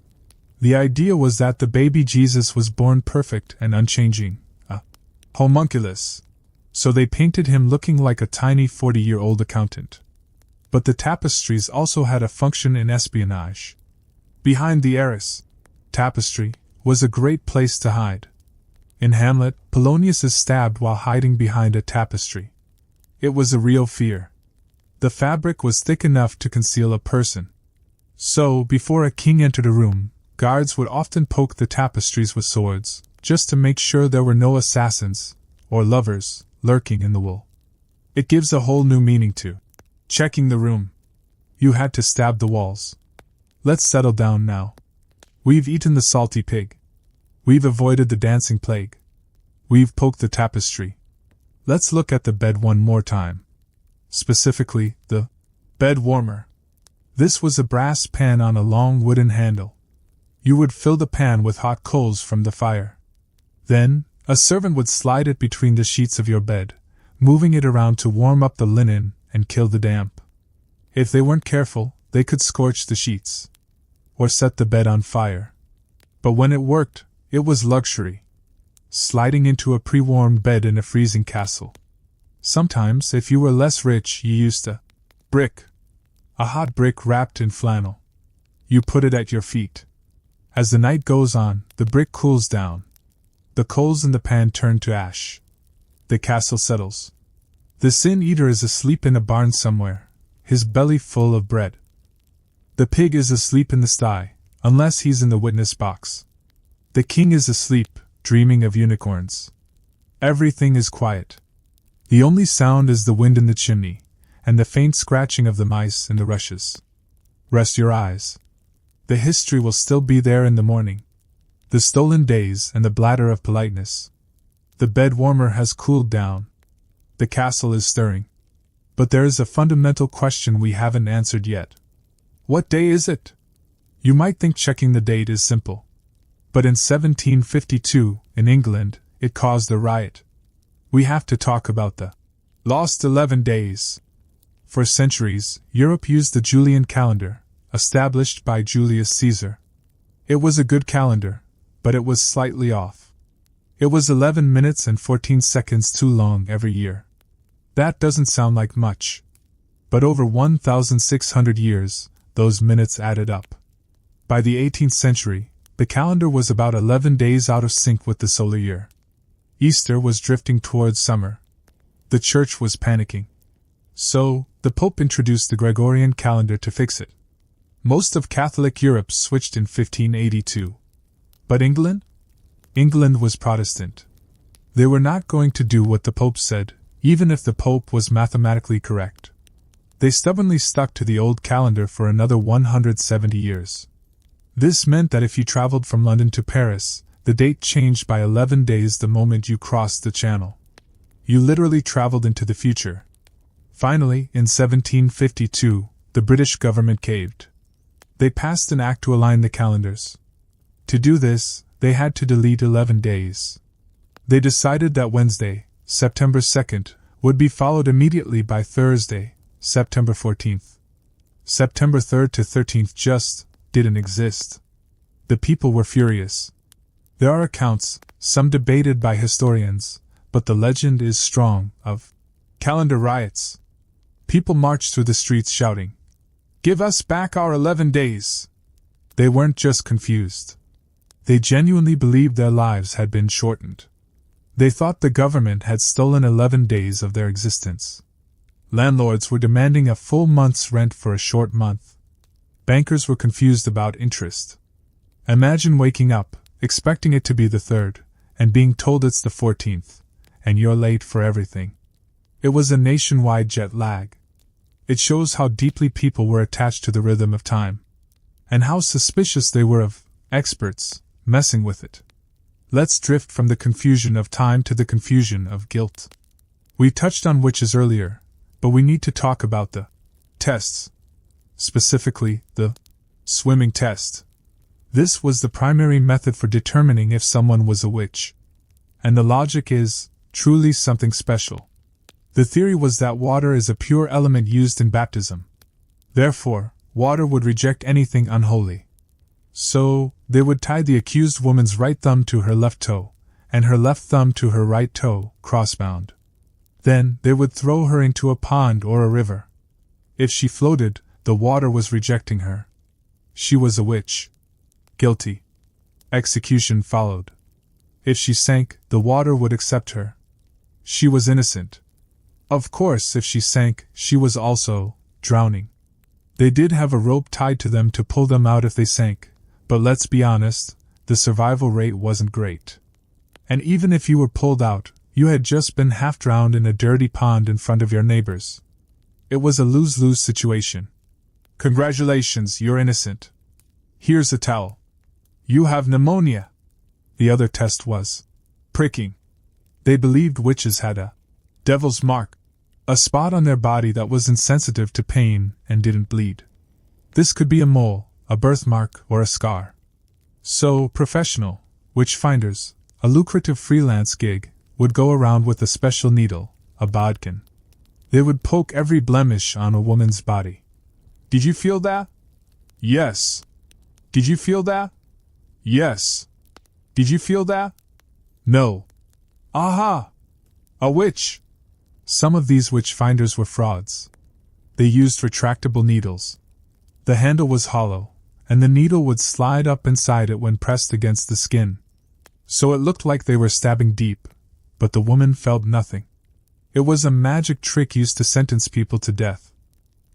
The idea was that the baby Jesus was born perfect and unchanging, a homunculus. So they painted him looking like a tiny 40-year-old accountant. But the tapestries also had a function in espionage. Behind the arras, tapestry, was a great place to hide. In Hamlet, Polonius is stabbed while hiding behind a tapestry. It was a real fear. The fabric was thick enough to conceal a person. So, before a king entered a room, guards would often poke the tapestries with swords, just to make sure there were no assassins, or lovers, lurking in the wool. It gives a whole new meaning to checking the room. You had to stab the walls. Let's settle down now. We've eaten the salty pig. We've avoided the dancing plague. We've poked the tapestry. Let's look at the bed one more time. Specifically, the bed warmer. This was a brass pan on a long wooden handle. You would fill the pan with hot coals from the fire. Then, a servant would slide it between the sheets of your bed, moving it around to warm up the linen and kill the damp. If they weren't careful, they could scorch the sheets, or set the bed on fire. But when it worked, it was luxury. Sliding into a pre-warmed bed in a freezing castle. Sometimes, if you were less rich, you used a brick. A hot brick wrapped in flannel. You put it at your feet. As the night goes on, the brick cools down. The coals in the pan turn to ash. The castle settles. The sin-eater is asleep in a barn somewhere, his belly full of bread. The pig is asleep in the sty, unless he's in the witness box. The king is asleep, dreaming of unicorns. Everything is quiet. The only sound is the wind in the chimney, and the faint scratching of the mice in the rushes. Rest your eyes. The history will still be there in the morning. The stolen days and the bladder of politeness. The bed warmer has cooled down. The castle is stirring. But there is a fundamental question we haven't answered yet. What day is it? You might think checking the date is simple. But in 1752, in England, it caused a riot. We have to talk about the lost 11 days. For centuries, Europe used the Julian calendar, established by Julius Caesar. It was a good calendar, but it was slightly off. It was 11 minutes and 14 seconds too long every year. That doesn't sound like much. But over 1,600 years, those minutes added up. By the 18th century, the calendar was about 11 days out of sync with the solar year. Easter was drifting towards summer. The church was panicking. So, the Pope introduced the Gregorian calendar to fix it. Most of Catholic Europe switched in 1582. But England? England was Protestant. They were not going to do what the Pope said, even if the Pope was mathematically correct. They stubbornly stuck to the old calendar for another 170 years. This meant that if you traveled from London to Paris, the date changed by 11 days the moment you crossed the channel. You literally traveled into the future. Finally, in 1752, the British government caved. They passed an act to align the calendars. To do this, they had to delete 11 days. They decided that Wednesday, September 2nd, would be followed immediately by Thursday, September 14th. September 3rd to 13th just didn't exist. The people were furious. There are accounts, some debated by historians, but the legend is strong, of calendar riots. People marched through the streets shouting, "Give us back our 11 days!" They weren't just confused. They genuinely believed their lives had been shortened. They thought the government had stolen 11 days of their existence. Landlords were demanding a full month's rent for a short month. Bankers were confused about interest. Imagine waking up, expecting it to be the 3rd, and being told it's the 14th, and you're late for everything. It was a nationwide jet lag. It shows how deeply people were attached to the rhythm of time, and how suspicious they were of experts messing with it. Let's drift from the confusion of time to the confusion of guilt. We touched on witches earlier, but we need to talk about the tests. Specifically, the swimming test. This was the primary method for determining if someone was a witch. And the logic is, truly something special. The theory was that water is a pure element used in baptism. Therefore, water would reject anything unholy. So, they would tie the accused woman's right thumb to her left toe, and her left thumb to her right toe, crossbound. Then, they would throw her into a pond or a river. If she floated, the water was rejecting her. She was a witch. Guilty. Execution followed. If she sank, the water would accept her. She was innocent. Of course, if she sank, she was also drowning. They did have a rope tied to them to pull them out if they sank, but let's be honest, the survival rate wasn't great. And even if you were pulled out, you had just been half drowned in a dirty pond in front of your neighbors. It was a lose-lose situation. Congratulations, you're innocent. Here's a towel. You have pneumonia. The other test was pricking. They believed witches had a devil's mark, a spot on their body that was insensitive to pain and didn't bleed. This could be a mole, a birthmark, or a scar. So, professional witch finders, a lucrative freelance gig, would go around with a special needle, a bodkin. They would poke every blemish on a woman's body. Did you feel that? Yes. Did you feel that? Yes. Did you feel that? No. Aha! A witch! Some of these witch finders were frauds. They used retractable needles. The handle was hollow, and the needle would slide up inside it when pressed against the skin. So it looked like they were stabbing deep, but the woman felt nothing. It was a magic trick used to sentence people to death.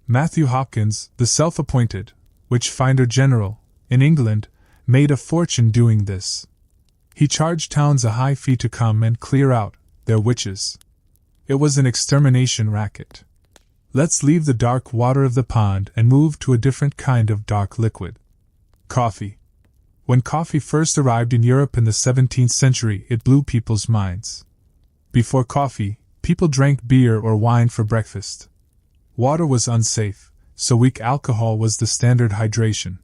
Matthew Hopkins, the self-appointed witch finder general in England, made a fortune doing this. He charged towns a high fee to come and clear out their witches. It was an extermination racket. Let's leave the dark water of the pond and move to a different kind of dark liquid. Coffee. When coffee first arrived in Europe in the 17th century, it blew people's minds. Before coffee, people drank beer or wine for breakfast. Water was unsafe, so weak alcohol was the standard hydration.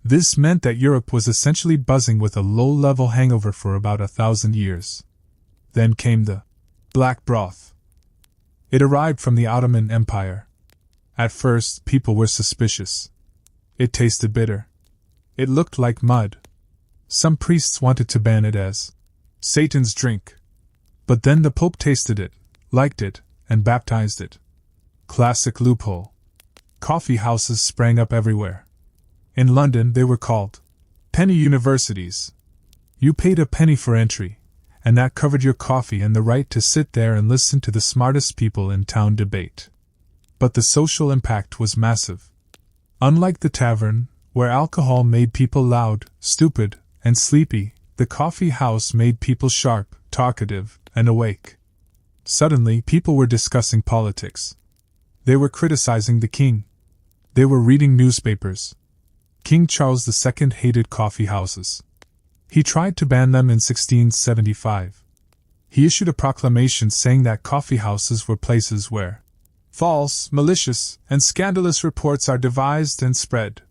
This meant that Europe was essentially buzzing with a low-level hangover for about 1,000 years. Then came the black broth. It arrived from the Ottoman Empire. At first, people were suspicious. It tasted bitter. It looked like mud. Some priests wanted to ban it as Satan's drink. But then the Pope tasted it, liked it, and baptized it. Classic loophole. Coffee houses sprang up everywhere. In London they were called penny universities. You paid a penny for entry, and that covered your coffee and the right to sit there and listen to the smartest people in town debate. But the social impact was massive. Unlike the tavern, where alcohol made people loud, stupid, and sleepy, the coffee house made people sharp, talkative, and awake. Suddenly, people were discussing politics. They were criticizing the king. They were reading newspapers. King Charles II hated coffee houses. He tried to ban them in 1675. He issued a proclamation saying that coffee houses were places where false, malicious, and scandalous reports are devised and spread.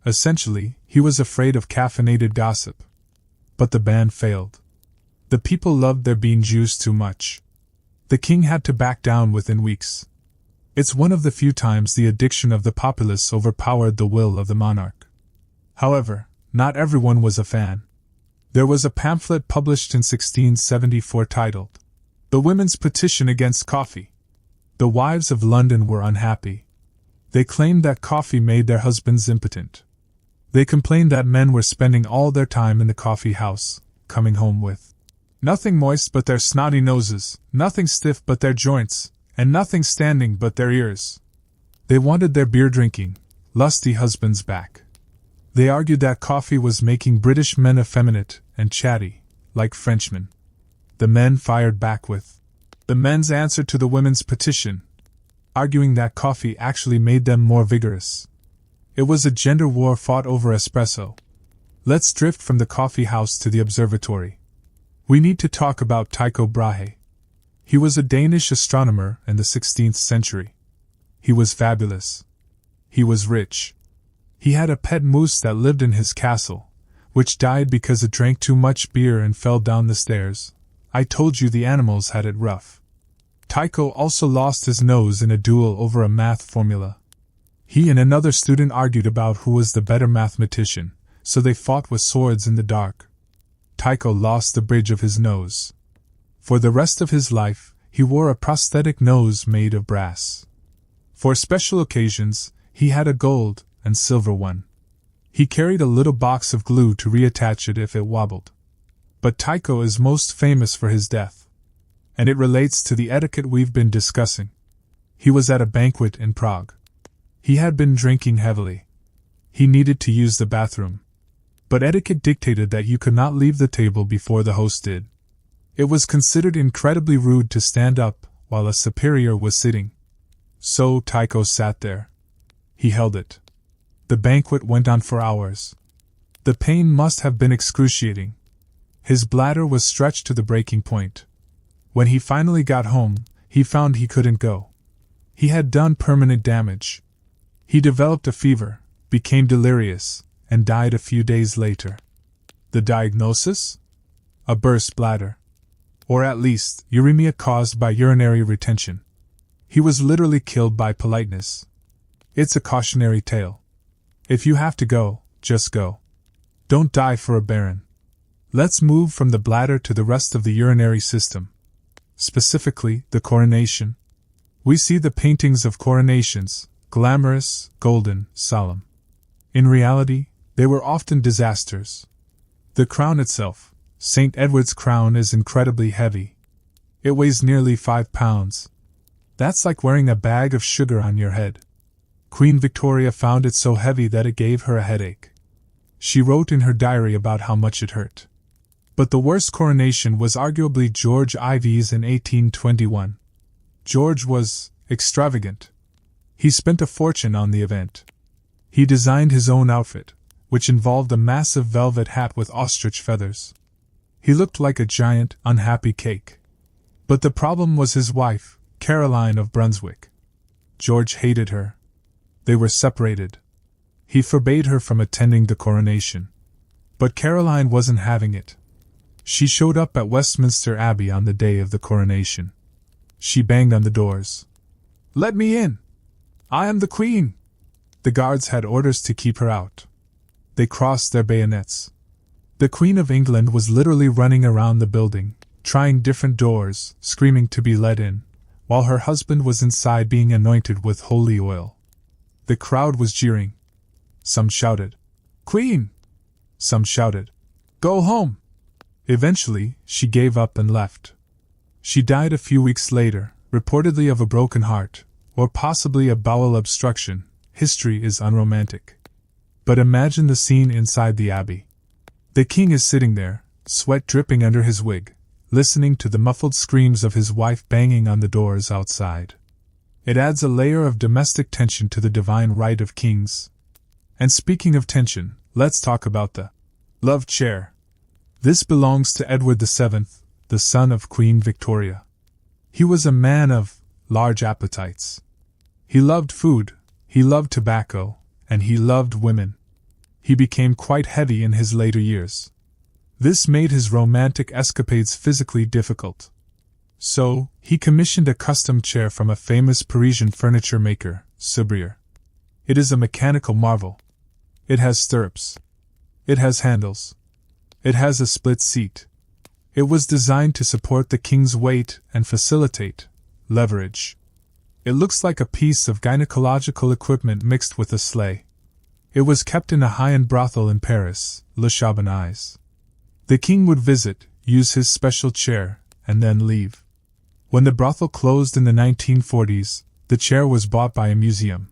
Essentially, he was afraid of caffeinated gossip. But the ban failed. The people loved their bean juice too much. The king had to back down within weeks. It's one of the few times the addiction of the populace overpowered the will of the monarch. However, not everyone was a fan. There was a pamphlet published in 1674 titled, "The Women's Petition Against Coffee." The wives of London were unhappy. They claimed that coffee made their husbands impotent. They complained that men were spending all their time in the coffee house, coming home with nothing moist but their snotty noses, nothing stiff but their joints, and nothing standing but their ears. They wanted their beer-drinking, lusty husbands back. They argued that coffee was making British men effeminate and chatty, like Frenchmen. The men fired back with the men's answer to the women's petition. arguing that coffee actually made them more vigorous. It was a gender war fought over espresso. Let's drift from the coffee house to the observatory. We need to talk about Tycho Brahe. He was a Danish astronomer in the 16th century. He was fabulous. He was rich. He had a pet moose that lived in his castle, which died because it drank too much beer and fell down the stairs. I told you the animals had it rough. Tycho also lost his nose in a duel over a math formula. He and another student argued about who was the better mathematician, so they fought with swords in the dark. Tycho lost the bridge of his nose. For the rest of his life, he wore a prosthetic nose made of brass. For special occasions, he had a gold and silver one. He carried a little box of glue to reattach it if it wobbled. But Tycho is most famous for his death. And it relates to the etiquette we've been discussing. He was at a banquet in Prague. He had been drinking heavily. He needed to use the bathroom. But etiquette dictated that you could not leave the table before the host did. It was considered incredibly rude to stand up while a superior was sitting. So Tycho sat there. He held it. The banquet went on for hours. The pain must have been excruciating. His bladder was stretched to the breaking point. When he finally got home, he found he couldn't go. He had done permanent damage. He developed a fever, became delirious, and died a few days later. The diagnosis? A burst bladder. Or at least, uremia caused by urinary retention. He was literally killed by politeness. It's a cautionary tale. If you have to go, just go. Don't die for a baron. Let's move from the bladder to the rest of the urinary system. Specifically, the coronation. We see the paintings of coronations, glamorous, golden, solemn. In reality, they were often disasters. The crown itself, St. Edward's crown, is incredibly heavy. It weighs nearly 5 pounds. That's like wearing a bag of sugar on your head. Queen Victoria found it so heavy that it gave her a headache. She wrote in her diary about how much it hurt. But the worst coronation was arguably George Ivy's in 1821. George was extravagant. He spent a fortune on the event. He designed his own outfit, which involved a massive velvet hat with ostrich feathers. He looked like a giant, unhappy cake. But the problem was his wife, Caroline of Brunswick. George hated her. They were separated. He forbade her from attending the coronation. But Caroline wasn't having it. She showed up at Westminster Abbey on the day of the coronation. She banged on the doors. "Let me in! I am the Queen!" The guards had orders to keep her out. They crossed their bayonets. The Queen of England was literally running around the building, trying different doors, screaming to be let in, while her husband was inside being anointed with holy oil. The crowd was jeering. Some shouted, "Queen!" Some shouted, "Go home!" Eventually, she gave up and left. She died a few weeks later, reportedly of a broken heart, or possibly a bowel obstruction. History is unromantic. But imagine the scene inside the abbey. The king is sitting there, sweat dripping under his wig, listening to the muffled screams of his wife banging on the doors outside. It adds a layer of domestic tension to the divine right of kings. And speaking of tension, let's talk about the love chair. This belongs to Edward VII, the son of Queen Victoria. He was a man of large appetites. He loved food, he loved tobacco, and he loved women. He became quite heavy in his later years. This made his romantic escapades physically difficult. So, he commissioned a custom chair from a famous Parisian furniture maker, Syphilis. It is a mechanical marvel. It has stirrups. It has handles. It has a split seat. It was designed to support the king's weight and facilitate leverage. It looks like a piece of gynecological equipment mixed with a sleigh. It was kept in a high-end brothel in Paris, Le Charbonniers. The king would visit, use his special chair, and then leave. When the brothel closed in the 1940s, the chair was bought by a museum.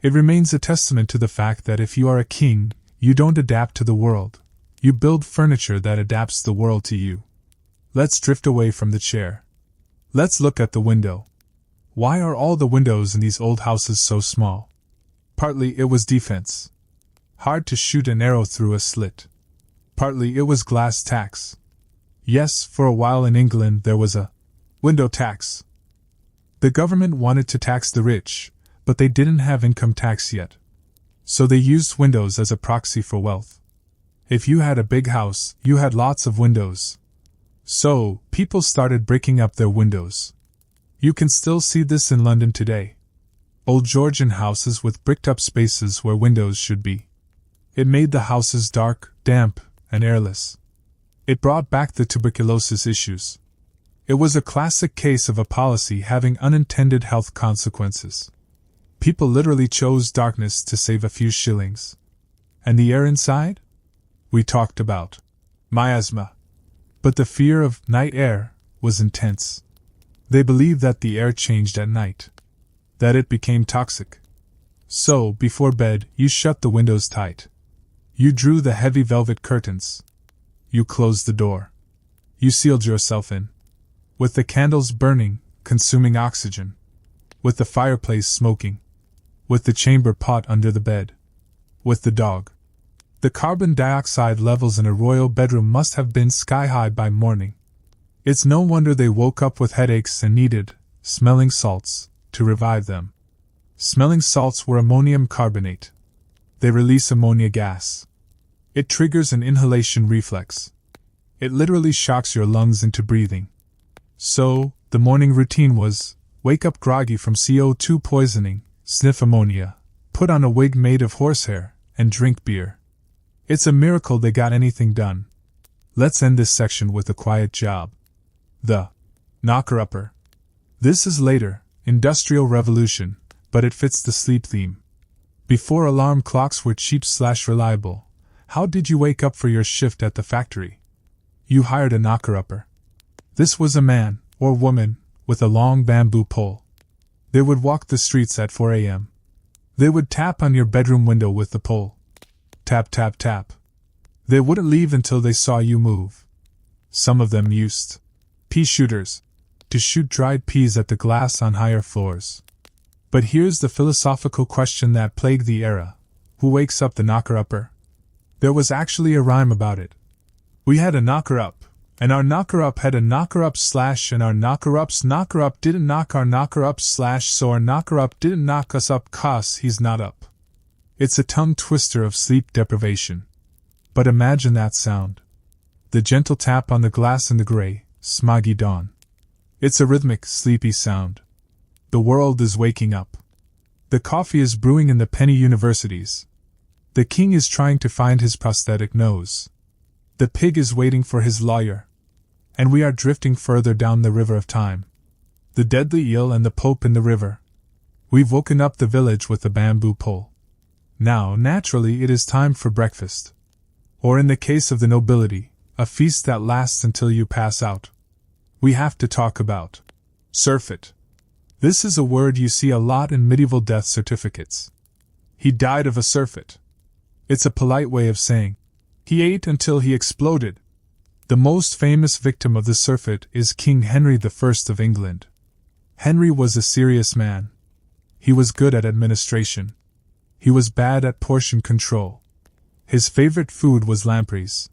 It remains a testament to the fact that if you are a king, you don't adapt to the world. You build furniture that adapts the world to you. Let's drift away from the chair. Let's look at the window. Why are all the windows in these old houses so small? Partly it was defense. Hard to shoot an arrow through a slit. Partly it was glass tax. Yes, for a while in England there was a window tax. The government wanted to tax the rich, but they didn't have income tax yet. So they used windows as a proxy for wealth. If you had a big house, you had lots of windows. So, people started breaking up their windows. You can still see this in London today. Old Georgian houses with bricked-up spaces where windows should be. It made the houses dark, damp, and airless. It brought back the tuberculosis issues. It was a classic case of a policy having unintended health consequences. People literally chose darkness to save a few shillings. And the air inside? We talked about miasma. But the fear of night air was intense. They believed that the air changed at night, that it became toxic. So, before bed, you shut the windows tight. You drew the heavy velvet curtains. You closed the door. You sealed yourself in. With the candles burning, consuming oxygen. With the fireplace smoking. With the chamber pot under the bed. With the dog. The carbon dioxide levels in a royal bedroom must have been sky-high by morning. It's no wonder they woke up with headaches and needed smelling salts to revive them. Smelling salts were ammonium carbonate. They release ammonia gas. It triggers an inhalation reflex. It literally shocks your lungs into breathing. So, the morning routine was, wake up groggy from CO2 poisoning, sniff ammonia, put on a wig made of horsehair, and drink beer. It's a miracle they got anything done. Let's end this section with a quiet job. The knocker-upper. This is later, Industrial Revolution, but it fits the sleep theme. Before alarm clocks were cheap/reliable, how did you wake up for your shift at the factory? You hired a knocker-upper. This was a man, or woman, with a long bamboo pole. They would walk the streets at 4 a.m. They would tap on your bedroom window with the pole. Tap, tap, tap. They wouldn't leave until they saw you move. Some of them used pea shooters to shoot dried peas at the glass on higher floors. But here's the philosophical question that plagued the era. Who wakes up the knocker-upper? There was actually a rhyme about it. We had a knocker-up, and our knocker-up had a knocker-up slash, and our knocker-up's knocker-up didn't knock our knocker-up slash, so our knocker-up didn't knock us up 'cause he's not up. It's a tongue twister of sleep deprivation. But imagine that sound. The gentle tap on the glass in the gray, smoggy dawn. It's a rhythmic, sleepy sound. The world is waking up. The coffee is brewing in the penny universities. The king is trying to find his prosthetic nose. The pig is waiting for his lawyer. And we are drifting further down the river of time. The deadly eel and the pope in the river. We've woken up the village with the bamboo pole. Now, naturally, it is time for breakfast. Or in the case of the nobility, a feast that lasts until you pass out. We have to talk about surfeit. This is a word you see a lot in medieval death certificates. He died of a surfeit. It's a polite way of saying he ate until he exploded. The most famous victim of the surfeit is King Henry I of England. Henry was a serious man. He was good at administration. He was bad at portion control. His favorite food was lampreys.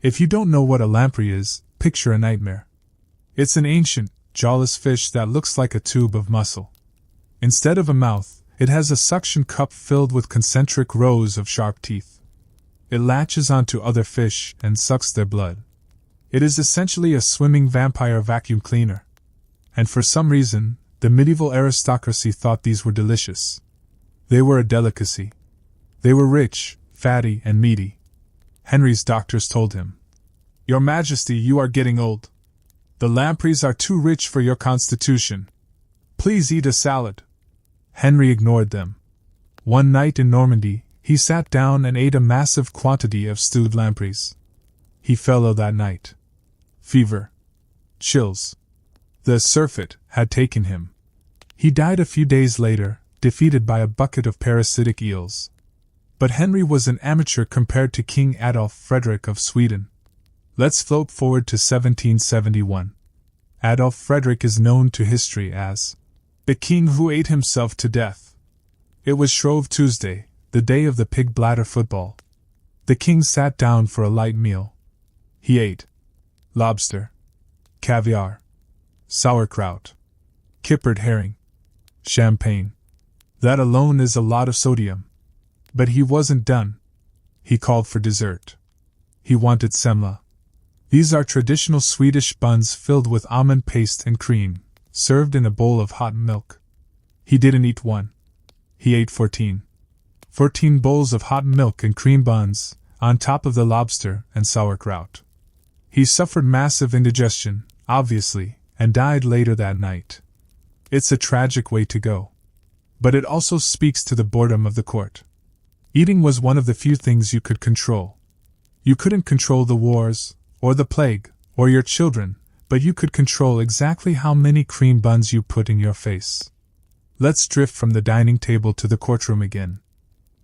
If you don't know what a lamprey is, picture a nightmare. It's an ancient, jawless fish that looks like a tube of muscle. Instead of a mouth, it has a suction cup filled with concentric rows of sharp teeth. It latches onto other fish and sucks their blood. It is essentially a swimming vampire vacuum cleaner. And for some reason, the medieval aristocracy thought these were delicious. They were a delicacy. They were rich, fatty, and meaty. Henry's doctors told him, "Your Majesty, you are getting old. The lampreys are too rich for your constitution. Please eat a salad." Henry ignored them. One night in Normandy, he sat down and ate a massive quantity of stewed lampreys. He fell ill that night. Fever. Chills. The surfeit had taken him. He died a few days later, defeated by a bucket of parasitic eels. But Henry was an amateur compared to King Adolf Frederick of Sweden. Let's float forward to 1771. Adolf Frederick is known to history as The king who ate himself to death. It was Shrove Tuesday, the day of the pig bladder football. The king sat down for a light meal. He ate lobster, caviar, sauerkraut, kippered herring, champagne. That alone is a lot of sodium. But he wasn't done. He called for dessert. He wanted semla. These are traditional Swedish buns filled with almond paste and cream, served in a bowl of hot milk. He didn't eat one. He ate 14. 14 bowls of hot milk and cream buns, on top of the lobster and sauerkraut. He suffered massive indigestion, obviously, and died later that night. It's a tragic way to go. But it also speaks to the boredom of the court. Eating was one of the few things you could control. You couldn't control the wars, or the plague, or your children, but you could control exactly how many cream buns you put in your face. Let's drift from the dining table to the courtroom again.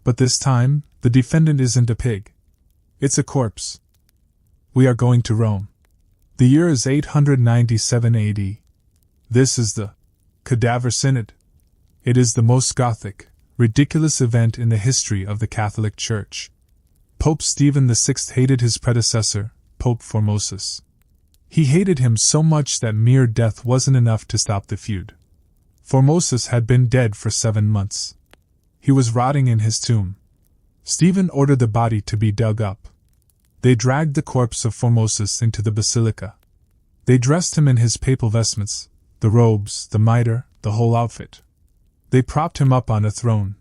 But this time, the defendant isn't a pig. It's a corpse. We are going to Rome. The year is 897 AD. This is the Cadaver Synod. It is the most Gothic, ridiculous event in the history of the Catholic Church. Pope Stephen VI hated his predecessor, Pope Formosus. He hated him so much that mere death wasn't enough to stop the feud. Formosus had been dead for 7 months. He was rotting in his tomb. Stephen ordered the body to be dug up. They dragged the corpse of Formosus into the basilica. They dressed him in his papal vestments, the robes, the mitre, the whole outfit. They propped him up on a throne.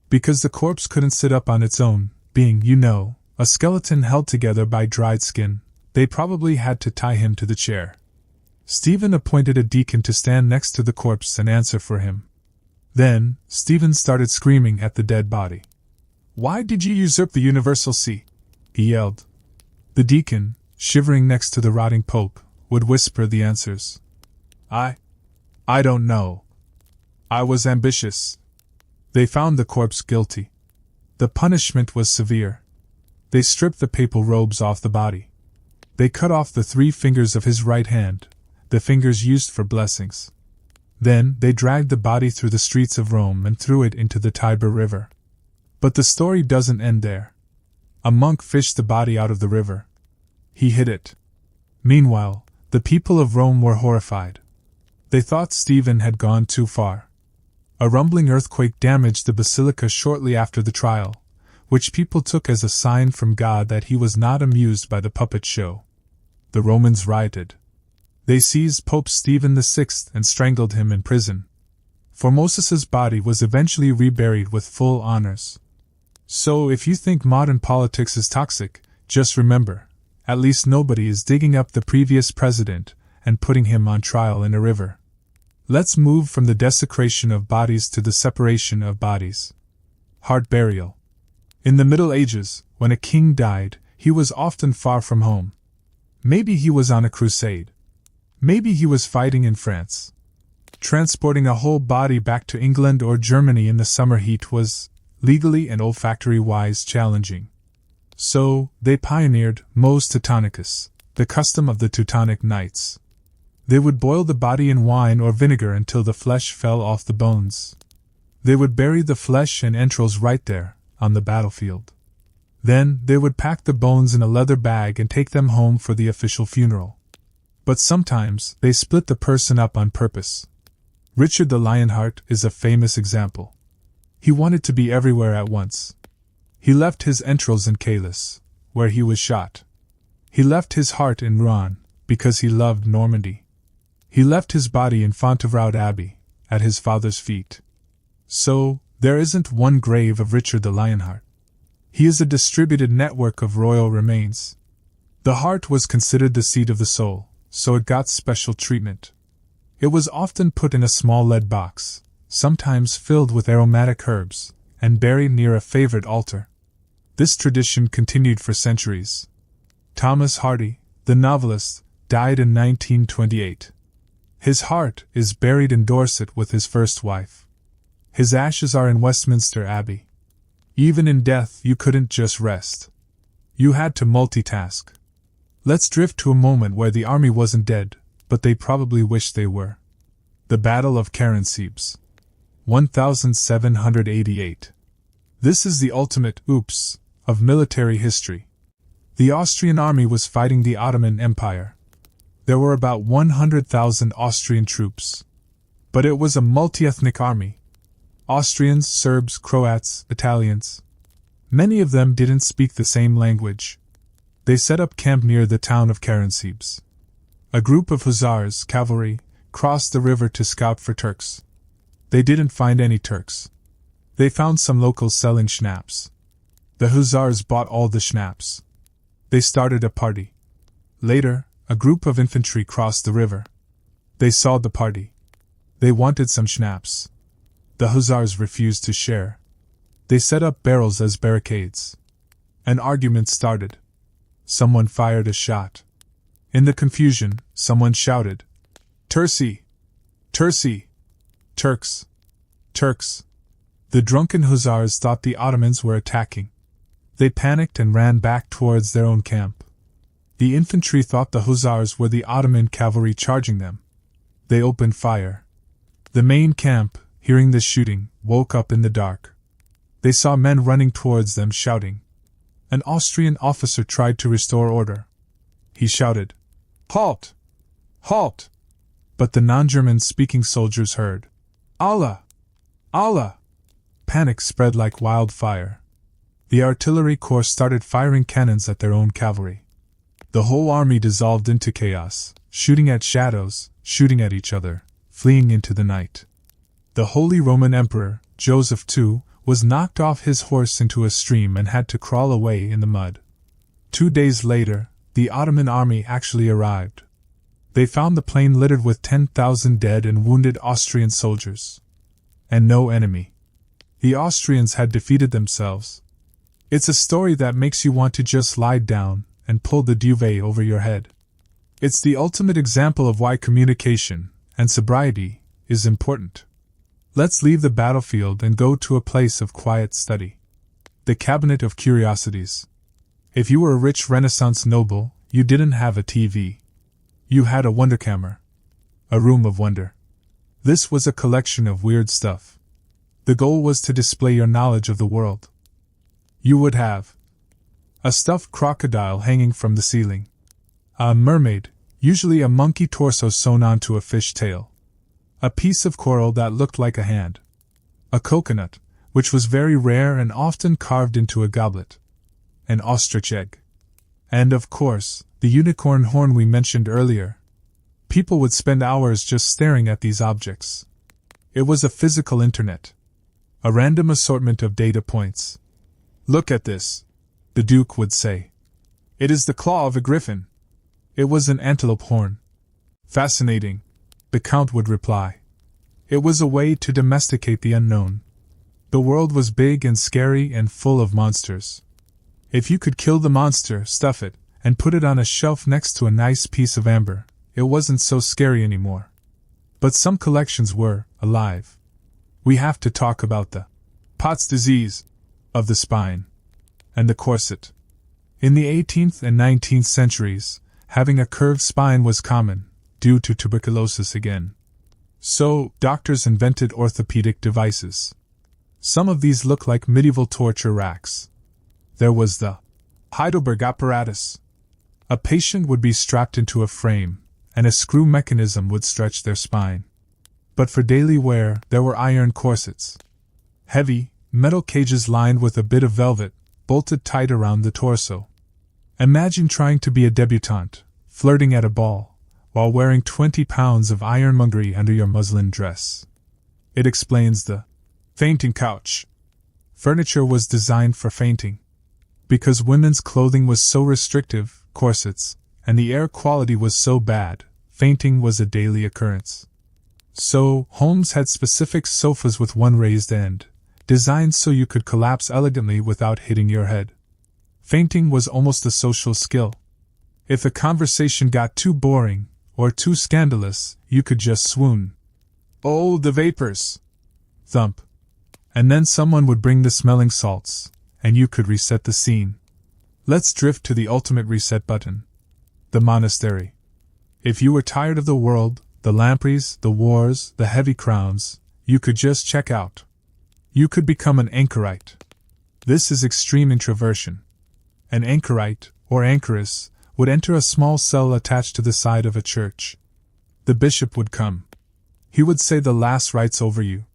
Because the corpse couldn't sit up on its own, being, a skeleton held together by dried skin, they probably had to tie him to the chair. Stephen appointed a deacon to stand next to the corpse and answer for him. Then, Stephen started screaming at the dead body. "Why did you usurp the universal see?" he yelled. The deacon, shivering next to the rotting pope, would whisper the answers. I don't know. I was ambitious." They found the corpse guilty. The punishment was severe. They stripped the papal robes off the body. They cut off the 3 fingers of his right hand, the fingers used for blessings. Then they dragged the body through the streets of Rome and threw it into the Tiber River. But the story doesn't end there. A monk fished the body out of the river. He hid it. Meanwhile, the people of Rome were horrified. They thought Stephen had gone too far. A rumbling earthquake damaged the basilica shortly after the trial, which people took as a sign from God that he was not amused by the puppet show. The Romans rioted. They seized Pope Stephen VI and strangled him in prison. Formosus's body was eventually reburied with full honors. So if you think modern politics is toxic, just remember, at least nobody is digging up the previous president and putting him on trial in a river. Let's move from the desecration of bodies to the separation of bodies. Heart burial. In the Middle Ages, when a king died, he was often far from home. Maybe he was on a crusade. Maybe he was fighting in France. Transporting a whole body back to England or Germany in the summer heat was, legally and olfactory-wise, challenging. So, they pioneered mos Teutonicus, the custom of the Teutonic Knights. They would boil the body in wine or vinegar until the flesh fell off the bones. They would bury the flesh and entrails right there, on the battlefield. Then, they would pack the bones in a leather bag and take them home for the official funeral. But sometimes, they split the person up on purpose. Richard the Lionheart is a famous example. He wanted to be everywhere at once. He left his entrails in Calais, where he was shot. He left his heart in Rouen, because he loved Normandy. He left his body in Fontevraud Abbey, at his father's feet. So, there isn't one grave of Richard the Lionheart. He is a distributed network of royal remains. The heart was considered the seat of the soul, so it got special treatment. It was often put in a small lead box, sometimes filled with aromatic herbs, and buried near a favorite altar. This tradition continued for centuries. Thomas Hardy, the novelist, died in 1928. His heart is buried in Dorset with his first wife. His ashes are in Westminster Abbey. Even in death you couldn't just rest. You had to multitask. Let's drift to a moment where the army wasn't dead, but they probably wished they were. The Battle of Caransebes. 1788. This is the ultimate oops of military history. The Austrian army was fighting the Ottoman Empire. There were about 100,000 Austrian troops. But it was a multi-ethnic army. Austrians, Serbs, Croats, Italians. Many of them didn't speak the same language. They set up camp near the town of Caransebes. A group of hussars, cavalry, crossed the river to scout for Turks. They didn't find any Turks. They found some locals selling schnapps. The hussars bought all the schnapps. They started a party. Later, a group of infantry crossed the river. They saw the party. They wanted some schnapps. The hussars refused to share. They set up barrels as barricades. An argument started. Someone fired a shot. In the confusion, someone shouted, "Tursi! Tursi! Turks! Turks!" The drunken hussars thought the Ottomans were attacking. They panicked and ran back towards their own camp. The infantry thought the hussars were the Ottoman cavalry charging them. They opened fire. The main camp, hearing the shooting, woke up in the dark. They saw men running towards them shouting. An Austrian officer tried to restore order. He shouted, "Halt! Halt!" But the non-German-speaking soldiers heard, "Allah! Allah!" Panic spread like wildfire. The artillery corps started firing cannons at their own cavalry. The whole army dissolved into chaos, shooting at shadows, shooting at each other, fleeing into the night. The Holy Roman Emperor, Joseph II, was knocked off his horse into a stream and had to crawl away in the mud. 2 days later, the Ottoman army actually arrived. They found the plain littered with 10,000 dead and wounded Austrian soldiers. And no enemy. The Austrians had defeated themselves. It's a story that makes you want to just lie down and pull the duvet over your head. It's the ultimate example of why communication and sobriety is important. Let's leave the battlefield and go to a place of quiet study. The Cabinet of Curiosities. If you were a rich Renaissance noble, you didn't have a TV. You had a wonderkammer. A room of wonder. This was a collection of weird stuff. The goal was to display your knowledge of the world. You would have a stuffed crocodile hanging from the ceiling. A mermaid, usually a monkey torso sewn onto a fish tail. A piece of coral that looked like a hand. A coconut, which was very rare and often carved into a goblet. An ostrich egg. And of course, the unicorn horn we mentioned earlier. People would spend hours just staring at these objects. It was a physical internet. A random assortment of data points. "Look at this," the Duke would say. "It is the claw of a griffin." It was an antelope horn. "Fascinating," the Count would reply. It was a way to domesticate the unknown. The world was big and scary and full of monsters. If you could kill the monster, stuff it, and put it on a shelf next to a nice piece of amber, it wasn't so scary anymore. But some collections were alive. We have to talk about the Pott's disease of the spine and the corset. In the 18th and 19th centuries, having a curved spine was common, due to tuberculosis again. So, doctors invented orthopedic devices. Some of these look like medieval torture racks. There was the Heidelberg apparatus. A patient would be strapped into a frame, and a screw mechanism would stretch their spine. But for daily wear, there were iron corsets. Heavy, metal cages lined with a bit of velvet, bolted tight around the torso. Imagine trying to be a debutante, flirting at a ball, while wearing 20 pounds of ironmongery under your muslin dress. It explains the fainting couch. Furniture was designed for fainting. Because women's clothing was so restrictive, corsets, and the air quality was so bad, fainting was a daily occurrence. So, homes had specific sofas with one raised end, designed so you could collapse elegantly without hitting your head. Fainting was almost a social skill. If a conversation got too boring, or too scandalous, you could just swoon. "Oh, the vapors!" Thump. And then someone would bring the smelling salts, and you could reset the scene. Let's drift to the ultimate reset button. The monastery. If you were tired of the world, the lampreys, the wars, the heavy crowns, you could just check out. You could become an anchorite. This is extreme introversion. An anchorite, or anchoress, would enter a small cell attached to the side of a church. The bishop would come. He would say the last rites over you,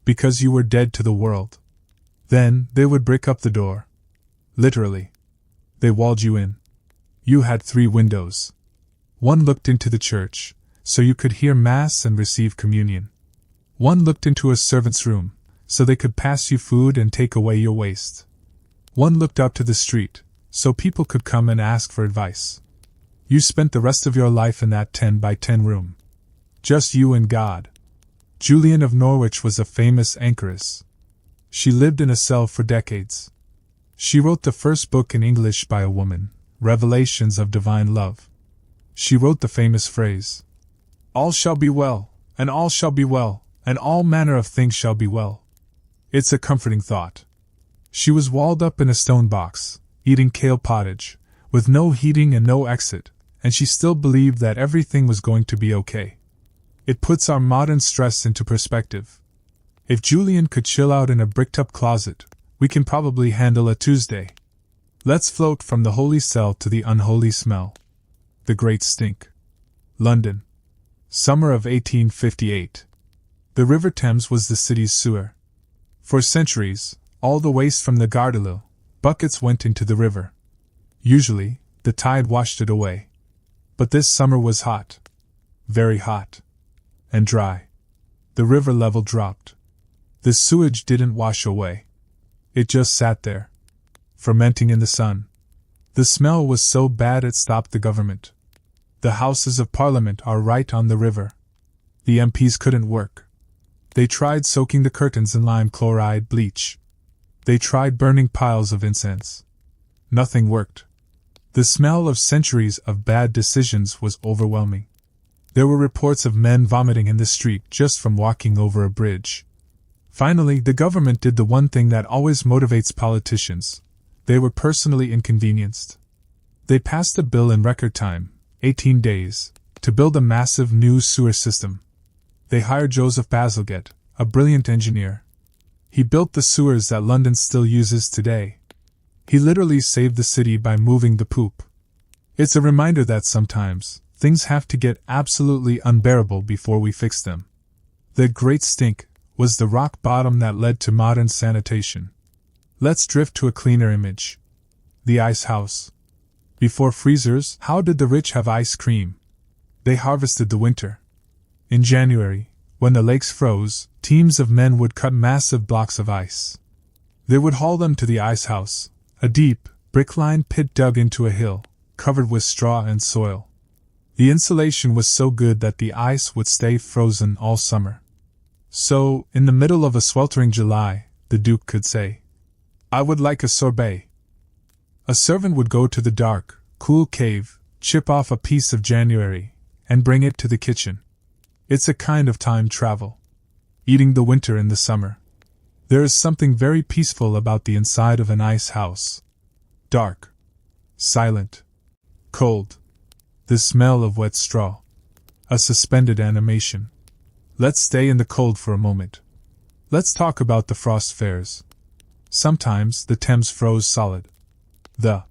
because you were dead to the world. Then they would brick up the door. Literally. They walled you in. You had 3 windows. One looked into the church, so you could hear Mass and receive communion. One looked into a servant's room, so they could pass you food and take away your waste. One looked out to the street, so people could come and ask for advice. You spent the rest of your life in that 10 by 10 room. Just you and God. Julian of Norwich was a famous anchoress. She lived in a cell for decades. She wrote the first book in English by a woman, Revelations of Divine Love. She wrote the famous phrase, "All shall be well, and all shall be well, and all manner of things shall be well." It's a comforting thought. She was walled up in a stone box, eating kale pottage, with no heating and no exit, and she still believed that everything was going to be okay. It puts our modern stress into perspective. If Julian could chill out in a bricked-up closet, we can probably handle a Tuesday. Let's float from the holy cell to the unholy smell. The Great Stink. London. Summer of 1858. The River Thames was the city's sewer. For centuries, all the waste from the Gardelil buckets went into the river. Usually, the tide washed it away. But this summer was hot. Very hot. And dry. The river level dropped. The sewage didn't wash away. It just sat there, fermenting in the sun. The smell was so bad it stopped the government. The Houses of Parliament are right on the river. The MPs couldn't work. They tried soaking the curtains in lime chloride bleach. They tried burning piles of incense. Nothing worked. The smell of centuries of bad decisions was overwhelming. There were reports of men vomiting in the street just from walking over a bridge. Finally, the government did the one thing that always motivates politicians. They were personally inconvenienced. They passed a bill in record time, 18 days, to build a massive new sewer system. They hired Joseph Bazalgette, a brilliant engineer. He built the sewers that London still uses today. He literally saved the city by moving the poop. It's a reminder that sometimes, things have to get absolutely unbearable before we fix them. The Great Stink was the rock bottom that led to modern sanitation. Let's drift to a cleaner image. The ice house. Before freezers, how did the rich have ice cream? They harvested the winter. In January, when the lakes froze, teams of men would cut massive blocks of ice. They would haul them to the ice house, a deep, brick-lined pit dug into a hill, covered with straw and soil. The insulation was so good that the ice would stay frozen all summer. So, in the middle of a sweltering July, the Duke could say, "I would like a sorbet." A servant would go to the dark, cool cave, chip off a piece of January, and bring it to the kitchen. It's a kind of time travel. Eating the winter in the summer. There is something very peaceful about the inside of an ice house. Dark. Silent. Cold. The smell of wet straw. A suspended animation. Let's stay in the cold for a moment. Let's talk about the frost fairs. Sometimes the Thames froze solid. The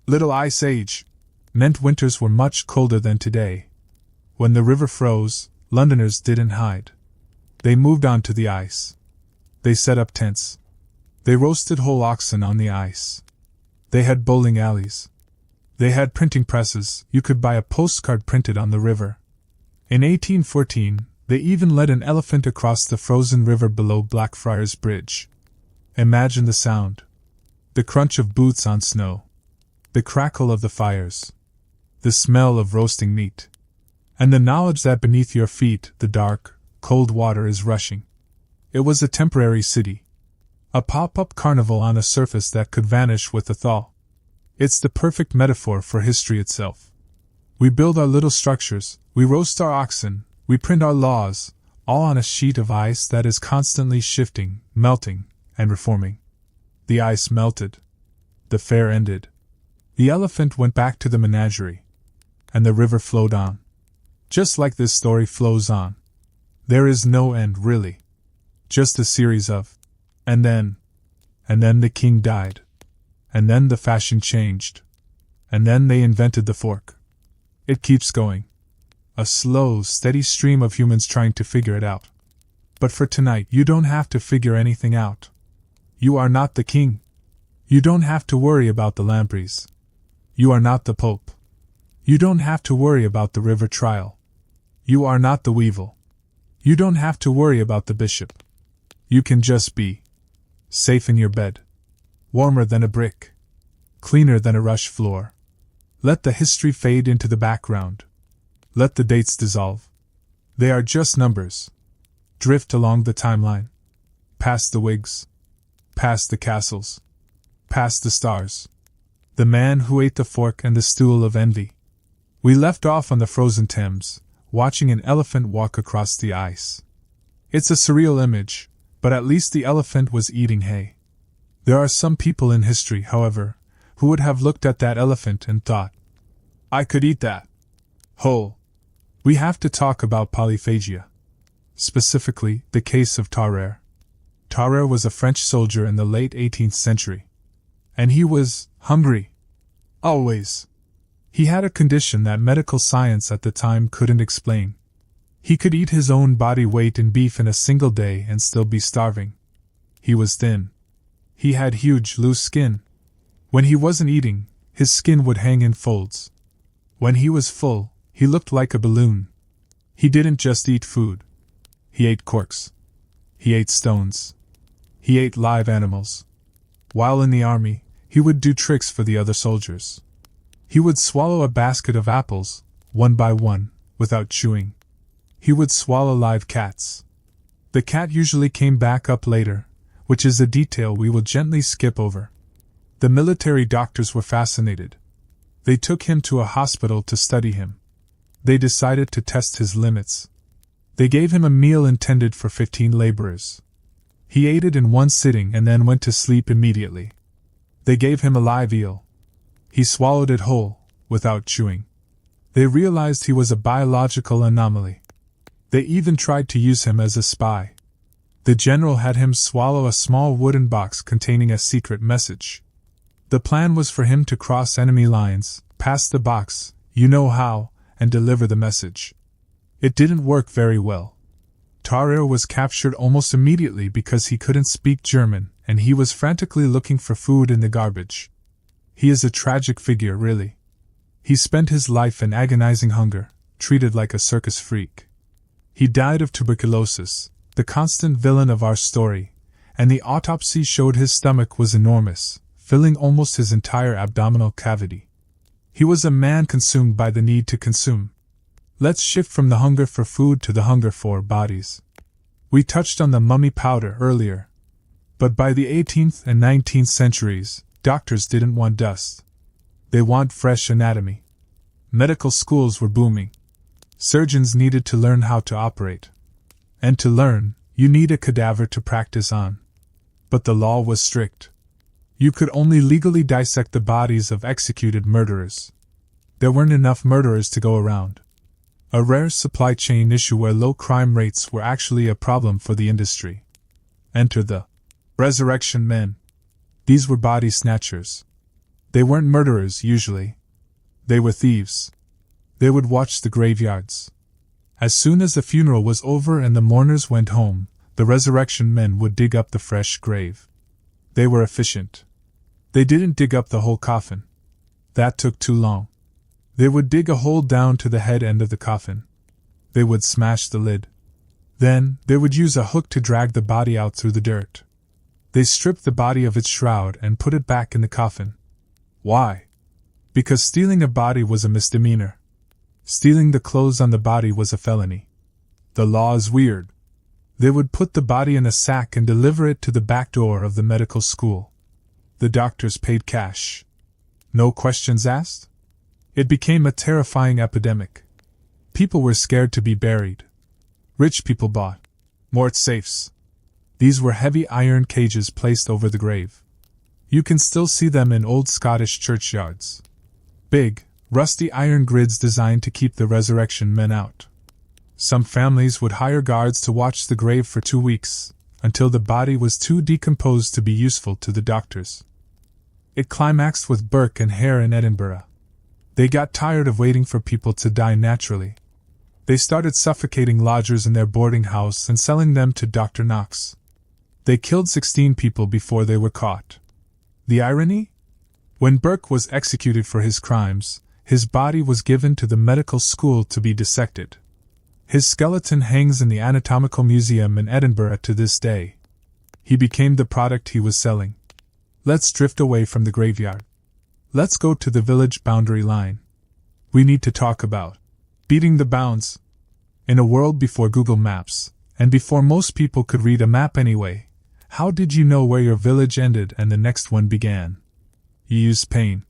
Little Ice Age meant winters were much colder than today. When the river froze, Londoners didn't hide. They moved onto the ice. They set up tents. They roasted whole oxen on the ice. They had bowling alleys. They had printing presses. You could buy a postcard printed on the river. In 1814, they even led an elephant across the frozen river below Blackfriars Bridge. Imagine the sound. The crunch of boots on snow. The crackle of the fires. The smell of roasting meat. And the knowledge that beneath your feet the dark, cold water is rushing. It was a temporary city. A pop-up carnival on a surface that could vanish with a thaw. It's the perfect metaphor for history itself. We build our little structures, we roast our oxen, we print our laws, all on a sheet of ice that is constantly shifting, melting, and reforming. The ice melted. The fair ended. The elephant went back to the menagerie. And the river flowed on. Just like this story flows on. There is no end, really. Just a series of. And then the king died. And then the fashion changed. And then they invented the fork. It keeps going. A slow, steady stream of humans trying to figure it out. But for tonight, you don't have to figure anything out. You are not the king. You don't have to worry about the lampreys. You are not the pope. You don't have to worry about the river trial. You are not the weevil. You don't have to worry about the bishop. You can just be safe in your bed, warmer than a brick, cleaner than a rush floor. Let the history fade into the background. Let the dates dissolve. They are just numbers. Drift along the timeline. Past the wigs. Past the castles. Past the stars. The man who ate the fork and the stool of envy. We left off on the frozen Thames, watching an elephant walk across the ice. It's a surreal image, but at least the elephant was eating hay. There are some people in history, however, who would have looked at that elephant and thought, I could eat that whole. We have to talk about polyphagia. Specifically, the case of Tarare. Tarare was a French soldier in the late 18th century. And he was hungry. Always. He had a condition that medical science at the time couldn't explain. He could eat his own body weight in beef in a single day and still be starving. He was thin. He had huge, loose skin. When he wasn't eating, his skin would hang in folds. When he was full, he looked like a balloon. He didn't just eat food. He ate corks. He ate stones. He ate live animals. While in the army, he would do tricks for the other soldiers. He would swallow a basket of apples, one by one, without chewing. He would swallow live cats. The cat usually came back up later, which is a detail we will gently skip over. The military doctors were fascinated. They took him to a hospital to study him. They decided to test his limits. They gave him a meal intended for 15 laborers. He ate it in one sitting and then went to sleep immediately. They gave him a live eel. He swallowed it whole, without chewing. They realized he was a biological anomaly. They even tried to use him as a spy. The general had him swallow a small wooden box containing a secret message. The plan was for him to cross enemy lines, pass the box, you know how, and deliver the message. It didn't work very well. Tarare was captured almost immediately because he couldn't speak German, and he was frantically looking for food in the garbage. He is a tragic figure, really. He spent his life in agonizing hunger, treated like a circus freak. He died of tuberculosis, the constant villain of our story, and the autopsy showed his stomach was enormous, filling almost his entire abdominal cavity. He was a man consumed by the need to consume. Let's shift from the hunger for food to the hunger for bodies. We touched on the mummy powder earlier. But by the 18th and 19th centuries, doctors didn't want dust. They want fresh anatomy. Medical schools were booming. Surgeons needed to learn how to operate. And to learn, you need a cadaver to practice on. But the law was strict. You could only legally dissect the bodies of executed murderers. There weren't enough murderers to go around. A rare supply chain issue where low crime rates were actually a problem for the industry. Enter the resurrection men. These were body snatchers. They weren't murderers, usually. They were thieves. They would watch the graveyards. As soon as the funeral was over and the mourners went home, the resurrection men would dig up the fresh grave. They were efficient. They didn't dig up the whole coffin. That took too long. They would dig a hole down to the head end of the coffin. They would smash the lid. Then, they would use a hook to drag the body out through the dirt. They stripped the body of its shroud and put it back in the coffin. Why? Because stealing a body was a misdemeanor. Stealing the clothes on the body was a felony. The law is weird. They would put the body in a sack and deliver it to the back door of the medical school. The doctors paid cash. No questions asked? It became a terrifying epidemic. People were scared to be buried. Rich people bought mort safes. These were heavy iron cages placed over the grave. You can still see them in old Scottish churchyards. Big, rusty iron grids designed to keep the resurrection men out. Some families would hire guards to watch the grave for 2 weeks, until the body was too decomposed to be useful to the doctors. It climaxed with Burke and Hare in Edinburgh. They got tired of waiting for people to die naturally. They started suffocating lodgers in their boarding house and selling them to Dr. Knox. They killed 16 people before they were caught. The irony? When Burke was executed for his crimes, his body was given to the medical school to be dissected. His skeleton hangs in the Anatomical Museum in Edinburgh to this day. He became the product he was selling. Let's drift away from the graveyard. Let's go to the village boundary line. We need to talk about beating the bounds. In a world before Google Maps, and before most people could read a map anyway, how did you know where your village ended and the next one began? You used pain.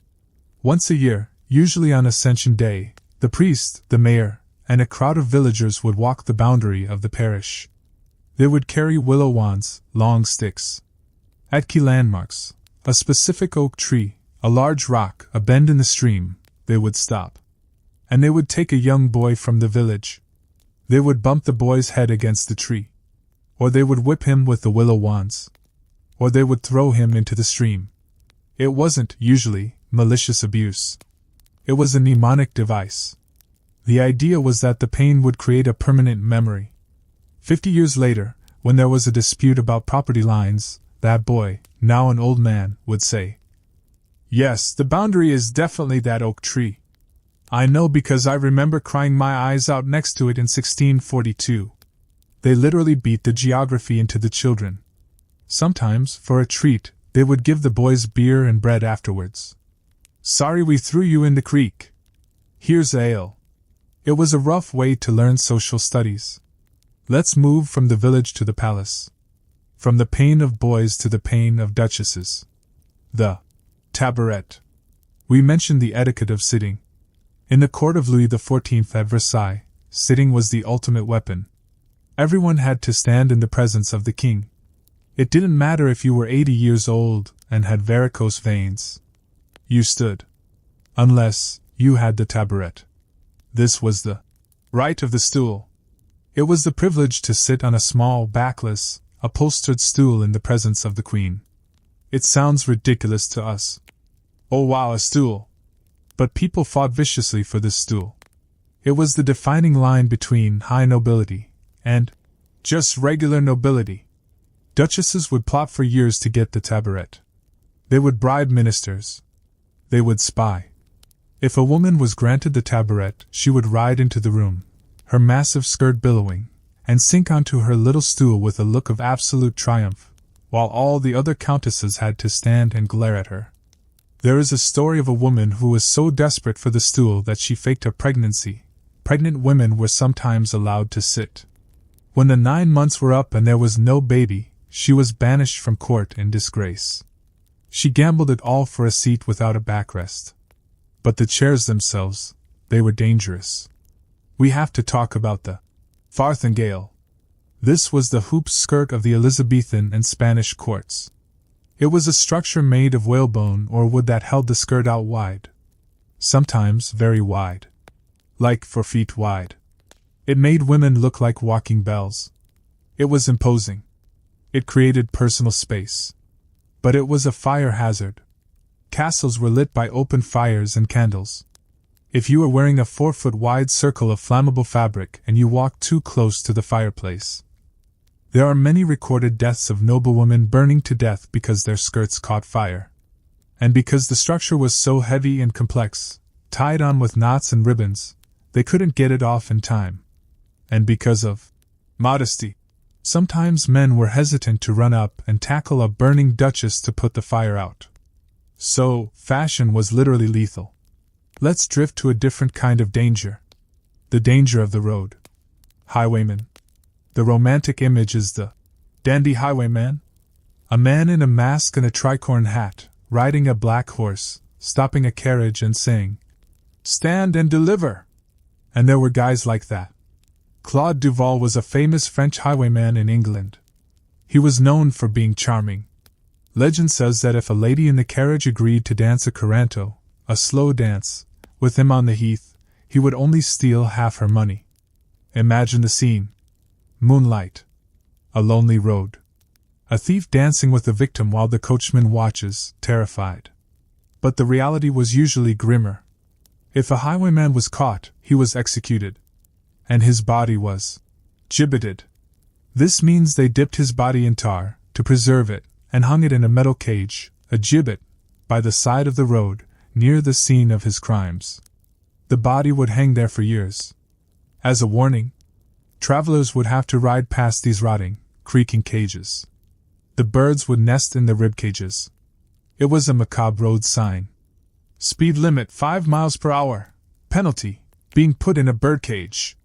Once a year, usually on Ascension Day, the priest, the mayor, and a crowd of villagers would walk the boundary of the parish. They would carry willow wands, long sticks. At key landmarks, a specific oak tree, a large rock, a bend in the stream, they would stop. And they would take a young boy from the village. They would bump the boy's head against the tree. Or they would whip him with the willow wands. Or they would throw him into the stream. It wasn't, usually, malicious abuse. It was a mnemonic device. The idea was that the pain would create a permanent memory. 50 years later, when there was a dispute about property lines, that boy, now an old man, would say, "Yes, the boundary is definitely that oak tree. I know because I remember crying my eyes out next to it in 1642. They literally beat the geography into the children. Sometimes, for a treat, they would give the boys beer and bread afterwards. Sorry we threw you in the creek. Here's ale." It was a rough way to learn social studies. Let's move from the village to the palace. From the pain of boys to the pain of duchesses. The tabaret. We mentioned the etiquette of sitting. In the court of Louis XIV at Versailles, sitting was the ultimate weapon. Everyone had to stand in the presence of the king. It didn't matter if you were 80 years old and had varicose veins. You stood. Unless you had the tabaret. This was the right of the stool. It was the privilege to sit on a small, backless, upholstered stool in the presence of the queen. It sounds ridiculous to us. Oh wow, a stool. But people fought viciously for this stool. It was the defining line between high nobility and just regular nobility. Duchesses would plot for years to get the tabaret. They would bribe ministers. They would spy. If a woman was granted the tabaret, she would ride into the room, her massive skirt billowing, and sink onto her little stool with a look of absolute triumph, while all the other countesses had to stand and glare at her. There is a story of a woman who was so desperate for the stool that she faked a pregnancy. Pregnant women were sometimes allowed to sit. When the 9 months were up and there was no baby, she was banished from court in disgrace. She gambled it all for a seat without a backrest. But the chairs themselves, they were dangerous. We have to talk about the farthingale. This was the hoop skirt of the Elizabethan and Spanish courts. It was a structure made of whalebone or wood that held the skirt out wide. Sometimes very wide. Like 4 feet wide. It made women look like walking bells. It was imposing. It created personal space. But it was a fire hazard. Castles were lit by open fires and candles. If you were wearing a 4-foot-wide circle of flammable fabric and you walked too close to the fireplace. There are many recorded deaths of noblewomen burning to death because their skirts caught fire. And because the structure was so heavy and complex, tied on with knots and ribbons, they couldn't get it off in time. And because of modesty, sometimes men were hesitant to run up and tackle a burning duchess to put the fire out. So, fashion was literally lethal. Let's drift to a different kind of danger. The danger of the road. Highwayman. The romantic image is the dandy highwayman. A man in a mask and a tricorn hat, riding a black horse, stopping a carriage and saying, "Stand and deliver!" And there were guys like that. Claude Duval was a famous French highwayman in England. He was known for being charming. Legend says that if a lady in the carriage agreed to dance a coranto, a slow dance, with him on the heath, he would only steal half her money. Imagine the scene. Moonlight. A lonely road. A thief dancing with the victim while the coachman watches, terrified. But the reality was usually grimmer. If a highwayman was caught, he was executed. And his body was gibbeted. This means they dipped his body in tar, to preserve it, and hung it in a metal cage, a gibbet, by the side of the road, near the scene of his crimes. The body would hang there for years. As a warning, travelers would have to ride past these rotting, creaking cages. The birds would nest in the rib cages. It was a macabre road sign. Speed limit 5 miles per hour. Penalty, being put in a birdcage.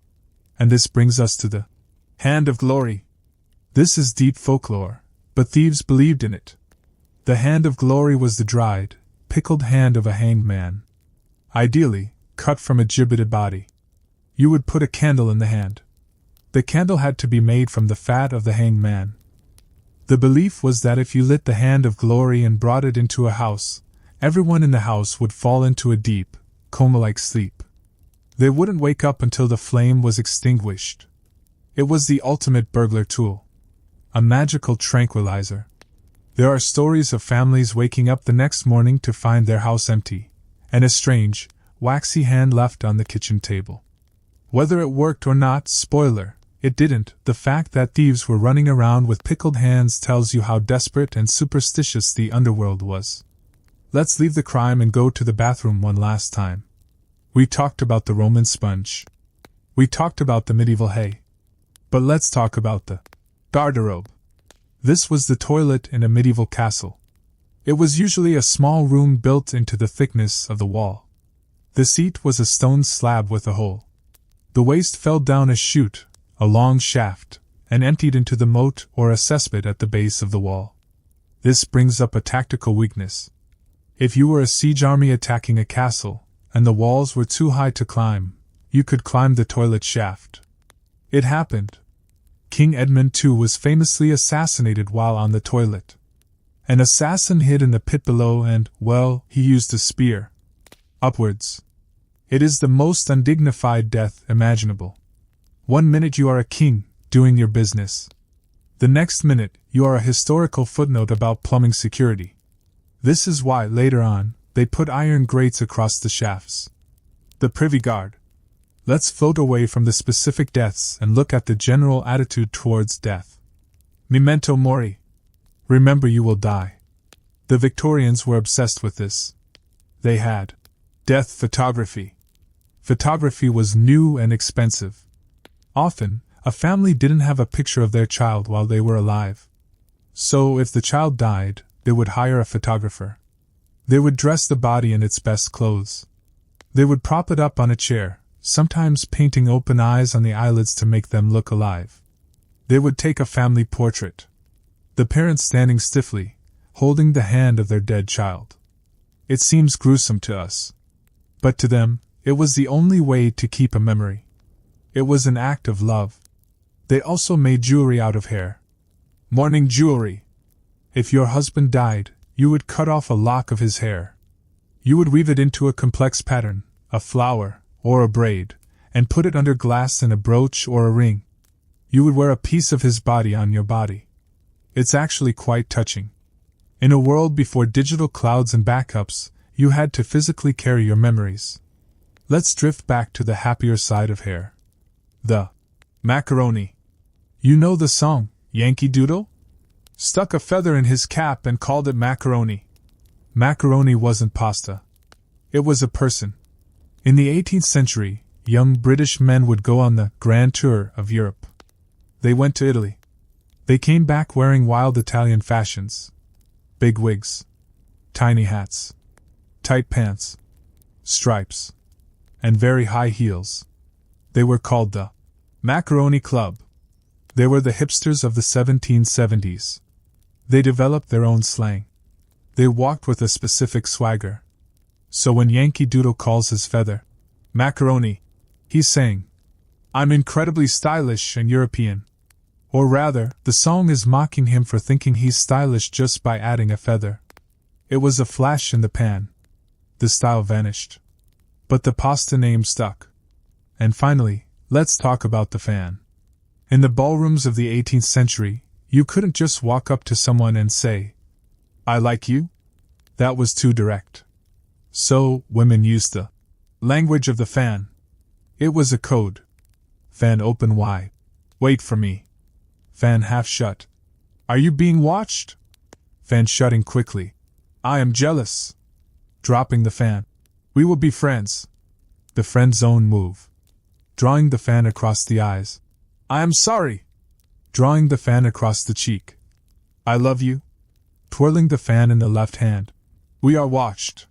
And this brings us to the Hand of Glory. This is deep folklore, but thieves believed in it. The Hand of Glory was the dried, pickled hand of a hanged man. Ideally, cut from a gibbeted body. You would put a candle in the hand. The candle had to be made from the fat of the hanged man. The belief was that if you lit the Hand of Glory and brought it into a house, everyone in the house would fall into a deep, coma-like sleep. They wouldn't wake up until the flame was extinguished. It was the ultimate burglar tool. A magical tranquilizer. There are stories of families waking up the next morning to find their house empty, and a strange, waxy hand left on the kitchen table. Whether it worked or not, spoiler, it didn't. The fact that thieves were running around with pickled hands tells you how desperate and superstitious the underworld was. Let's leave the crime and go to the bathroom one last time. We talked about the Roman sponge. We talked about the medieval hay. But let's talk about the garderobe. This was the toilet in a medieval castle. It was usually a small room built into the thickness of the wall. The seat was a stone slab with a hole. The waste fell down a chute, a long shaft, and emptied into the moat or a cesspit at the base of the wall. This brings up a tactical weakness. If you were a siege army attacking a castle, and the walls were too high to climb, you could climb the toilet shaft. It happened. King Edmund II was famously assassinated while on the toilet. An assassin hid in the pit below and, well, he used a spear. Upwards. It is the most undignified death imaginable. 1 minute you are a king, doing your business. The next minute, you are a historical footnote about plumbing security. This is why, later on, they put iron grates across the shafts. The privy guard. Let's float away from the specific deaths and look at the general attitude towards death. Memento mori. Remember you will die. The Victorians were obsessed with this. They had death photography. Photography was new and expensive. Often, a family didn't have a picture of their child while they were alive. So, if the child died, they would hire a photographer. They would dress the body in its best clothes. They would prop it up on a chair, sometimes painting open eyes on the eyelids to make them look alive. They would take a family portrait. The parents standing stiffly, holding the hand of their dead child. It seems gruesome to us. But to them, it was the only way to keep a memory. It was an act of love. They also made jewelry out of hair. Mourning jewelry. If your husband died, you would cut off a lock of his hair. You would weave it into a complex pattern, a flower, or a braid, and put it under glass in a brooch or a ring. You would wear a piece of his body on your body. It's actually quite touching. In a world before digital clouds and backups, you had to physically carry your memories. Let's drift back to the happier side of hair. The macaroni. You know the song, Yankee Doodle? Stuck a feather in his cap and called it macaroni. Macaroni wasn't pasta. It was a person. In the 18th century, young British men would go on the grand tour of Europe. They went to Italy. They came back wearing wild Italian fashions. Big wigs. Tiny hats. Tight pants. Stripes. And very high heels. They were called the Macaroni Club. They were the hipsters of the 1770s. They developed their own slang. They walked with a specific swagger. So when Yankee Doodle calls his feather macaroni, he's saying, I'm incredibly stylish and European. Or rather, the song is mocking him for thinking he's stylish just by adding a feather. It was a flash in the pan. The style vanished. But the pasta name stuck. And finally, let's talk about the fan. In the ballrooms of the 18th century, you couldn't just walk up to someone and say, "I like you?" That was too direct. So, women used the language of the fan. It was a code. Fan open wide. Wait for me. Fan half shut. Are you being watched? Fan shutting quickly. I am jealous. Dropping the fan. We will be friends. The friend zone move. Drawing the fan across the eyes. I am sorry. Drawing the fan across the cheek. I love you. Twirling the fan in the left hand. We are watched.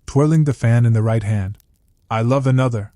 Twirling the fan in the right hand. I love another.